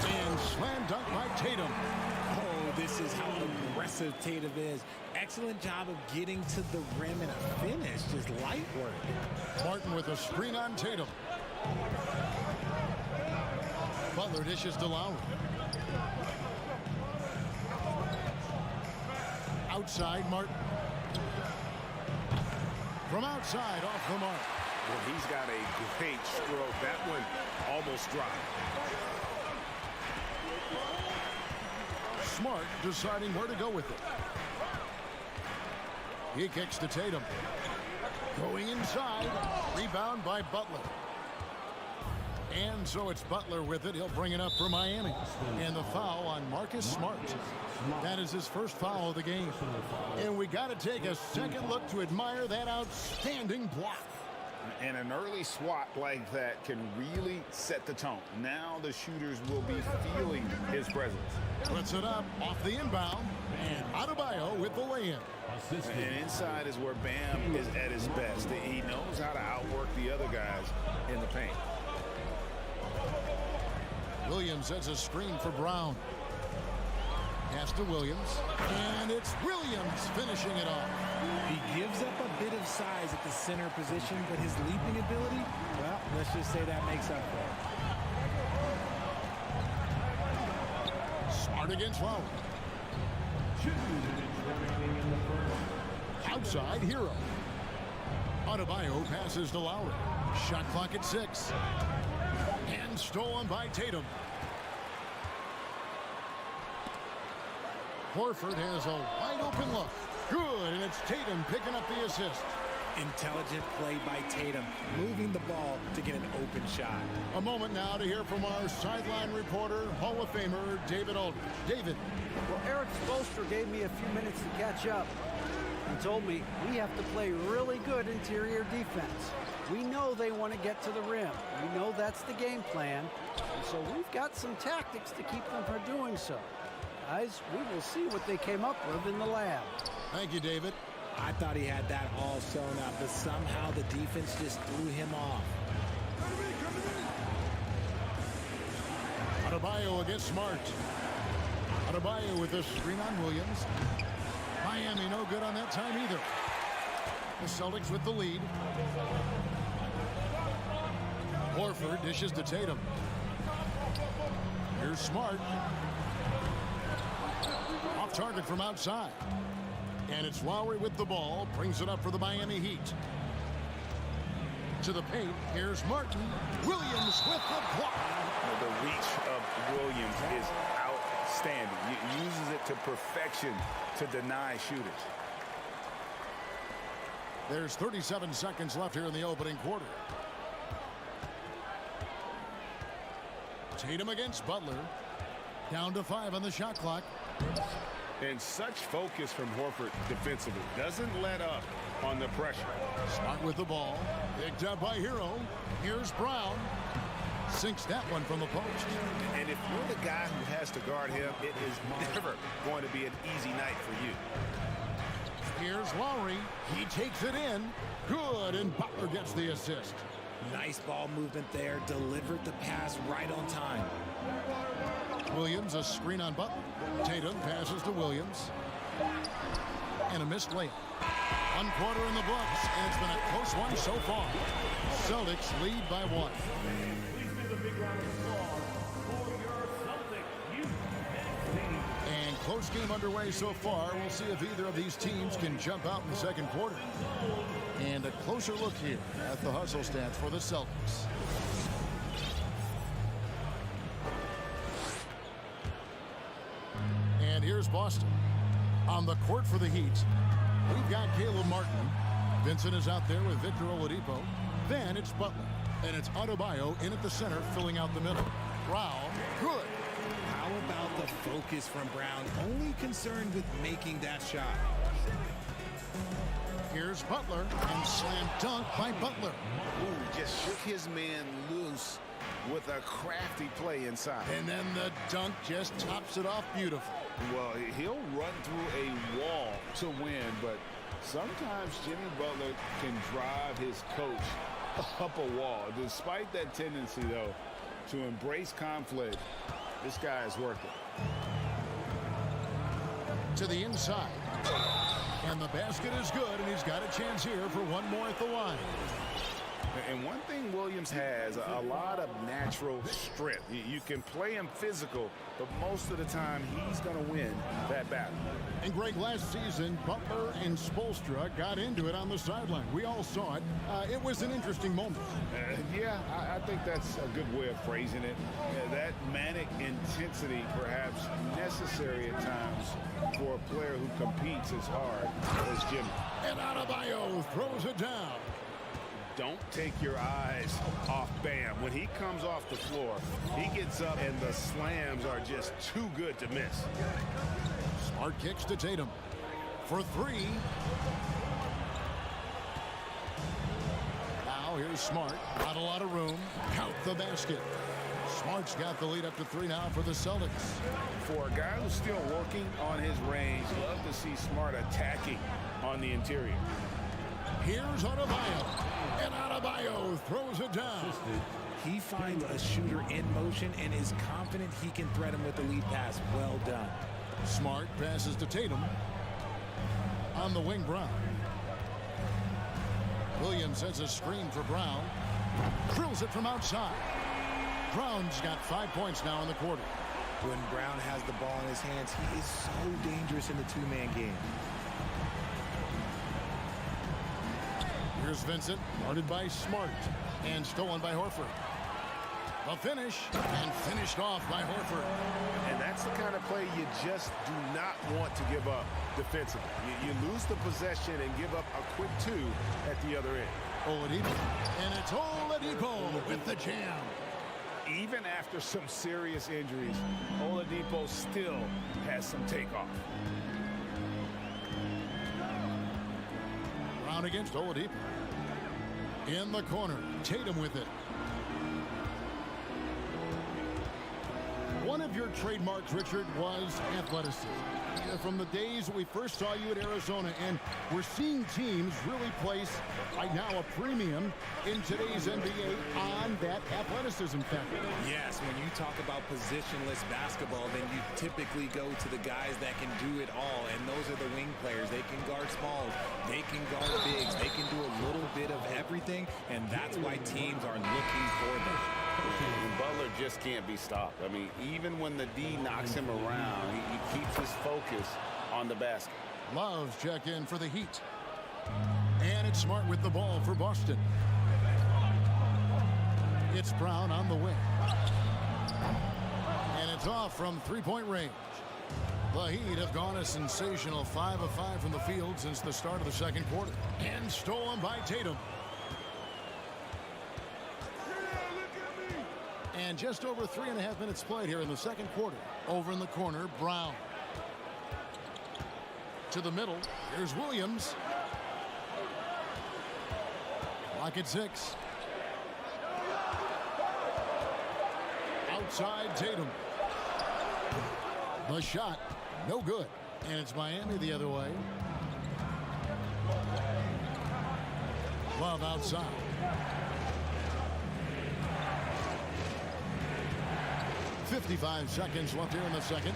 And slam dunk by Tatum. Oh, this is how aggressive Tatum is. Excellent job of getting to the rim and a finish. Just light work. Martin with a screen on Tatum. Butler dishes to Lowry. Outside Martin. From outside off the mark. Well, he's got a great stroke. That one almost dropped. Smart deciding where to go with it. He kicks to Tatum. Going inside. Rebound by Butler. And so it's Butler with it. He'll bring it up for Miami. And the foul on Marcus Smart. That is his first foul of the game. And we got to take a second look to admire that outstanding block. And an early swat like that can really set the tone. Now the shooters will be feeling his presence. Puts it up off the inbound. And Adebayo with the lay-in. And inside is where Bam is at his best. He knows how to outwork the other guys in the paint. Williams sets a screen for Brown. Pass to Williams. And it's Williams finishing it off. He gives up a bit of size at the center position, but his leaping ability, well, let's just say that makes up for it. Smart against Lowry. Outside Hero. Adebayo passes to Lowry. Shot clock at 6. And stolen by Tatum. Horford has a wide open look. Good, and it's Tatum picking up the assist. Intelligent play by Tatum, moving the ball to get an open shot. A moment now to hear from our sideline reporter, Hall of Famer David Aldridge. David. Well, Eric Spoelstra gave me a few minutes to catch up. He told me we have to play really good interior defense. We know they want to get to the rim. We know that's the game plan. And so we've got some tactics to keep them from doing so. Guys, we will see what they came up with in the lab. Thank you, David. I thought he had that all sewn up, but somehow the defense just threw him off. Adebayo against Smart. Adebayo with a screen on Williams. Miami no good on that time either. The Celtics with the lead. Horford dishes to Tatum. Here's Smart. Off target from outside. And it's Lowry with the ball. Brings it up for the Miami Heat. To the paint. Here's Martin. Williams with the block. The reach of Williams is outstanding. He uses it to perfection to deny shooters. There's 37 seconds left here in the opening quarter. Tatum against Butler. Down to 5 on the shot clock. And such focus from Horford defensively. Doesn't let up on the pressure. Smart with the ball. Picked up by Hero. Here's Brown. Sinks that one from the post. And if you're the guy who has to guard him, it is never going to be an easy night for you. Here's Lowry. He takes it in. Good, and Butler gets the assist. Nice ball movement there. Delivered the pass right on time. Williams, a screen on Butler. Tatum passes to Williams. And a missed layup. 1 quarter in the books, and it's been a close one so far. Celtics lead by 1. And close game underway so far. We'll see if either of these teams can jump out in the second quarter. And a closer look here at the hustle stats for the Celtics. And here's Boston. On the court for the Heat, we've got Caleb Martin. Vincent is out there with Victor Oladipo. Then it's Butler. And it's Adebayo in at the center, filling out the middle. Brown, good. How about the focus from Brown? Only concerned with making that shot. Here's Butler, and slam dunk by Butler. Ooh, just shook his man loose with a crafty play inside. And then the dunk just tops it off beautiful. Well, he'll run through a wall to win, but sometimes Jimmy Butler can drive his coach up a wall. Despite that tendency, though, to embrace conflict, this guy is worth it. To the inside. And the basket is good, and he's got a chance here for one more at the line. And one thing Williams has, a lot of natural strength. You can play him physical, but most of the time he's going to win that battle. And Greg, last season, Butler and Spoelstra got into it on the sideline. We all saw it. It was an interesting moment. Yeah, I think that's a good way of phrasing it. That manic intensity perhaps necessary at times for a player who competes as hard as Jimmy. And Adebayo throws it down. Don't take your eyes off Bam. When he comes off the floor, he gets up and the slams are just too good to miss. Smart kicks to Tatum for 3. Now here's Smart. Not a lot of room. Count the basket. Smart's got the lead up to 3 now for the Celtics. For a guy who's still working on his range, love to see Smart attacking on the interior. Here's Adebayo. And Adebayo throws it down. He finds a shooter in motion and is confident he can threat him with the lead pass. Well done. Smart passes to Tatum. On the wing, Brown. Williams sends a screen for Brown. Drills it from outside. Brown's got 5 points now in the quarter. When Brown has the ball in his hands, he is so dangerous in the two-man game. Here's Vincent, guarded by Smart, and stolen by Horford. The finish, and finished off by Horford. And that's the kind of play you just do not want to give up defensively. You lose the possession and give up a quick 2 at the other end. Oladipo, and it's Oladipo with the jam. Even after some serious injuries, Oladipo still has some takeoff. Brown against Oladipo. In the corner, Tatum with it. One of your trademarks, Richard, was athleticism. From the days we first saw you at Arizona, and we're seeing teams really place, right now, a premium in today's NBA on that athleticism factor. Yes, when you talk about positionless basketball, then you typically go to the guys that can do it all, and those are the wing players. They can guard smalls, they can guard bigs, they can do a little bit of everything, and that's why teams are looking for them. And Butler just can't be stopped. I mean, even when the D knocks him around, he keeps his focus on the basket. Love's check in for the Heat. And it's Smart with the ball for Boston. It's Brown on the wing. And it's off from three-point range. The Heat have gone a sensational 5 of 5 from the field since the start of the second quarter. And stolen by Tatum. And just over 3.5 minutes played here in the second quarter. Over in the corner, Brown. To the middle, here's Williams. Lock at 6. Outside Tatum. The shot, no good. And it's Miami the other way. Love outside. .55 seconds left here in the second.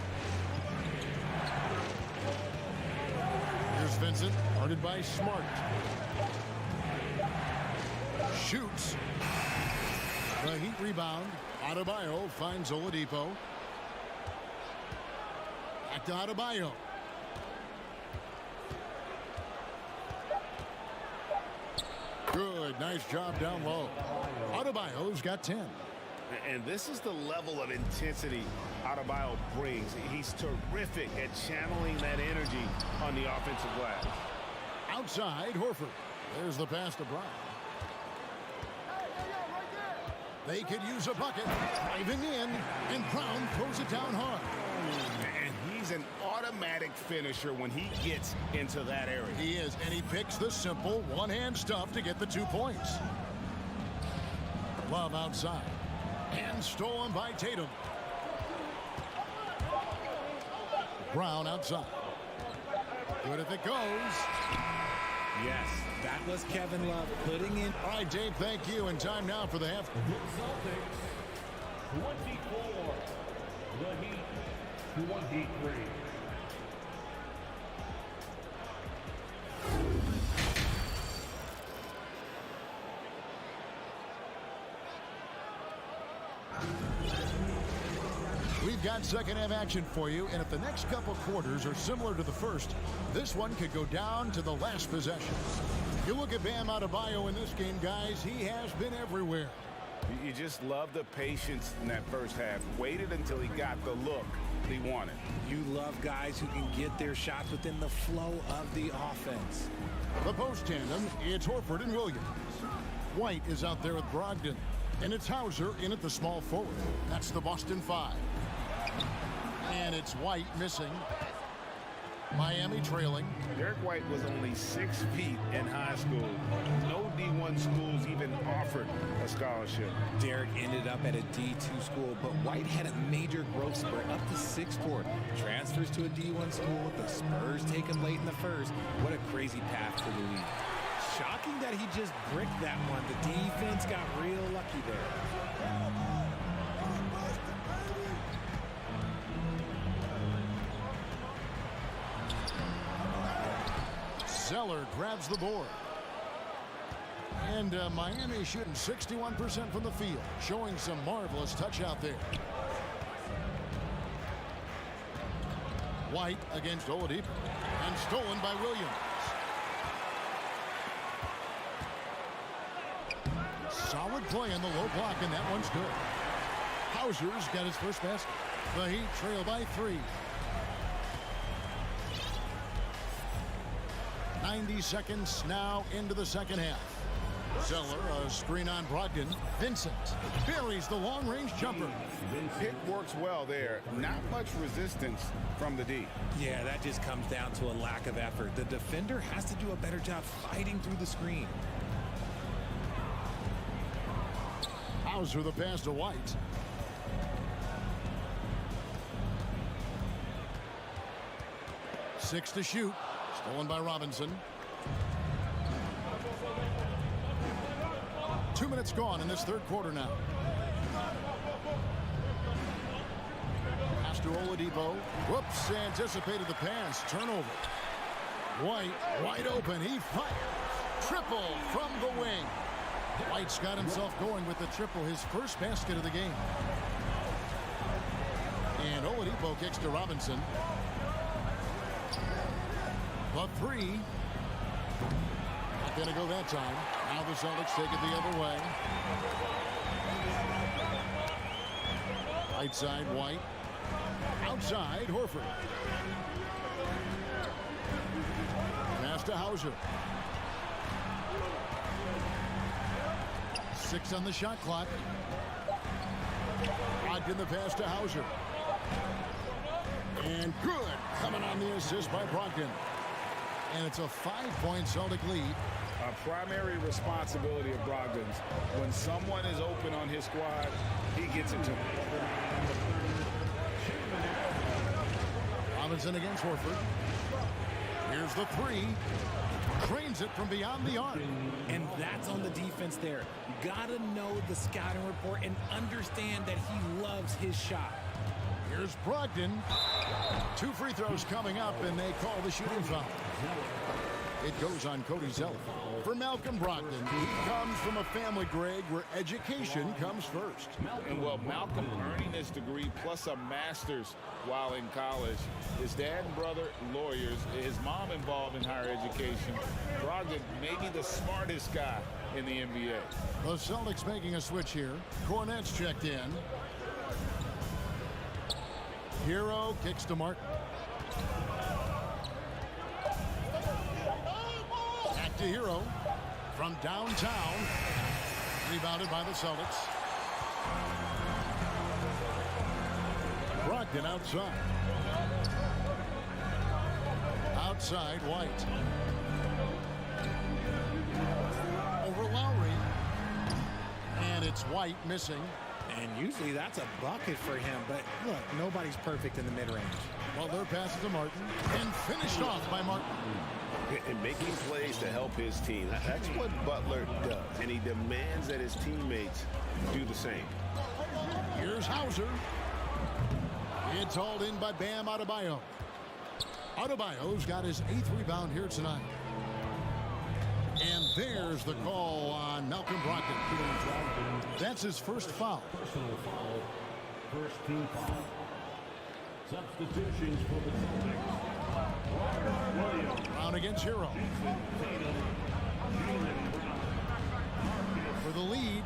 Here's Vincent, guarded by Smart. Shoots. The Heat rebound. Adebayo finds Oladipo. Back to Adebayo. Good, nice job down low. Adebayo's got 10. And this is the level of intensity Adebayo brings. He's terrific at channeling that energy on the offensive glass. Outside, Horford. There's the pass to Brown. They could use a bucket. Driving in, and Brown throws it down hard. And he's an automatic finisher when he gets into that area. He is, and he picks the simple one-hand stuff to get the 2 points. Love outside. And stolen by Tatum. Brown outside. Good if it goes. Yes, that was Kevin Love putting in. All right, Dave, thank you. And time now for the half. Celtics 24. The Heat 23. We've got second half action for you, and if the next couple quarters are similar to the first, this one could go down to the last possession. You look at Bam Adebayo in this game, guys, he has been everywhere. You just love the patience in that first half. Waited until he got the look he wanted. You love guys who can get their shots within the flow of the offense. The post tandem, it's Horford and Williams. White is out there with Brogdon, and it's Hauser in at the small forward. That's the Boston 5. And it's White missing. Miami trailing. Derek White was only 6 feet in high school. No D1 schools even offered a scholarship. Derek ended up at a D2 school, but White had a major growth spurt up to 6'4". Transfers to a D1 school. The Spurs take him late in the first. What a crazy path to the league. Shocking that he just bricked that one. The defense got real lucky there. Zeller grabs the board. And Miami shooting 61% from the field, showing some marvelous touch out there. White against Oladipo, and stolen by Williams. Solid play in the low block, and that one's good. Hauser's got his first basket. The Heat trail by 3. 90 seconds now into the second half. Zeller, a screen on Brogdon. Vincent buries the long-range jumper. Pick works well there. Not much resistance from the D. Yeah, that just comes down to a lack of effort. The defender has to do a better job fighting through the screen. Hauser the pass to White. Six to shoot. Stolen by Robinson. 2 minutes gone in this third quarter now. Pass to Oladipo. Whoops, anticipated the pass. Turnover. White, wide open. He fires. Triple from the wing. White's got himself going with the triple, his first basket of the game. And Oladipo kicks to Robinson. The three. Not going to go that time. Now the Celtics take it the other way. Right side, White. Outside, Horford. Pass to Hauser. 6 on the shot clock. Brogdon the pass to Hauser. And good. Coming on the assist by Brogdon. And it's a 5-point Celtic lead. A primary responsibility of Brogdon's. When someone is open on his squad, he gets it to him. Robinson against Horford. Here's the three. Drains it from beyond the arc. And that's on the defense there. You got to know the scouting report and understand that he loves his shot. Here's Brogdon. 2 free throws coming up, and they call the shooting foul. It goes on Cody Zeller. For Malcolm Brogdon, he comes from a family, Greg, where education comes first. And well, Malcolm earning his degree plus a master's while in college. His dad and brother, lawyers. His mom involved in higher education. Brogdon may be the smartest guy in the NBA. The Celtics making a switch here. Cornette's checked in. Hero kicks to Martin. Back to Hero from downtown. Rebounded by the Celtics. Brogdon outside. Outside, White. Over Lowry. And it's White missing. And usually that's a bucket for him, but look, nobody's perfect in the mid-range. Well, their pass to Martin, and finished off by Martin. And making plays to help his team. That's what Butler does, and he demands that his teammates do the same. Here's Hauser. It's hauled in by Bam Adebayo. Adebayo's got his 8th rebound here tonight. And there's the call on Malcolm Brogdon. That's his first foul. Personal foul. First team foul. Substitutions for the Celtics. Williams. Brown against Hero. For the lead.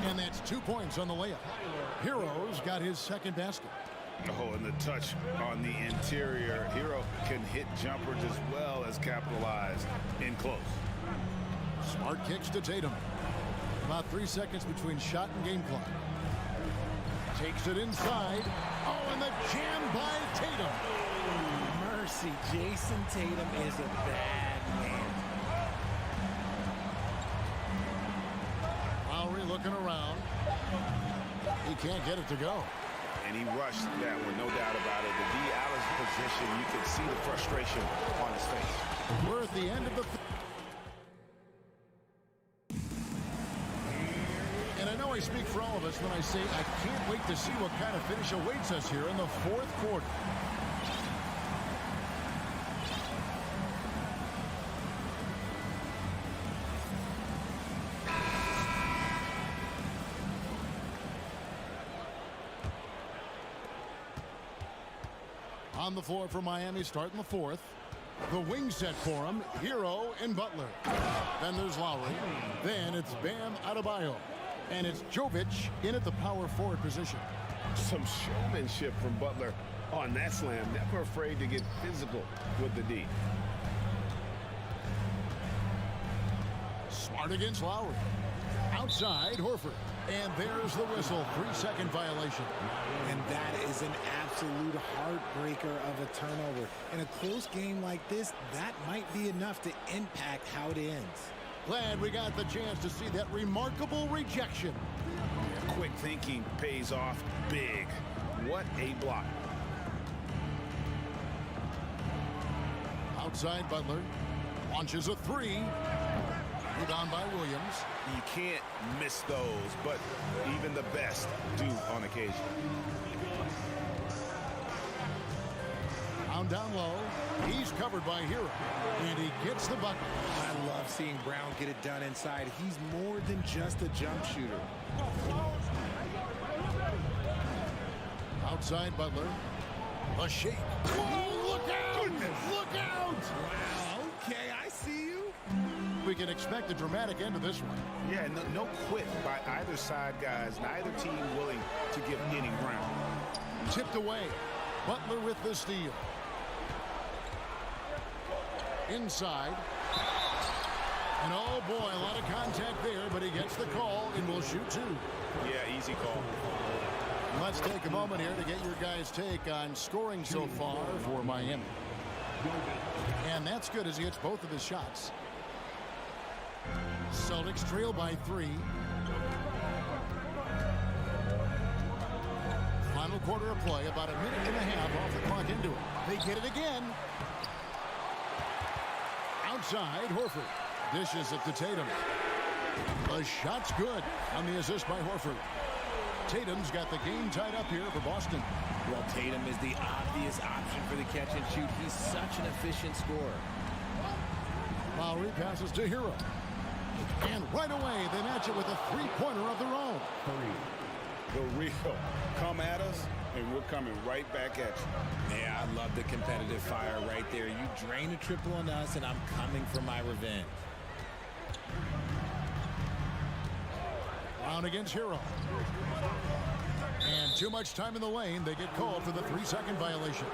And that's 2 points on the layup. Hero's got his second basket. Oh, and the touch on the interior. Hero can hit jumpers as well as capitalize in close. Smart kicks to Tatum. About 3 seconds between shot and game clock. Takes it inside. Oh, and the jam by Tatum. Mercy, Jason Tatum is a bad man. Lowry looking around. He can't get it to go. And he rushed that one, no doubt about it. The D. Allen's position, you can see the frustration on his face. We're at the end of the... And I know I speak for all of us when I say I can't wait to see what kind of finish awaits us here in the fourth quarter. On the floor for Miami, starting the fourth. The wing set for him, Hero and Butler. Then there's Lowry. Then it's Bam Adebayo. And it's Jovic in at the power forward position. Some showmanship from Butler on that slam. Never afraid to get physical with the D. Smart against Lowry. Outside, Horford. And there's the whistle. 3-second violation. And that is an absolute heartbreaker of a turnover. In a close game like this, that might be enough to impact how it ends. Glad we got the chance to see that remarkable rejection. Quick thinking pays off big. What a block. Outside, Butler launches a three. Rebound by Williams. You can't miss those, but even the best do on occasion. Brown down low. He's covered by Hero, and he gets the bucket. I love seeing Brown get it done inside. He's more than just a jump shooter. Outside Butler. A shake. Whoa, look out! Goodness. Look out! Wow, okay, I see you. We can expect a dramatic end to this one. Yeah, no quit by either side, guys. Neither team willing to give any ground. Tipped away. Butler with the steal. Inside. And oh boy, a lot of contact there, but he gets the call and will shoot two. Yeah, easy call. Let's take a moment here to get your guys' take on scoring so far for Miami. And that's good as he hits both of his shots. Celtics trail by 3. Final quarter of play, about a minute and a half off the clock into it. They get it again. Outside, Horford. Dishes it to Tatum. The shot's good on the assist by Horford. Tatum's got the game tied up here for Boston. Well, Tatum is the obvious option for the catch and shoot. He's such an efficient scorer. Lowry passes to Hero. And right away, they match it with a three-pointer of their own. The real come at us, and we're coming right back at you. Yeah, I love the competitive fire right there. You drain a triple on us, and I'm coming for my revenge. Brown against Hero. And too much time in the lane. They get called for the 3-second violation.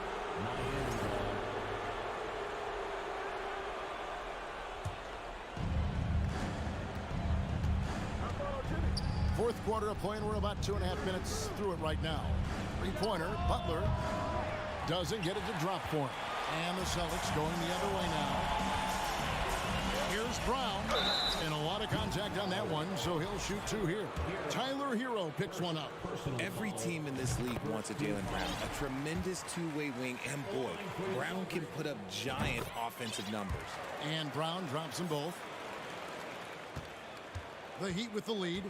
Fourth quarter of play, and we're about 2.5 minutes through it right now. Three-pointer, Butler doesn't get it to drop for him. And the Celtics going the other way now. Here's Brown, and a lot of contact on that one, so he'll shoot two here. Tyler Hero picks one up. Every team in this league wants a Jaylen Brown, a tremendous two-way wing, and boy, Brown can put up giant offensive numbers. And Brown drops them both. The Heat with the lead.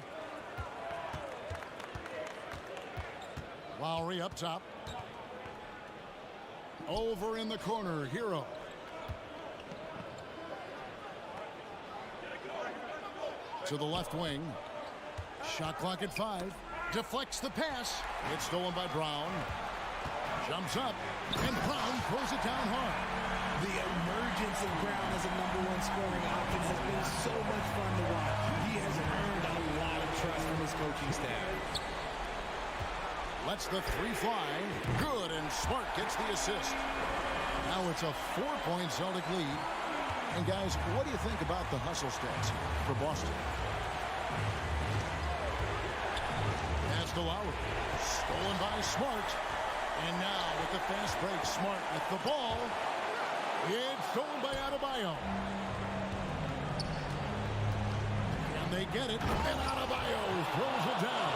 Lowry up top. Over in the corner, Hero. To the left wing. Shot clock at 5. Deflects the pass. It's stolen by Brown. Jumps up. And Brown throws it down hard. The emergence of Brown as a #1 scoring option has been so much fun to watch. He has earned a lot of trust from his coaching staff. Lets the three fly. Good, and Smart gets the assist. Now it's a 4-point Celtic lead. And guys, what do you think about the hustle stats for Boston? Pass to Lowry. Stolen by Smart. And now with the fast break, Smart with the ball. It's stolen by Adebayo. And they get it. And Adebayo throws it down.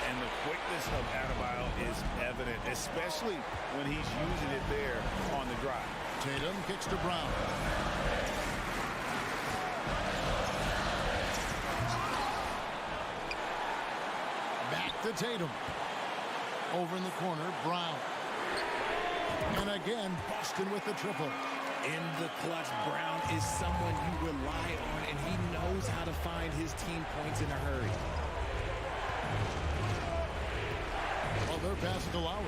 And the quickness of Adebayo is evident, especially when he's using it there on the drive. Tatum kicks to Brown. Back to Tatum. Over in the corner, Brown. And again, Boston with the triple. In the clutch, Brown is someone you rely on, and he knows how to find his team points in a hurry. Butler passes to Lowry.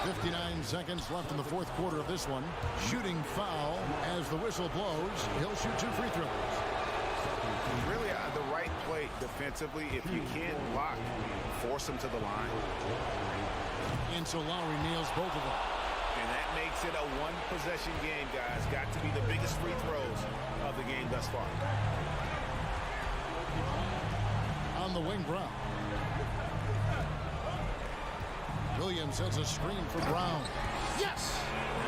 59 seconds left in the fourth quarter of this one. Shooting foul as the whistle blows. He'll shoot 2 free throws. Really the right play defensively. If you can't block, force him to the line. And so Lowry nails both of them. And that makes it a one-possession game, guys. Got to be the biggest free throws of the game thus far. On the wing, Brown. Williams sends a screen for Brown. Yes!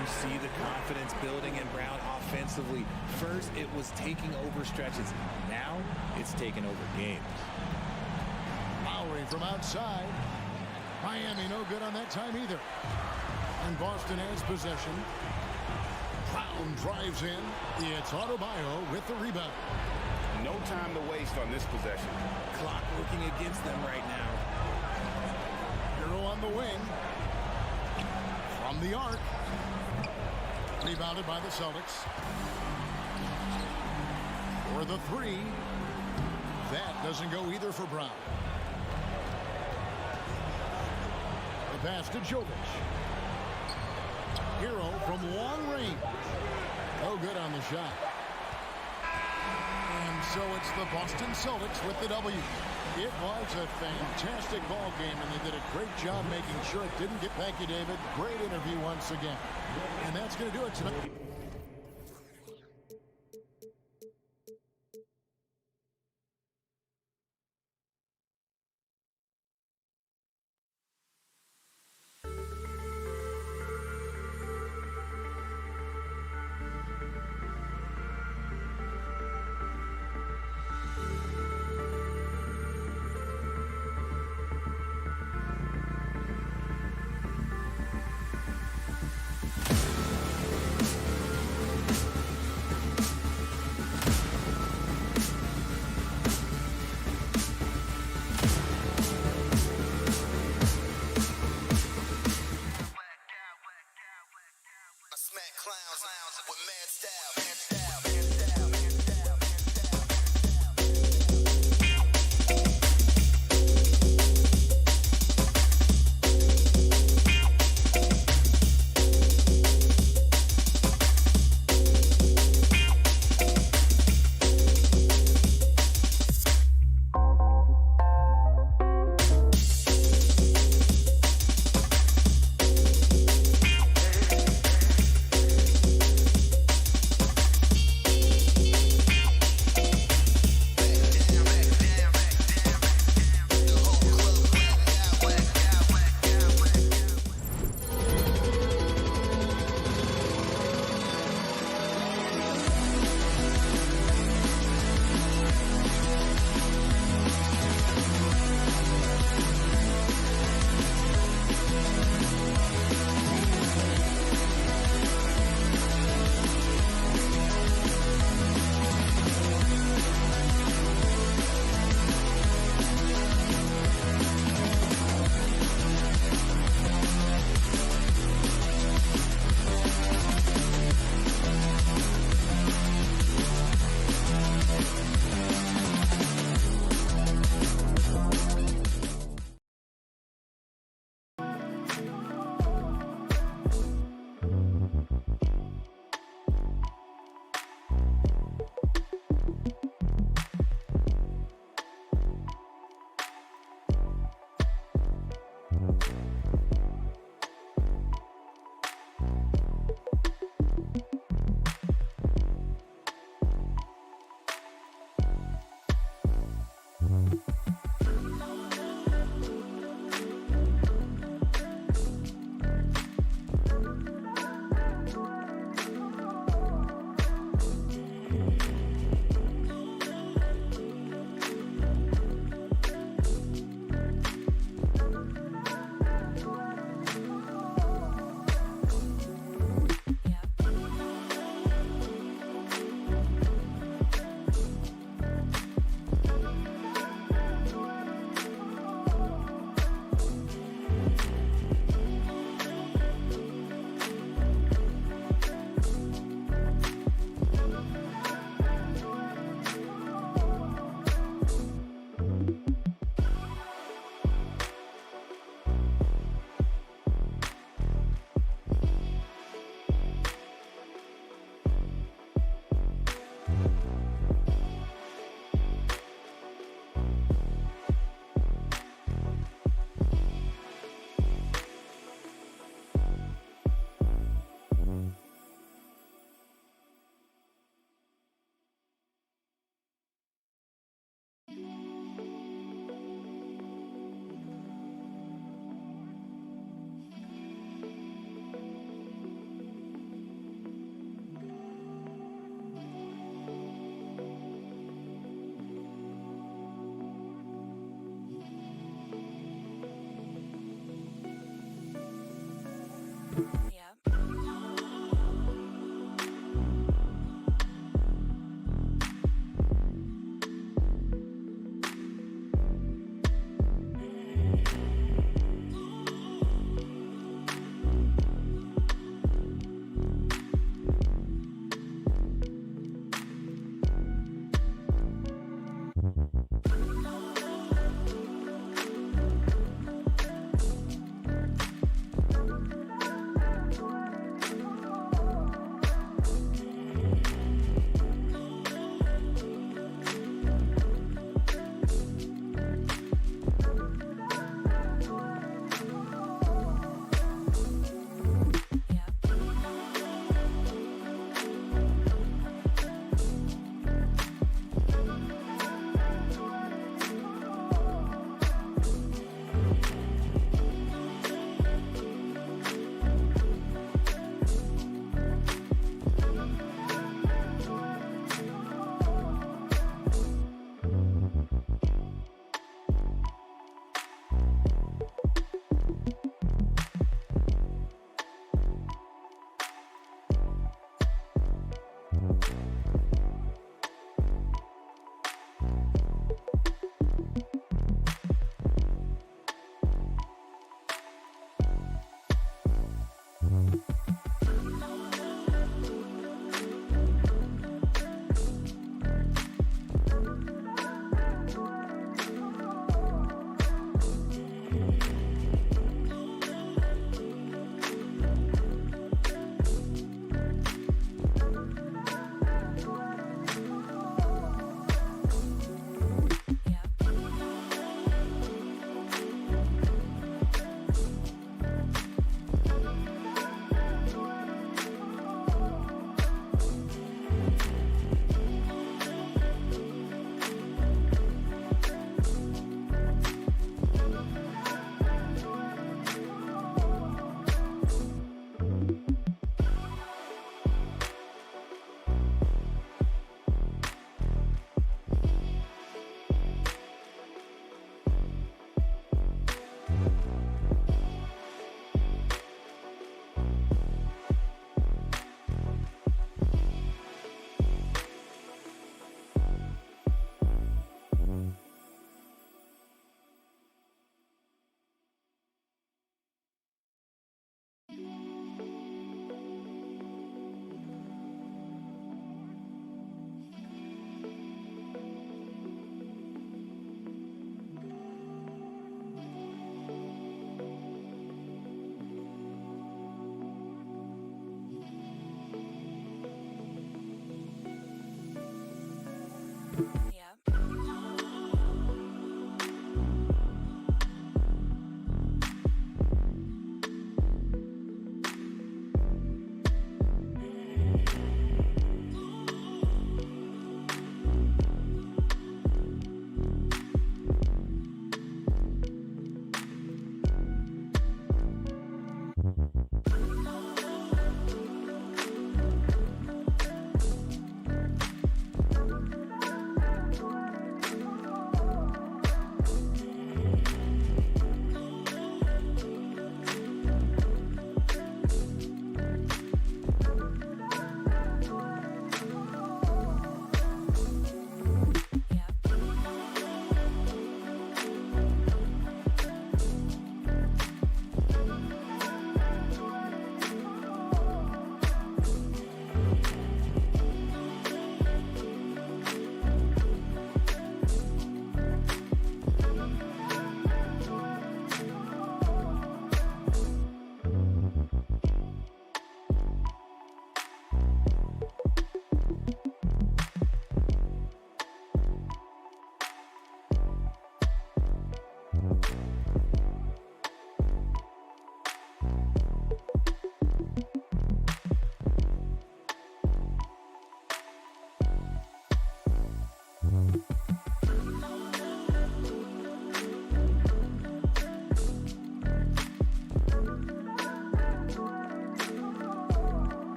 You see the confidence building in Brown offensively. First, it was taking over stretches. Now, it's taking over games. Lowry from outside. Miami no good on that time either. And Boston has possession. Brown drives in. It's Adebayo with the rebound. No time to waste on this possession. Clock working against them right now. Hero on the wing. From the arc. Rebounded by the Celtics. For the three. That doesn't go either for Brown. The pass to Jovic. Hero from long range. No good on the shot. And so it's the Boston Celtics with the W. It was a fantastic ball game, and they did a great job making sure it didn't get. Thank you, David. Great interview once again. And that's going to do it tonight.